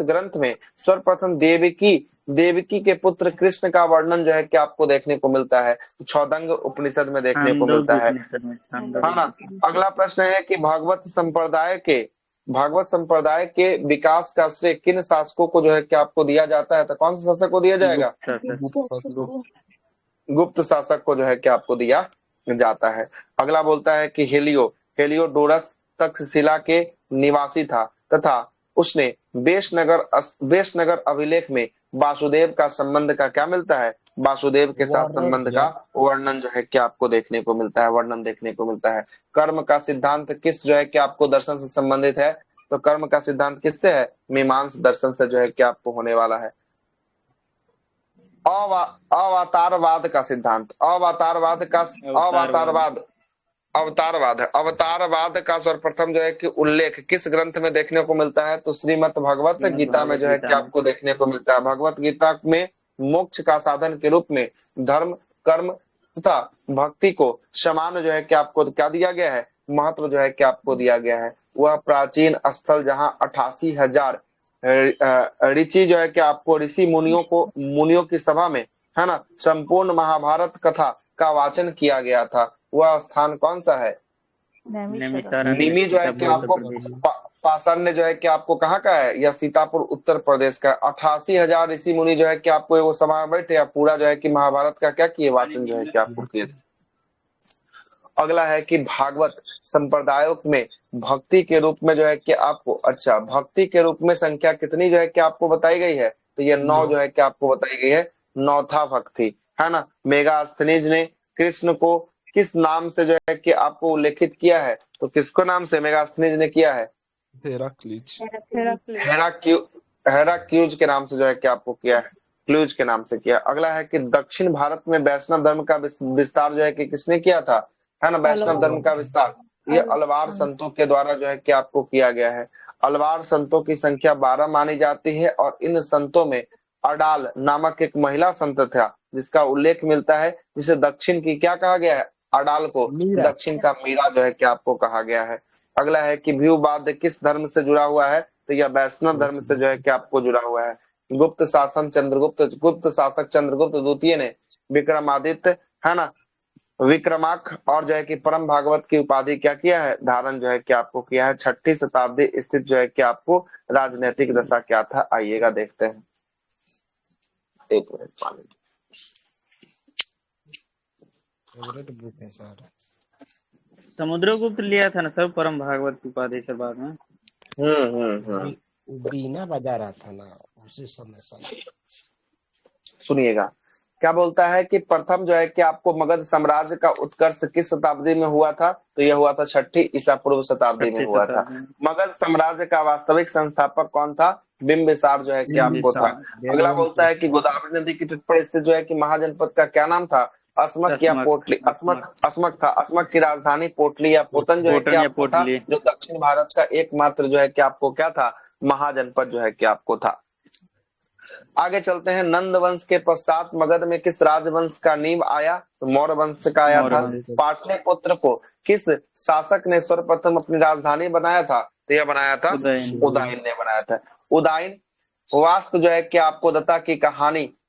ग्रंथ में सर्वप्रथम देवकी के पुत्र कृष्ण का वर्णन जो है कि आपको देखने को मिलता है, छौदंग उपनिषद में देखने को मिलता है ना। अगला प्रश्न है कि भागवत संप्रदाय के विकास का श्रेय किन शासकों को जो है कि आपको दिया जाता है, तो कौन से शासक को दिया जाएगा, गुप्त शासक को जो है कि आपको दिया जाता है। अगला बोलता है कि हेलियोडोरस तक्षशिला के निवासी था तथा उसने वेशनगर अभिलेख में वासुदेव का संबंध का क्या मिलता है, वासुदेव के साथ संबंध का वर्णन जो है कि आपको देखने को मिलता है, वर्णन देखने को मिलता है। कर्म का सिद्धांत किस जो है कि आपको दर्शन से संबंधित है, तो कर्म का सिद्धांत किससे है, मीमांस दर्शन से जो है कि आपको होने वाला है। अवतारवाद का सिद्धांत, अवतारवाद का सर्वप्रथम जो है कि उल्लेख किस ग्रंथ में देखने को मिलता है, तो श्रीमद् भगवत गीता में जो है कि आपको देखने को मिलता है। भगवत गीता में मोक्ष का साधन के रूप में धर्म, कर्म तथा भक्ति को समान जो है कि आपको क्या दिया गया है, महत्व जो है कि आपको दिया गया है। वह प्राचीन स्थल जहां 88,000 ऋषि जो है कि आपको ऋषि मुनियों की सभा में, है ना, संपूर्ण महाभारत कथा का वाचन किया गया था, वह स्थान कौन सा है, निमि जो है कि आपको पाषाण्य जो है कि आपको कहाँ का है, यह सीतापुर उत्तर प्रदेश का। 88,000 ऋषि मुनि जो है कि आपको एगो सभा में बैठे या पूरा जो है कि महाभारत का क्या किए, वाचन जो है कि आपको किए थे। अगला है कि भागवत संप्रदायों में भक्ति के रूप में जो है कि आपको, भक्ति के रूप में संख्या कितनी जो है कि आपको बताई गई है, तो ये 9 जो है कि आपको बताई गई है, 9था भक्ति, है ना। मेगास्थनीज ने कृष्ण को किस नाम से जो है कि आपको उल्लेखित किया है, तो किसको नाम से मेगास्थनीज ने किया है, हेराक्लीज। हेराक्यूज के नाम से जो है कि आपको किया है, क्लूज के नाम से किया। अगला है कि दक्षिण भारत में वैष्णव धर्म का विस्तार जो है कि किसने किया था, है ना, वैष्णव धर्म का विस्तार ये अलवार संतों के द्वारा जो है कि आपको किया गया है। अलवार संतों की संख्या 12 मानी जाती है और इन संतों में अडाल नामक एक महिला संत था जिसका उल्लेख मिलता है, जिसे दक्षिण की क्या कहा गया है, अडाल को दक्षिण का मीरा जो है कि आपको कहा गया है। अगला है कि भ्यूवाद किस धर्म से जुड़ा हुआ है, तो यह वैष्णव धर्म से जो है कि आपको जुड़ा हुआ है। गुप्त शासक चंद्रगुप्त द्वितीय ने विक्रमादित्य, है ना, विक्रमार्क और जो है कि परम भागवत की उपाधि क्या किया है, धारण जो है कि आपको किया है। 6ठी शताब्दी स्थित जो है कि आपको राजनीतिक दशा क्या था, आइएगा देखते हैं। एक मिनट पानी। बुक है सर। समुद्रगुप्त लिया था ना सर परम भागवत की उपाधि से बाद में। बीना बजा रहा था ना उसी समय सर। सुनिएगा क्या बोलता है कि प्रथम जो है कि आपको मगध साम्राज्य का उत्कर्ष किस शताब्दी में हुआ था, तो यह हुआ था 6ठी ईसा पूर्व शताब्दी में हुआ था। मगध साम्राज्य का वास्तविक संस्थापक कौन था, बिंबिसार जो है कि आपको था। अगला बोलता है कि गोदावरी नदी की तट पर स्थित जो है कि महाजनपद का क्या नाम था, अस्मक या पोटली। अस्मक था। अस्मक की राजधानी पोटली या पोतन जो है कि आपको था, जो दक्षिण भारत का एकमात्र जो है कि आपको क्या था, महाजनपद जो है कि आपको था। आगे चलते हैं। नंद वंश के पश्चात मगध में किस राजवंश का नींव आया, तो मौर्य वंश का आया था। पाटलिपुत्र को किस शासक ने सर्वप्रथम अपनी राजधानी बनाया था, तो यह बनाया था उदयन ने बनाया था। उदयन वास्तु जो है कि आपको दत्ता की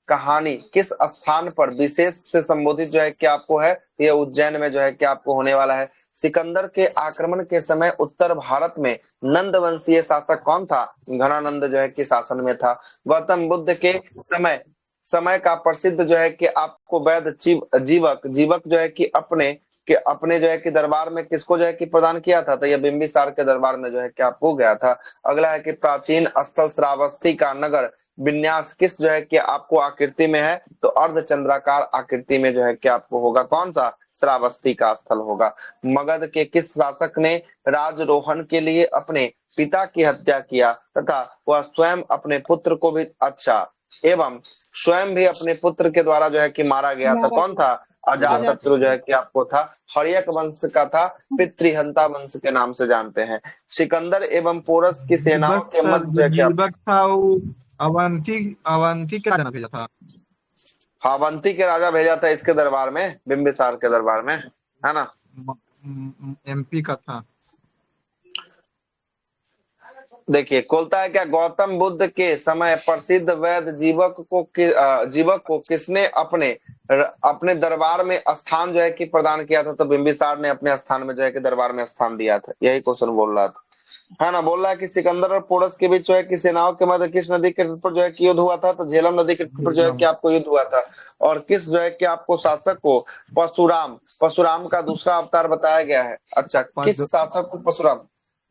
कहानी किस स्थान पर विशेष से संबोधित जो है कि आपको है, यह उज्जैन में जो है कि आपको होने वाला है। सिकंदर के आक्रमण के समय उत्तर भारत में नंद वंशीय शासक कौन था, घनानंद जो है कि शासन में था। गौतम बुद्ध के समय का प्रसिद्ध जो है कि आपको वैद जीवक जो है कि अपने जो है कि दरबार में किसको जो है कि प्रदान किया था, तो यह बिंबिसार के दरबार में जो है कि आपको गया था। अगला है कि प्राचीन स्थल श्रावस्ती का नगर विन्यास किस जो है कि आपको आकृति में है, तो अर्धचंद्राकार आकृति में जो है कि आपको होगा, कौन सा, श्रावस्ती का स्थल होगा। मगध के किस शासक ने राजरोहण के लिए अपने पिता की हत्या किया तथा वह स्वयं अपने पुत्र को भी एवं स्वयं भी अपने पुत्र के द्वारा जो है कि मारा गया था, कौन था, अजातशत्रु जो है कि आपको था। हर्यक वंश का था, पितृहंता वंश के नाम से जानते हैं। सिकंदर एवं पोरस की सेनाओं के मध्य अवंती के राजा भेजा था। अवंती के राजा भेजा था इसके दरबार में, बिंबिसार के दरबार में, है ना, एमपी का था। देखिए बोलता है क्या, गौतम बुद्ध के समय प्रसिद्ध वैद जीवक को किसने अपने दरबार में स्थान जो है कि प्रदान किया था, तो बिंबिसार ने अपने स्थान में जो है कि दरबार में स्थान दिया था। यही क्वेश्चन बोल रहा था, है ना। बोल रहा है कि सिकंदर और पोरस के बीच जो है कि सेनाओं के मध्य किस नदी के तट पर जो है कि युद्ध हुआ था, तो झेलम नदी के तट पर जो है कि आपको युद्ध हुआ था। और किस जो है कि आपको शासक को परशुराम का दूसरा अवतार बताया गया है। अच्छा, किस शासक को परशुराम,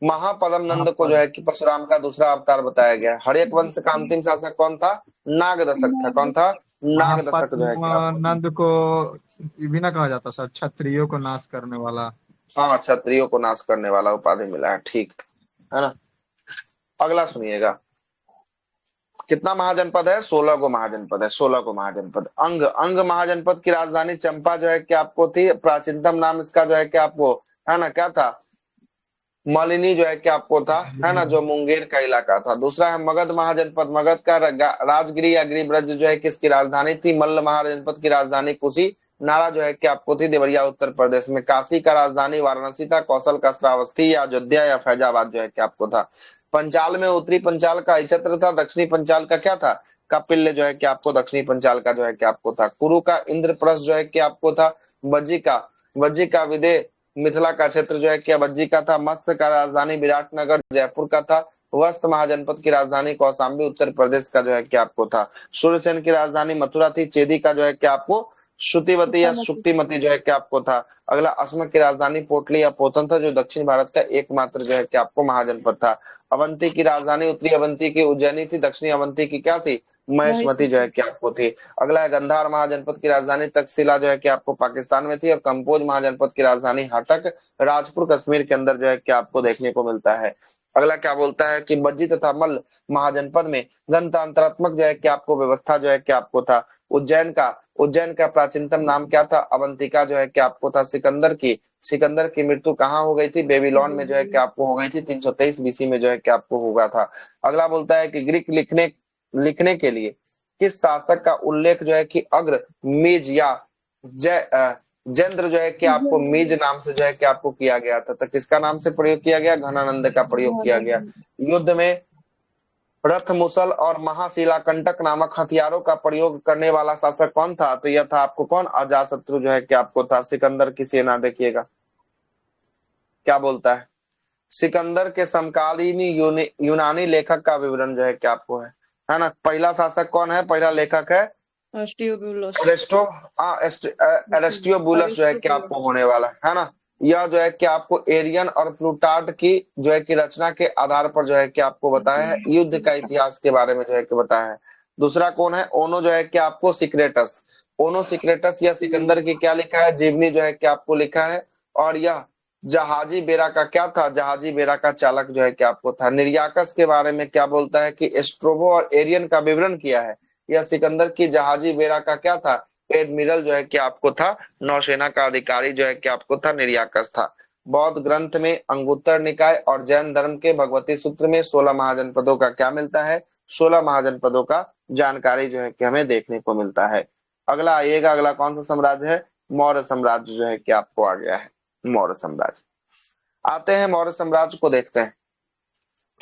महापदम नंद को जो है कि परशुराम का दूसरा अवतार बताया गया है। हर्यक वंश का अंतिम शासक कौन था, नागदशक था। कौन था, नागदशक जो है कि नंद को भी ना कहा जाता सर, क्षत्रियों को नाश करने वाला। हाँ, क्षत्रियों को नाश करने वाला उपाधि मिला है, ठीक है ना। अगला सुनिएगा, कितना महाजनपद है, 16 को महाजनपद है। 16 को महाजनपद। अंग महाजनपद की राजधानी चंपा जो है कि आपको थी। प्राचीनतम नाम इसका जो है कि आपको, है ना, क्या था, मालिनी जो है कि आपको था, है ना, जो मुंगेर का इलाका था। दूसरा है मगध महाजनपद। मगध का राजगिरी या गिरिब्रज जो है किसकी राजधानी थी, मल्ल महाजनपद की राजधानी कुशी नारा जो है कि आपको थी देवरिया उत्तर प्रदेश में। काशी का राजधानी वाराणसी था। कौशल का श्रावस्ती या अयोध्या या फैजाबाद जो है कि आपको था। पंचाल में उत्तरी पंचाल का इचत्र था। दक्षिणी पंचाल का क्या था, कपिल्य जो है कि आपको दक्षिणी पंचाल का जो है कि आपको था। कुरु का इंद्रप्रस्थ जो है कि आपको था। वज्जी का विदेह मिथिला का क्षेत्र जो है कि वज्जी का था। मत्स्य का राजधानी विराटनगर जयपुर का था। वस्त महाजनपद की राजधानी कौशाम्बी उत्तर प्रदेश का जो है कि आपको था। सूर्यसेन की राजधानी मथुरा थी। चेदी का जो है कि आपको श्रुतिवती या शुक्तिमती जो है कि आपको था। अगला अस्मक की राजधानी पोटली या पोतन था, जो दक्षिण भारत का एकमात्र जो है कि आपको महाजनपद था। अवंती की राजधानी उत्तरी अवंती की उज्जैनी थी। दक्षिणी अवंती की क्या थी, महेशमती जो है कि आपको थी। अगला है गंधार महाजनपद की राजधानी तक्षशिला जो है कि आपको पाकिस्तान में थी, और कंपोज महाजनपद की राजधानी हटक राजपुर कश्मीर के अंदर जो है कि आपको देखने को मिलता है। अगला क्या बोलता है कि बज्जी तथा मल्ल महाजनपद में गणतंत्रात्मक जो है कि आपको व्यवस्था जो है कि आपको था। उज्जैन का प्राचीनतम नाम क्या था? अवंतिका जो है कि आपको था। सिकंदर की मृत्यु कहाँ हो गई थी? बेबीलोन में जो है कि आपको हो गई थी, 323 बीसी में जो है कि आपको होगा था। अगला बोलता है कि ग्रीक लिखने के लिए किस शासक का उल्लेख जो है कि अग्र मीज या जेंद्र जो है कि आपको मीज नाम से जो है कि आपको किया गया था? तो किसका नाम से प्रयोग किया गया? घनानंद का प्रयोग किया गया। युद्ध में रथ मुसल और महाशिलाकंटक नामक हथियारों का प्रयोग करने वाला शासक कौन था? तो यह था आपको कौन? अजातशत्रु जो है कि आपको था। सिकंदर की सेना देखिएगा क्या बोलता है। सिकंदर के समकालीन यूनानी लेखक का विवरण जो है कि आपको है ना। पहला शासक कौन है? पहला लेखक है एरिस्टोबुलस जो है कि आपको होने वाला है ना। यह जो है कि आपको एरियन और प्लूटार्ट की जो है कि रचना के आधार पर जो है कि आपको बताया है, युद्ध का इतिहास के बारे में जो है कि बताया है। दूसरा कौन है? ओनो जो है कि आपको सिक्रेटस या सिकंदर की क्या लिखा है? जीवनी जो है कि आपको लिखा है। और यह जहाजी बेड़ा का क्या था? जहाजी बेड़ा का चालक जो है कि आपको था। निर्याकस के बारे में क्या बोलता है कि स्ट्रोबो और एरियन का विवरण किया है। यह सिकंदर की जहाजी बेड़ा का क्या था? एडमिरल जो है कि आपको था। नौसेना का अधिकारी जो है कि आपको था। निर्याकस था। बौद्ध ग्रंथ में अंगुत्तर निकाय और जैन धर्म के भगवती सूत्र में 16 महाजनपदों का क्या मिलता है? 16 महाजनपदों का जानकारी जो है कि हमें देखने को मिलता है। अगला आइएगा, अगला कौन सा साम्राज्य है? मौर्य साम्राज्य जो है कि आपको आ गया है। मौर्य साम्राज्य आते हैं, मौर्य साम्राज्य को देखते हैं।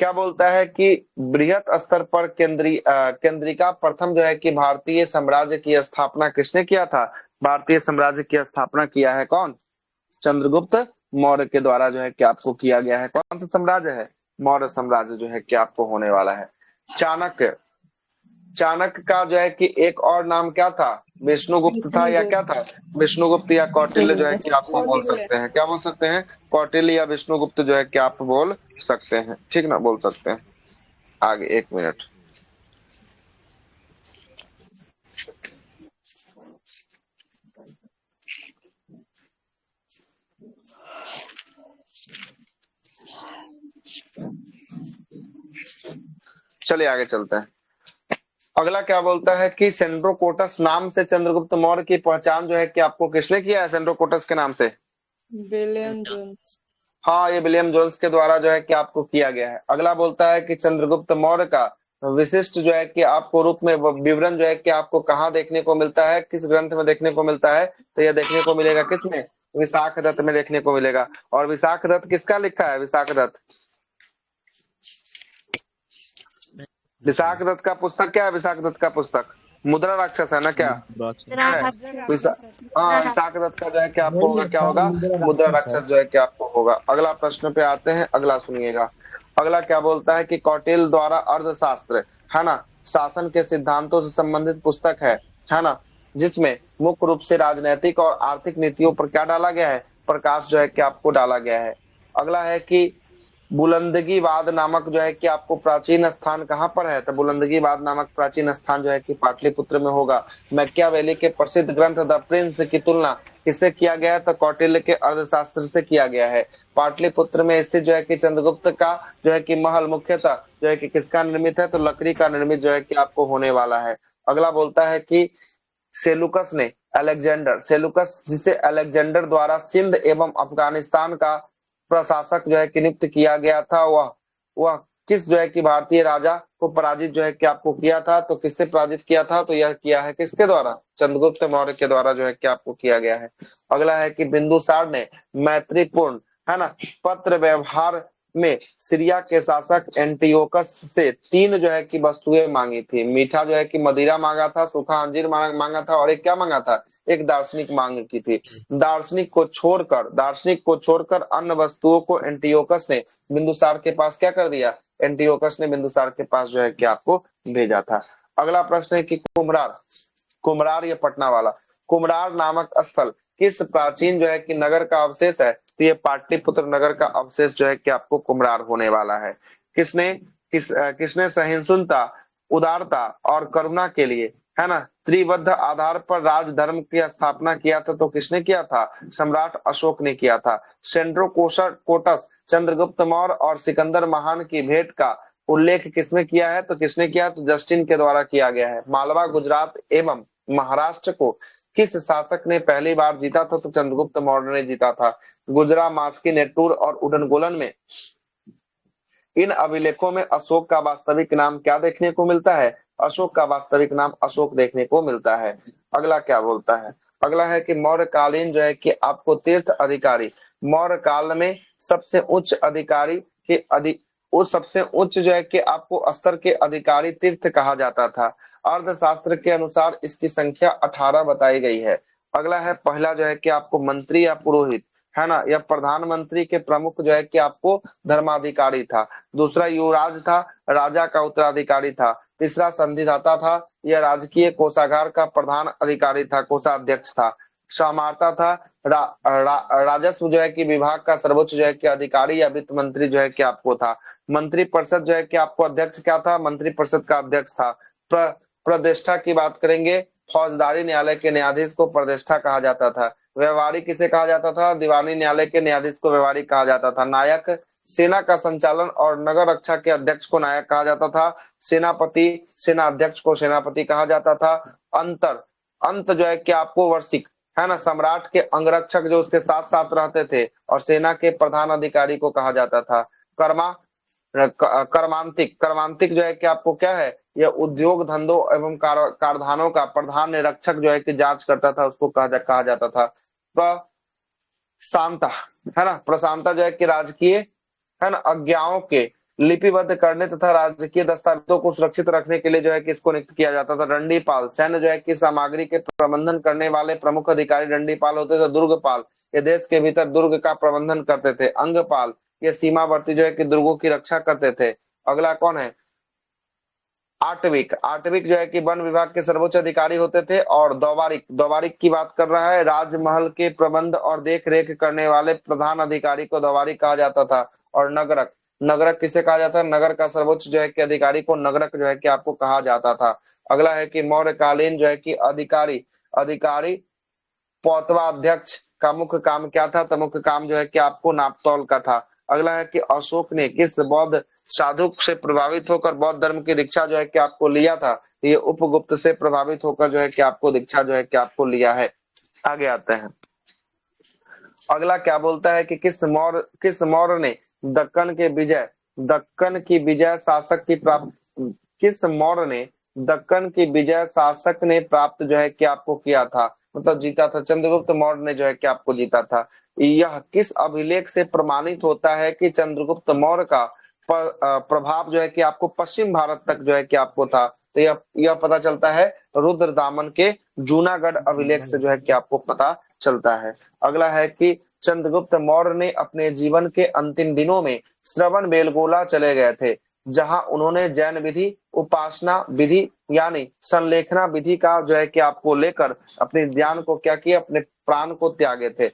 क्या बोलता है कि बृहत स्तर पर केंद्रिका प्रथम जो है कि भारतीय साम्राज्य की स्थापना किसने किया था? भारतीय साम्राज्य की स्थापना किया है कौन? चंद्रगुप्त मौर्य के द्वारा जो है कि आपको किया गया है। कौन सा साम्राज्य है? मौर्य साम्राज्य जो है कि आपको होने वाला है। चाणक्य का जो है कि एक और नाम क्या था? विष्णुगुप्त था या क्या था? विष्णुगुप्त या कौटिल्य जो है कि आपको बोल सकते हैं। क्या बोल सकते हैं? कौटिल्य या विष्णुगुप्त जो है कि आप बोल सकते हैं, ठीक ना, बोल सकते हैं। आगे 1 मिनट। चलिए आगे चलते हैं। अगला क्या बोलता है कि सेंड्रोकोटस नाम से चंद्रगुप्त मौर्य की पहचान जो है कि आपको किसने किया है? सेंड्रोकोटस के नाम से विलियम जोन्स। हाँ, ये विलियम जोन्स के द्वारा जो है कि आपको किया गया है। अगला बोलता है कि चंद्रगुप्त मौर्य का विशिष्ट जो है कि आपको रूप में विवरण जो है कि आपको कहाँ देखने को मिलता है? किस ग्रंथ में देखने को मिलता है? तो यह देखने को मिलेगा किसमें? विशाख दत्त में देखने को मिलेगा। और विशाख दत्त किसका लिखा है? विशाख दत्त का पुस्तक क्या है? विशाख दत्त का पुस्तक मुद्रा राक्षस है ना क्या? हाँ, विशाख दत्त का जो है कि आपको होगा क्या होगा? मुद्रा राक्षस जो है कि आपको होगा। अगला प्रश्न पे आते हैं, अगला सुनिएगा। अगला क्या बोलता है कि कौटिल्य द्वारा अर्थशास्त्र है ना, शासन के सिद्धांतों से संबंधित पुस्तक है ना, जिसमें मुख्य रूप से राजनीतिक और आर्थिक नीतियों पर क्या डाला गया है? प्रकाश जो है कि आपको डाला गया है। अगला है कि बुलंदगीवाद नामक जो है कि आपको प्राचीन स्थान कहाँ पर है? तो बुलंदगीवाद नामक प्राचीन स्थान जो है कि पाटलिपुत्र में होगा। मैकियावेली के प्रसिद्ध ग्रंथ द प्रिंस की तुलना किससे किया गया है? तो कौटिल्य के अर्थशास्त्र से किया गया है। पाटलिपुत्र में स्थित जो है कि चंद्रगुप्त का जो है कि महल मुख्यतः जो है कि किसका निर्मित है? तो लकड़ी का निर्मित जो है कि आपको होने वाला है। अगला बोलता है कि सेलुकस जिसे अलेक्जेंडर द्वारा सिंध एवं अफगानिस्तान का प्रशासक जो है कि नियुक्त किया गया था, वह किस जो है कि भारतीय राजा को पराजित जो है कि आपको किया था? तो किससे पराजित किया था? तो यह किया है किसके द्वारा? चंद्रगुप्त मौर्य के द्वारा जो है कि आपको किया गया है। अगला है कि बिंदुसार ने मैत्रीपूर्ण है ना पत्र व्यवहार में सीरिया के शासक एंटियोकस से 3 जो है कि वस्तुएं मांगी थी। मीठा जो है कि मदिरा मांगा था, सूखा अंजीर मांगा था, और एक क्या मांगा था? एक दार्शनिक मांग की थी। दार्शनिक को छोड़कर अन्य वस्तुओं को एंटियोकस ने बिंदुसार के पास क्या कर दिया? एंटियोकस ने बिंदुसार के पास जो है कि आपको भेजा था। अगला प्रश्न है कि कुम्हरार या पटना वाला कुम्हरार नामक स्थल किस प्राचीन जो है कि नगर का अवशेष है? तो ये पाटलिपुत्र नगर का अवशेष जो है कि आपको कुम्हरार होने वाला है। किसने सहिष्णुता उदारता और करुणा के लिए, है ना, त्रिबद्ध आधार पर राजधर्म की स्थापना किया था, तो किसने किया था? सम्राट अशोक ने किया था। कोटस, चंद्रगुप्त मौर्य और सिकंदर महान की भेंट का उल्लेख किसमें किया है? तो किसने किया? तो जस्टिन के द्वारा किया गया है। मालवा, गुजरात एवं महाराष्ट्र को किस शासक ने पहली बार जीता था? तो चंद्रगुप्त मौर्य ने जीता था। गुजरा, मास्की, नेटूर और उडनगोलन में इन अभिलेखों में अशोक का वास्तविक नाम क्या देखने को मिलता है? अशोक का वास्तविक नाम अशोक देखने को मिलता है। अगला क्या बोलता है? अगला है कि मौर्यकालीन जो है कि आपको तीर्थ अधिकारी, मौर्य काल में सबसे उच्च अधिकारी के सबसे उच्च जो है कि आपको स्तर के अधिकारी तीर्थ कहा जाता था। अर्थशास्त्र के अनुसार इसकी संख्या 18 बताई गई है। अगला है पहला जो है कि आपको मंत्री या पुरोहित, है ना, या प्रधानमंत्री के प्रमुख जो है कि आपको धर्माधिकारी था। दूसरा युवराज था, राजा का उत्तराधिकारी था। तीसरा संधिदाता था, यह राजकीय कोषागार का प्रधान अधिकारी था, कोषाध्यक्ष था। सामर्ता था, राजस्व जो है कि विभाग का सर्वोच्च जो है कि अधिकारी या वित्त मंत्री जो है कि आपको था। मंत्री परिषद जो है कि आपको अध्यक्ष क्या था? मंत्री परिषद का अध्यक्ष था। प्रतिष्ठा की बात करेंगे, फौजदारी न्यायालय के न्यायाधीश को प्रतिष्ठा कहा जाता था। व्यवहारी किसे कहा जाता था? दीवानी न्यायालय के न्यायाधीश को व्यवहारी कहा जाता था। नायक, सेना का संचालन और नगर रक्षा के अध्यक्ष को नायक कहा जाता था। सेनापति, सेना अध्यक्ष को सेनापति कहा जाता था। अंत जो है कि आपको वर्षिक, है ना, सम्राट के अंगरक्षक जो उसके साथ साथ रहते थे और सेना के प्रधान अधिकारी को कहा जाता था। कर्मांतिक जो है कि आपको क्या है? यह उद्योग धंधों एवं कारखानों का प्रधान निरीक्षक जो है कि जांच करता था, उसको कहा जाता था। प्रशांता, है ना, प्रशांता जो है कि राजकीय, है ना, आज्ञाओं के लिपिबद्ध करने तथा राजकीय दस्तावेजों को सुरक्षित रखने के लिए जो है कि इसको नियुक्त किया जाता था। दंडीपाल, सैन्य जो है कि सामग्री के प्रबंधन करने वाले प्रमुख अधिकारी दंडीपाल होते थे। दुर्गपाल, ये देश के भीतर दुर्ग का प्रबंधन करते थे। अंगपाल, ये सीमावर्ती जो है कि दुर्गों की रक्षा करते थे। अगला कौन है? आटविक जो है कि वन विभाग के सर्वोच्च अधिकारी होते थे। और दौबारिक की बात कर रहा है, राजमहल के प्रबंध और देख रेख करने वाले प्रधान अधिकारी को दौबारिक कहा जाता था। और नगरक किसे कहा जाता है? नगर का सर्वोच्च जो है कि अधिकारी को नगरक जो है कि आपको कहा जाता था। अगला है कि मौर्यकालीन जो है कि अधिकारी पौतवाध्यक्ष का मुख्य काम क्या था? तो मुख्य काम जो है कि आपको नापतौल का था। अगला है कि अशोक ने किस बौद्ध साधु से प्रभावित होकर बौद्ध धर्म की दीक्षा जो है कि आपको लिया था? ये उपगुप्त से प्रभावित होकर जो है कि आपको दीक्षा जो है कि आपको लिया है। आगे आते हैं। अगला क्या बोलता है कि किस मौर्य ने दक्कन की विजय शासक ने प्राप्त जो है कि आपको किया था, मतलब जीता था? चंद्रगुप्त मौर्य ने जो है कि आपको जीता था। यह किस अभिलेख से प्रमाणित होता है कि चंद्रगुप्त मौर्य का प्रभाव जो है कि आपको पश्चिम भारत तक जो है कि आपको था? तो यह पता चलता है रुद्रदामन के जूनागढ़ अभिलेख से जो है कि आपको पता चलता है। अगला है कि चंद्रगुप्त मौर्य ने अपने जीवन के अंतिम दिनों में श्रवण बेलगोला चले गए थे, जहां उन्होंने जैन विधि, उपासना विधि यानी संलेखना विधि का जो है कि आपको लेकर अपने ज्ञान को क्या किया? अपने प्राण को त्यागे थे।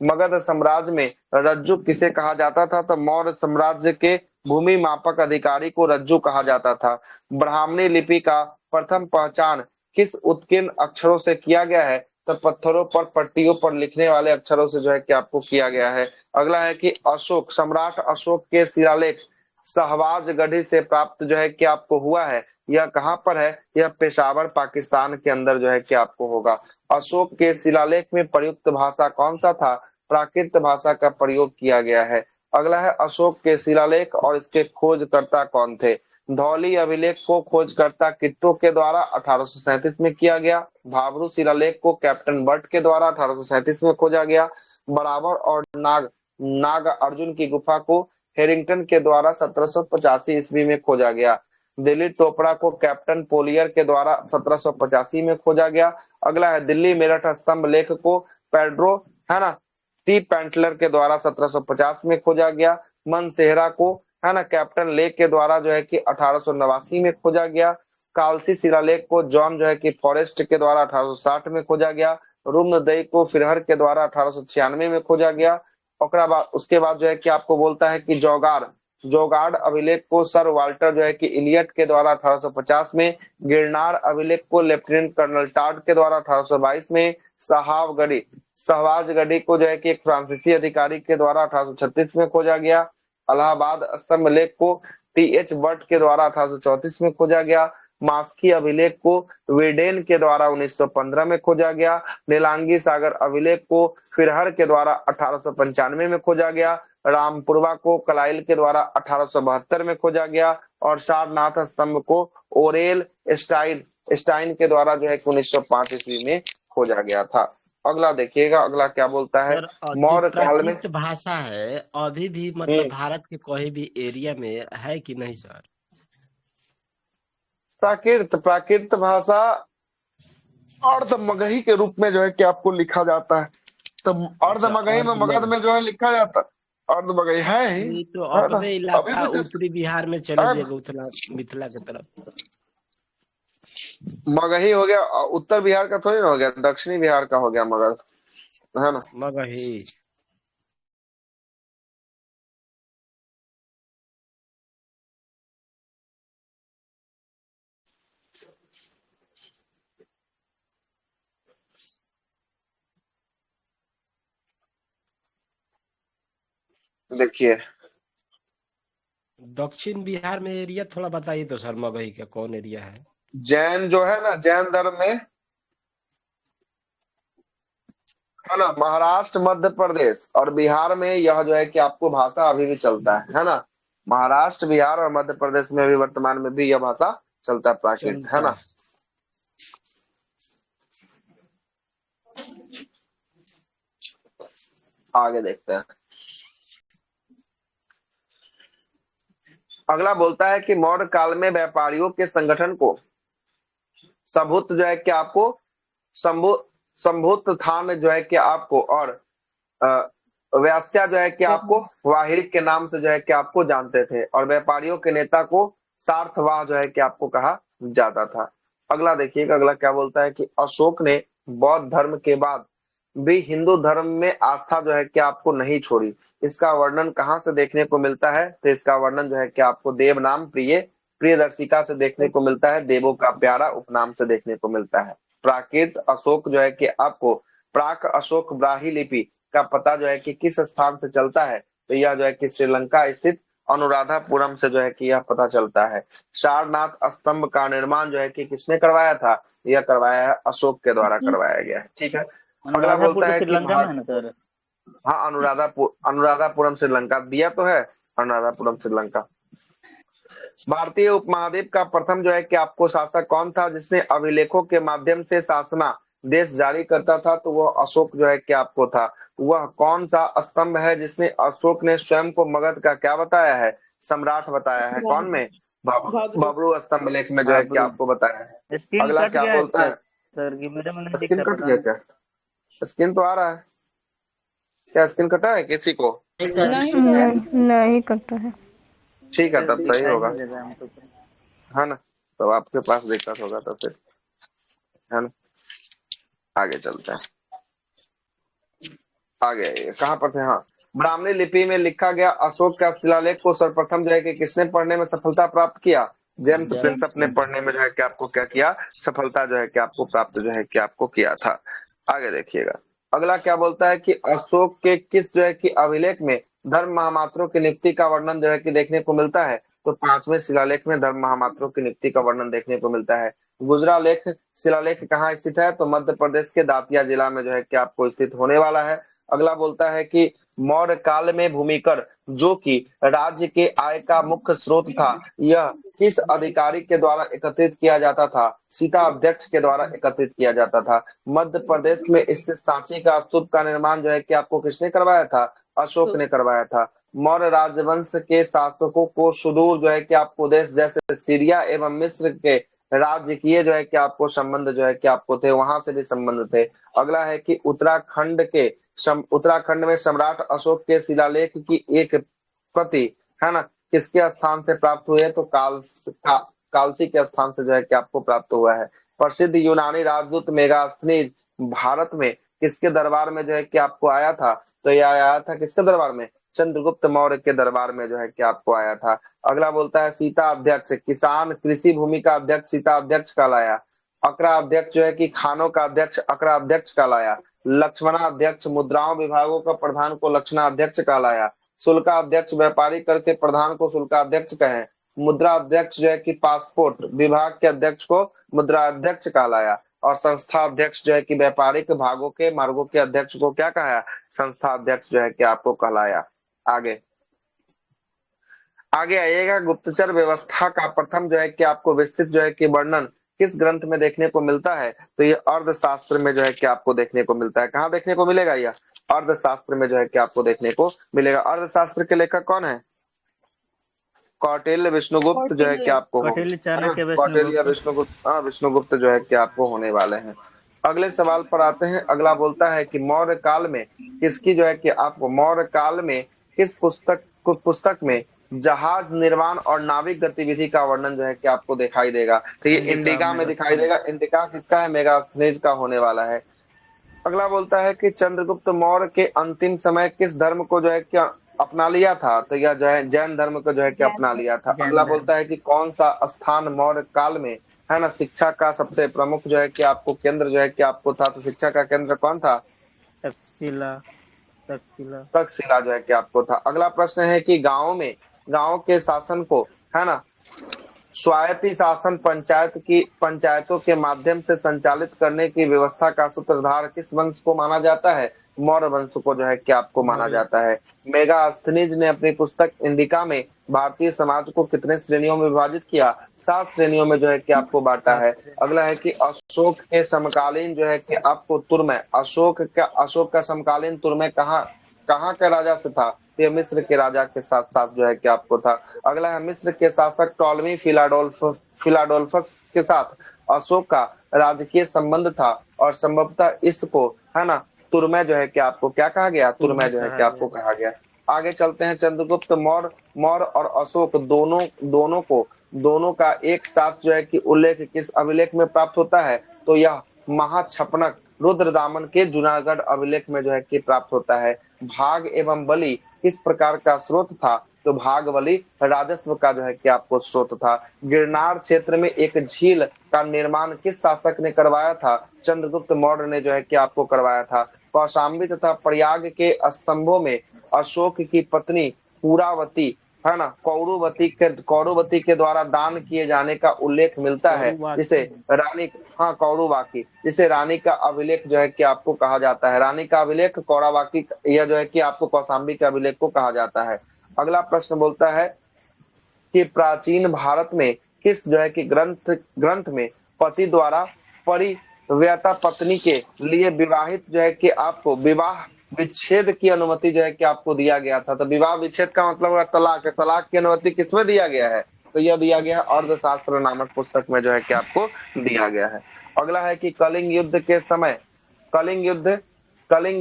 मगध साम्राज्य में रज्जु किसे कहा जाता था? तो मौर्य साम्राज्य के भूमि मापक अधिकारी को रज्जु कहा जाता था। ब्राह्मणी लिपि का प्रथम पहचान किस उत्कीर्ण अक्षरों से किया गया है? तो पत्थरों पर, पट्टियों पर लिखने वाले अक्षरों से जो है कि आपको किया गया है। अगला है कि सम्राट अशोक के शिलालेख शहबाज गढ़ी से प्राप्त जो है कि आपको हुआ है, यह कहां पर है? यह पेशावर, पाकिस्तान के अंदर जो है कि आपको होगा। अशोक के शिलालेख में प्रयुक्त भाषा कौन सा था? प्राकृत भाषा का प्रयोग किया गया है। अगला है अशोक के शिलालेख और इसके खोजकर्ता कौन थे? धौली अभिलेख को खोजकर्ता किट्टो के द्वारा 1837 में किया गया। भाबरू शिलालेख को कैप्टन बट के द्वारा 1837 में खोजा गया। बराबर और नाग अर्जुन की गुफा को हेरिंगटन के द्वारा 1785 ईस्वी में खोजा गया। दिल्ली टोपड़ा को कैप्टन पोलियर के द्वारा 1785 में खोजा गया। अगला है दिल्ली मेरठ स्तंभ लेख को पेड्रो, है ना, टी पेंटलर के द्वारा 1750 में खोजा गया। मनसेहरा को, है ना, कैप्टन लेक के द्वारा जो है कि 1889 में खोजा गया। कालसी शिलालेख को जॉन जो है कि फॉरेस्ट के द्वारा 1860 में खोजा गया। रुमदई को फिरहर के द्वारा 1896 में खोजा गया। उसके बाद जो है कि आपको बोलता है कि जोगाड़ अभिलेख को सर वाल्टर जो है कि इलियट के द्वारा 1850 में, गिरनार अभिलेख को लेफ्टिनेंट कर्नल टाड के द्वारा 1822 में, सहवाजगढ़ी को जो है कि एक फ्रांसीसी अधिकारी के द्वारा 1836 में खोजा गया, इलाहाबाद स्तंभ लेख को टी.एच. बट के द्वारा 1834 में खोजा गया, मास्की अभिलेख को विडेन के द्वारा 1915 में खोजा गया, नीलांगी सागर अभिलेख को फिरहर के द्वारा 1895 में खोजा गया, रामपुरवा को कलाइल के द्वारा 1872 में खोजा गया और सारनाथ स्तंभ को ओरेल स्टाइन के द्वारा जो है 1905 ईस्वी में खोजा गया था। अगला देखिएगा, अगला क्या बोलता है, सर जो मौर्य काल में प्राकृत भाषा है अभी भी मतलब भारत के कोई भी एरिया में है कि नहीं सर? प्राकृत भाषा अर्ध मगही के रूप में जो है कि आपको लिखा जाता है, तो अर्ध मगही में मगध में जो है लिखा जाता है, अर्ध मगही है ही, तो है ना। अपने इलाका उत्तरी बिहार में चले जाएगा, मिथिला की तरफ मगही हो गया, उत्तर बिहार का थोड़ी ना हो गया, दक्षिणी बिहार का हो गया मगध, है ना। मगही देखिए दक्षिण बिहार में एरिया थोड़ा बताइए तो सर, मगही का कौन एरिया है? जैन जो है ना, जैन धर्म में है ना, महाराष्ट्र मध्य प्रदेश और बिहार में यह जो है कि आपको भाषा अभी भी चलता है ना। महाराष्ट्र, बिहार और मध्य प्रदेश में अभी वर्तमान में भी यह भाषा चलता है, प्राकृत, है ना। आगे देखते हैं, अगला बोलता है कि मौर्य काल में व्यापारियों के संगठन को संभुत जो है कि आपको संभुत थान जो है कि आपको और व्यास्या जो है कि आपको वाहिक के नाम से जो है कि आपको जानते थे, और व्यापारियों के नेता को सार्थवाह जो है कि आपको कहा जाता था। अगला देखिएगा, अगला क्या बोलता है कि अशोक ने बौद्ध धर्म के बाद भी हिंदू धर्म में आस्था जो है कि आपको नहीं छोड़ी। इसका वर्णन कहाँ से देखने को मिलता है? तो इसका वर्णन जो है कि आपको देव नाम प्रियदर्शिका से देखने को मिलता है, देवों का प्यारा उपनाम से देखने को मिलता है। प्राकृत अशोक जो है कि आपको प्राक अशोक ब्राही लिपि का पता जो है कि किस स्थान से चलता है, तो यह जो है कि श्रीलंका स्थित अनुराधापुरम से जो है कि यह पता चलता है। सारनाथ स्तंभ का निर्माण जो है कि किसने करवाया था? यह करवाया है अशोक के द्वारा करवाया गया है। ठीक है, अगला बोलता है कि हाँ, अनुराधापुरम श्रीलंका दिया तो है, अनुराधापुरम श्रीलंका। भारतीय उपमहाद्वीप का प्रथम जो है कि आपको शासक कौन था जिसने अभिलेखों के माध्यम से शासना देश जारी करता था? तो वह अशोक जो है कि आपको था। वह कौन सा स्तंभ है जिसने अशोक ने स्वयं को मगध का क्या बताया है? सम्राट बताया है। कौन में? बबरू स्तंभ लेख में जो है कि आपको बताया है। अगला क्या बोलता है? स्क्रीन कट गया क्या? स्क्रीन तो आ रहा है क्या? स्क्रीन कटा है किसी को? नहीं कटा है। ठीक है, तब सही होगा, है ना। तो आपके पास दिक्कत होगा तो फिर, है ना। आगे चलते हैं, आगे कहाँ पर थे? हाँ, ब्राह्मणी लिपि में लिखा गया अशोक का शिलालेख को सर्वप्रथम जो है कि किसने पढ़ने में सफलता प्राप्त किया? जेम्स प्रिंसप ने पढ़ने में जो है कि आपको क्या किया? सफलता जो है कि आपको प्राप्त जो है कि आपको किया था। आगे देखिएगा, अगला क्या बोलता है कि अशोक के किस जो है कि अभिलेख में धर्म महामात्रों की नियुक्ति का वर्णन जो है कि देखने को मिलता है? तो 5वें शिलालेख में धर्म महामात्रों की नियुक्ति का वर्णन देखने को मिलता है। गुजरालेख शिलालेख कहाँ स्थित है? तो मध्य प्रदेश के दातिया जिला में जो है कि आपको स्थित होने वाला है। अगला बोलता है कि मौर्य काल में भूमिकर जो कि राज्य के आय का मुख्य स्रोत था, यह किस अधिकारी के द्वारा एकत्रित किया जाता था? सीता अध्यक्ष के द्वारा एकत्रित किया जाता था। मध्य प्रदेश में स्थित सांची का स्तूप का निर्माण जो है कि आपको किसने करवाया था? अशोक ने करवाया था। मौर्य राजवंश के शासकों को सुदूर जो है कि आपको देश जैसे सीरिया एवं मिस्र के राजकीय जो है कि आपको संबंध जो है कि आपको थे, वहां से भी संबंध थे। अगला है कि उत्तराखंड में सम्राट अशोक के शिलालेख की एक प्रति, है ना, किसके स्थान से प्राप्त हुए? तो कालसी के स्थान से जो है कि आपको प्राप्त हुआ है। प्रसिद्ध यूनानी राजदूत मेगास्थनीज भारत में किसके दरबार में जो है कि आपको आया था? तो यह आया था किसके दरबार में? चंद्रगुप्त मौर्य के दरबार में जो है कि आपको आया था। अगला बोलता है सीता अध्यक्ष, किसान कृषि भूमि का अध्यक्ष सीता अध्यक्ष कहलाया। अकरा अध्यक्ष जो है कि खानों का अध्यक्ष अकरा अध्यक्ष कहलाया। लक्ष्मणा अध्यक्ष मुद्राओं विभागों का प्रधान को लक्षणा अध्यक्ष कहलाया। शुल्का अध्यक्ष व्यापारी कर के प्रधान को शुल्का अध्यक्ष कहें। मुद्रा अध्यक्ष जो है कि पासपोर्ट विभाग के अध्यक्ष को मुद्रा अध्यक्ष कहलाया। और संस्था अध्यक्ष जो है कि व्यापारिक भागों के मार्गों के अध्यक्ष को क्या कहा? संस्था अध्यक्ष जो है कि आपको कहलाया। आगे आगे आइएगा, गुप्तचर व्यवस्था का प्रथम जो है कि आपको विस्तृत जो है कि वर्णन किस ग्रंथ में देखने को मिलता है? तो ये अर्थशास्त्र में जो है कि आपको देखने को मिलता है। कहाँ देखने को मिलेगा? यह अर्थशास्त्र में जो है कि आपको देखने को मिलेगा। अर्थशास्त्र के लेखक कौन है? कौटिल्य विष्णुगुप्त जो है कि आपको कौटिल्य चाणक्य कौटिल्य या विष्णुगुप्त, हाँ विष्णुगुप्त जो है कि आपको होने वाले हैं। अगले सवाल पर आते हैं। अगला बोलता है कि मौर्य काल में किसकी जो है कि आपको मौर्य काल में किस पुस्तक में जहाज निर्माण और नाविक गतिविधि का वर्णन जो है कि आपको दिखाई देगा? तो ये इंडिका में दिखाई देगा। इंडिका किसका है? मेगास्थनीज का होने वाला है। अगला बोलता है कि चंद्रगुप्त मौर्य के अंतिम समय किस धर्म को जो है कि अपना लिया था? तो यह जो है जैन धर्म को जो है कि अपना लिया था। अगला बोलता है कि कौन सा स्थान मौर्य काल में है ना शिक्षा का सबसे प्रमुख जो है कि आपको केंद्र जो है कि आपको था? तो शिक्षा का केंद्र कौन था? तक्षशिला जो है कि आपको था। अगला प्रश्न है कि गांव के शासन को है ना स्वायत्ती शासन पंचायतों के माध्यम से संचालित करने की व्यवस्था का सूत्रधार किस वंश को माना जाता है? मौर्य वंश को जो है कि आपको माना जाता है। मेगास्थनीज ने अपनी पुस्तक इंडिका में भारतीय समाज को कितने श्रेणियों में विभाजित किया? 7 श्रेणियों में जो है कि आपको बांटा है। अगला है कि अशोक के समकालीन जो है कि आपको तुर्मे, अशोक का समकालीन तुर्मे कहाँ के राजा से था? ये मिस्र के राजा के साथ साथ जो है कि आपको था। अगला है मिस्र के शासक टॉलमी फिलाडोल्फस के साथ अशोक का राजकीय संबंध था और संभवतः इसको है ना तुर्मे जो है कि आपको क्या कहा गया? तुर्मे जो है कि आपको कहा गया। आगे चलते हैं। चंद्रगुप्त मौर्य और अशोक दोनों का एक साथ जो है कि उल्लेख किस अभिलेख में प्राप्त होता है? तो यह महाछपनक रुद्रदामन के जूनागढ़ अभिलेख में जो है कि प्राप्त होता है। भाग एवं बलि किस प्रकार का स्रोत था? तो भाग बलि राजस्व का जो है कि आपको स्रोत था। गिरनार क्षेत्र में एक झील का निर्माण किस शासक ने करवाया था? चंद्रगुप्त मौर्य ने जो है कि आपको करवाया था। कौशाम्बी तथा प्रयाग के स्तंभों में अशोक की पत्नी पूरावती है ना कौरवती के द्वारा दान किए जाने का उल्लेख मिलता है, जिसे रानी कौरवाकी जिसे रानी का अभिलेख जो है कि आपको कहा जाता है। रानी का अभिलेख कौरवाकी यह जो है कि आपको कौशाम्बी के अभिलेख को कहा जाता है। अगला प्रश्न बोलता है कि प्राचीन भारत में किस जो है कि ग्रंथ में पति द्वारा परिव्यता पत्नी के लिए विवाहित जो है कि आपको विवाह विच्छेद की अनुमति जो है कि आपको दिया गया था? तो विवाह विच्छेद का मतलब है तलाक की अनुमति किसमें दिया गया है? तो यह दिया गया है अर्थशास्त्र नामक पुस्तक में जो है कि आपको दिया गया है। अगला है कि कलिंग युद्ध के समय कलिंग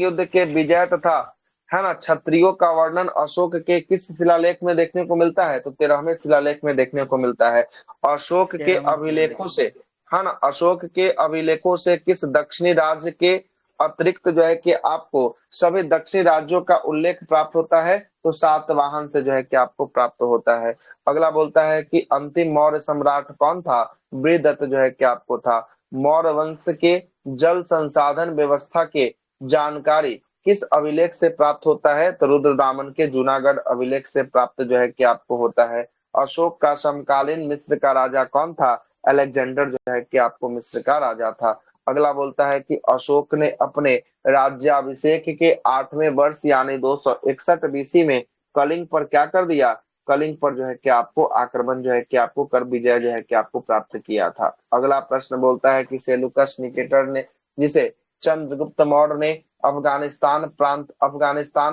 युद्ध के विजय तथा है ना क्षत्रियों का वर्णन अशोक के किस शिलालेख में देखने को मिलता है? तो 13वें शिलालेख में देखने को मिलता है। अशोक के अभिलेखों से किस दक्षिणी राज्य के अतिरिक्त जो है कि आपको सभी दक्षिणी राज्यों का उल्लेख प्राप्त होता है? तो सातवाहन से जो है कि आपको प्राप्त होता है। अगला बोलता है कि अंतिम मौर्य सम्राट कौन था? बृहदत्त जो है कि आपको था। मौर्य वंश के जल संसाधन व्यवस्था के जानकारी किस अभिलेख से प्राप्त होता है? तो रुद्रदामन के जूनागढ़ अभिलेख से प्राप्त जो है कि आपको होता है। अशोक का समकालीन मिस्र का राजा कौन था? अलेक्जेंडर जो है कि आपको मिस्र का राजा था। अगला बोलता है कि अशोक ने अपने राज्याभिषेक के 8वें वर्ष यानी 261 बीसी में कलिंग पर क्या कर दिया? कलिंग पर जो है कि आपको आक्रमण जो है कि आपको कर विजय जो है कि आपको प्राप्त किया था। अगला प्रश्न बोलता है कि सेलुकस निकेटर ने जिसे चंद्रगुप्त मौर्य ने अफगानिस्तान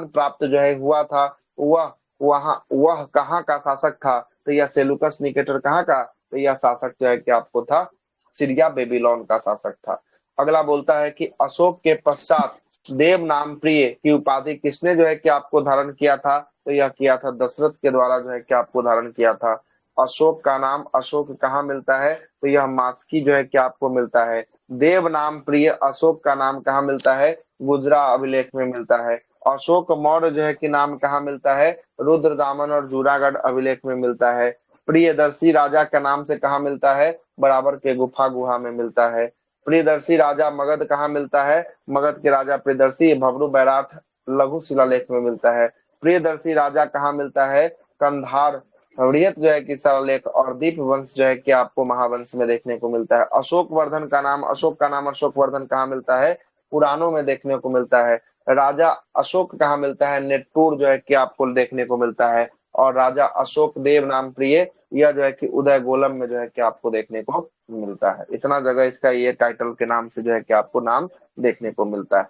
प्राप्त जो है हुआ था, वह कहाँ का शासक था? तो यह सेलुकस निकेटर कहाँ का? तो यह शासक जो है कि आपको था सीरिया बेबीलोन का शासक था। अगला बोलता है कि अशोक के पश्चात देव नाम प्रिय की उपाधि किसने जो है कि आपको धारण किया था? तो यह किया था दशरथ के द्वारा जो है कि आपको धारण किया था। अशोक का नाम अशोक कहाँ मिलता है? तो यह मास्की जो है कि आपको मिलता है। देव नाम प्रिय अशोक का नाम कहाँ मिलता है? गुजरा अभिलेख में मिलता है। अशोक मौर्य जो है कि नाम कहाँ मिलता है? रुद्रदामन और जूनागढ़ अभिलेख में मिलता है। प्रियदर्शी राजा का नाम से कहाँ मिलता है? बराबर के गुफा गुहा में मिलता है। प्रियदर्शी राजा मगध कहाँ मिलता है? मगध के राजा प्रियदर्शी भबरू बैराठ लघु शिलालेख में मिलता है। प्रियदर्शी राजा कहाँ मिलता है? कंधार वृहत जो है कि शिलालेख और दीप वंश जो है कि आपको महावंश में देखने को मिलता है। अशोक का नाम अशोक वर्धन कहाँ मिलता है? पुराणों में देखने को मिलता है। राजा अशोक कहाँ मिलता है? नेट्टूर जो है कि आपको देखने को मिलता है। और राजा अशोक देव नाम प्रिय यह जो है कि उदय गोलम में जो है कि आपको देखने को मिलता है। इतना जगह इसका ये टाइटल के नाम से जो है कि आपको नाम देखने को मिलता है।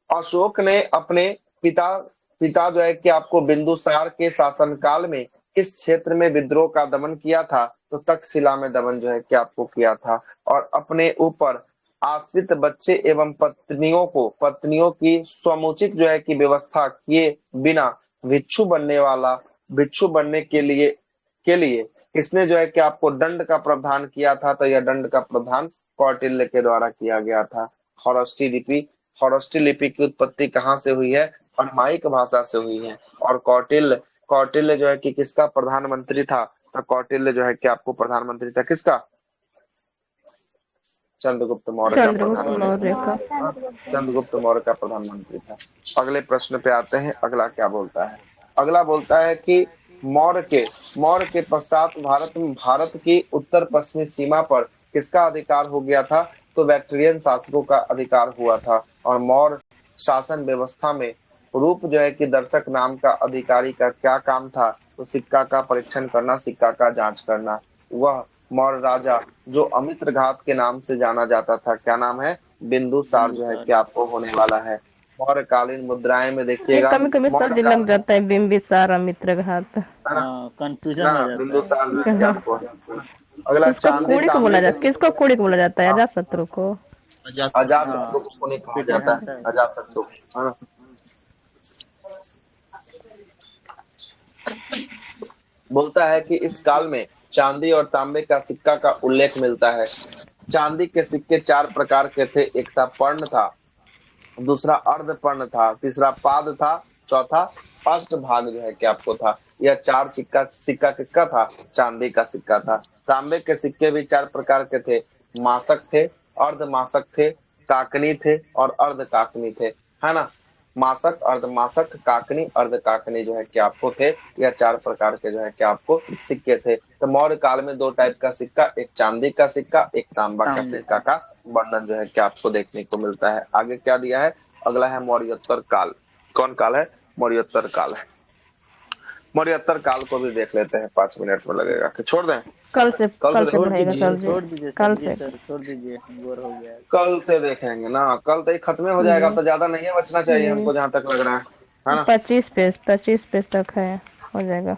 अशोक ने अपने पिता जो है कि आपको बिंदुसार के शासनकाल में किस क्षेत्र में विद्रोह का दमन किया था? तो तक्षशिला में दमन जो है कि आपको किया था। और अपने ऊपर आश्रित बच्चे एवं पत्नियों की समुचित जो है कि व्यवस्था किए बिना भिक्षु बनने के लिए किसने जो है कि आपको दंड का प्रावधान किया था? तो यह दंड का प्रावधान कौटिल्य के द्वारा किया गया था। खरौष्ठी लिपि की उत्पत्ति कहाँ से हुई है? अरमाइक भाषा से हुई है। और कौटिल्य जो है कि किसका प्रधानमंत्री था? तो कौटिल्य जो है कि आपको प्रधानमंत्री था किसका? चंद्रगुप्त मौर्य का प्रधानमंत्री था। अगले प्रश्न पे आते हैं। अगला क्या बोलता है? अगला बोलता है कि मौर्य के पश्चात भारत की उत्तर पश्चिमी सीमा पर किसका अधिकार हो गया था? तो बैक्ट्रियन शासकों का अधिकार हुआ था। और मौर्य शासन व्यवस्था में रूप जो है कि दर्शक नाम का अधिकारी का क्या काम था? तो सिक्का का परीक्षण करना, सिक्का का जांच करना। वह मौर्य राजा जो अमित्र घात के नाम से जाना जाता था, क्या नाम है? बिंदुसार जो है कि आपको होने वाला है। मौर्य कालीन मुद्राएं में देखिएगा, कभी कभी सर लग जाता है बिंबिसार अमित्र घात, कंफ्यूजन हो जाता है। बिंदुसार जो है कि आपको। अगला चांदी कोड़ी को बोला जाता है, किसको कोड़ी को बोला जाता है? अजातशत्रु को। अजातशत्रु को नहीं कहा जाता है, अजातशत्रु है ना। बोलता है कि इस काल में चांदी और तांबे का सिक्का का उल्लेख मिलता है। चांदी के सिक्के 4 प्रकार के थे। एक था पर्ण था, दूसरा अर्धपर्ण था, तीसरा पाद था, चौथा अष्टभाग जो है कि आपको था। यह 4 सिक्का किसका था? चांदी का सिक्का था। तांबे के सिक्के भी 4 प्रकार के थे। मासक थे, अर्धमासक थे, काकनी थे और अर्ध काकनी थे, है ना। मासक, अर्धमासक, काकनी, अर्ध काकनी जो है कि आपको थे। यह 4 प्रकार के जो है कि आपको सिक्के थे। तो मौर्य काल में 2 टाइप का सिक्का, एक चांदी का सिक्का, एक तांबा का सिक्का का वर्णन जो है कि आपको देखने को मिलता है। आगे क्या दिया है? अगला है मौर्योत्तर काल। कौन काल है? मौर्योत्तर काल है। मौर्योत्तर काल को भी देख लेते हैं, 5 मिनट में लगेगा कि छोड़ दें? कल से पढ़ेगा सर जी, छोड़ दीजिए कल सर, से सर छोड़ दीजिए, बोर हो गया। कल से देखेंगे ना, कल तो ये खत्म हो जाएगा। तो ज्यादा नहीं है, बचना चाहिए हमको जहां तक लग रहा है ना। 25 पेज तक है, हो जाएगा।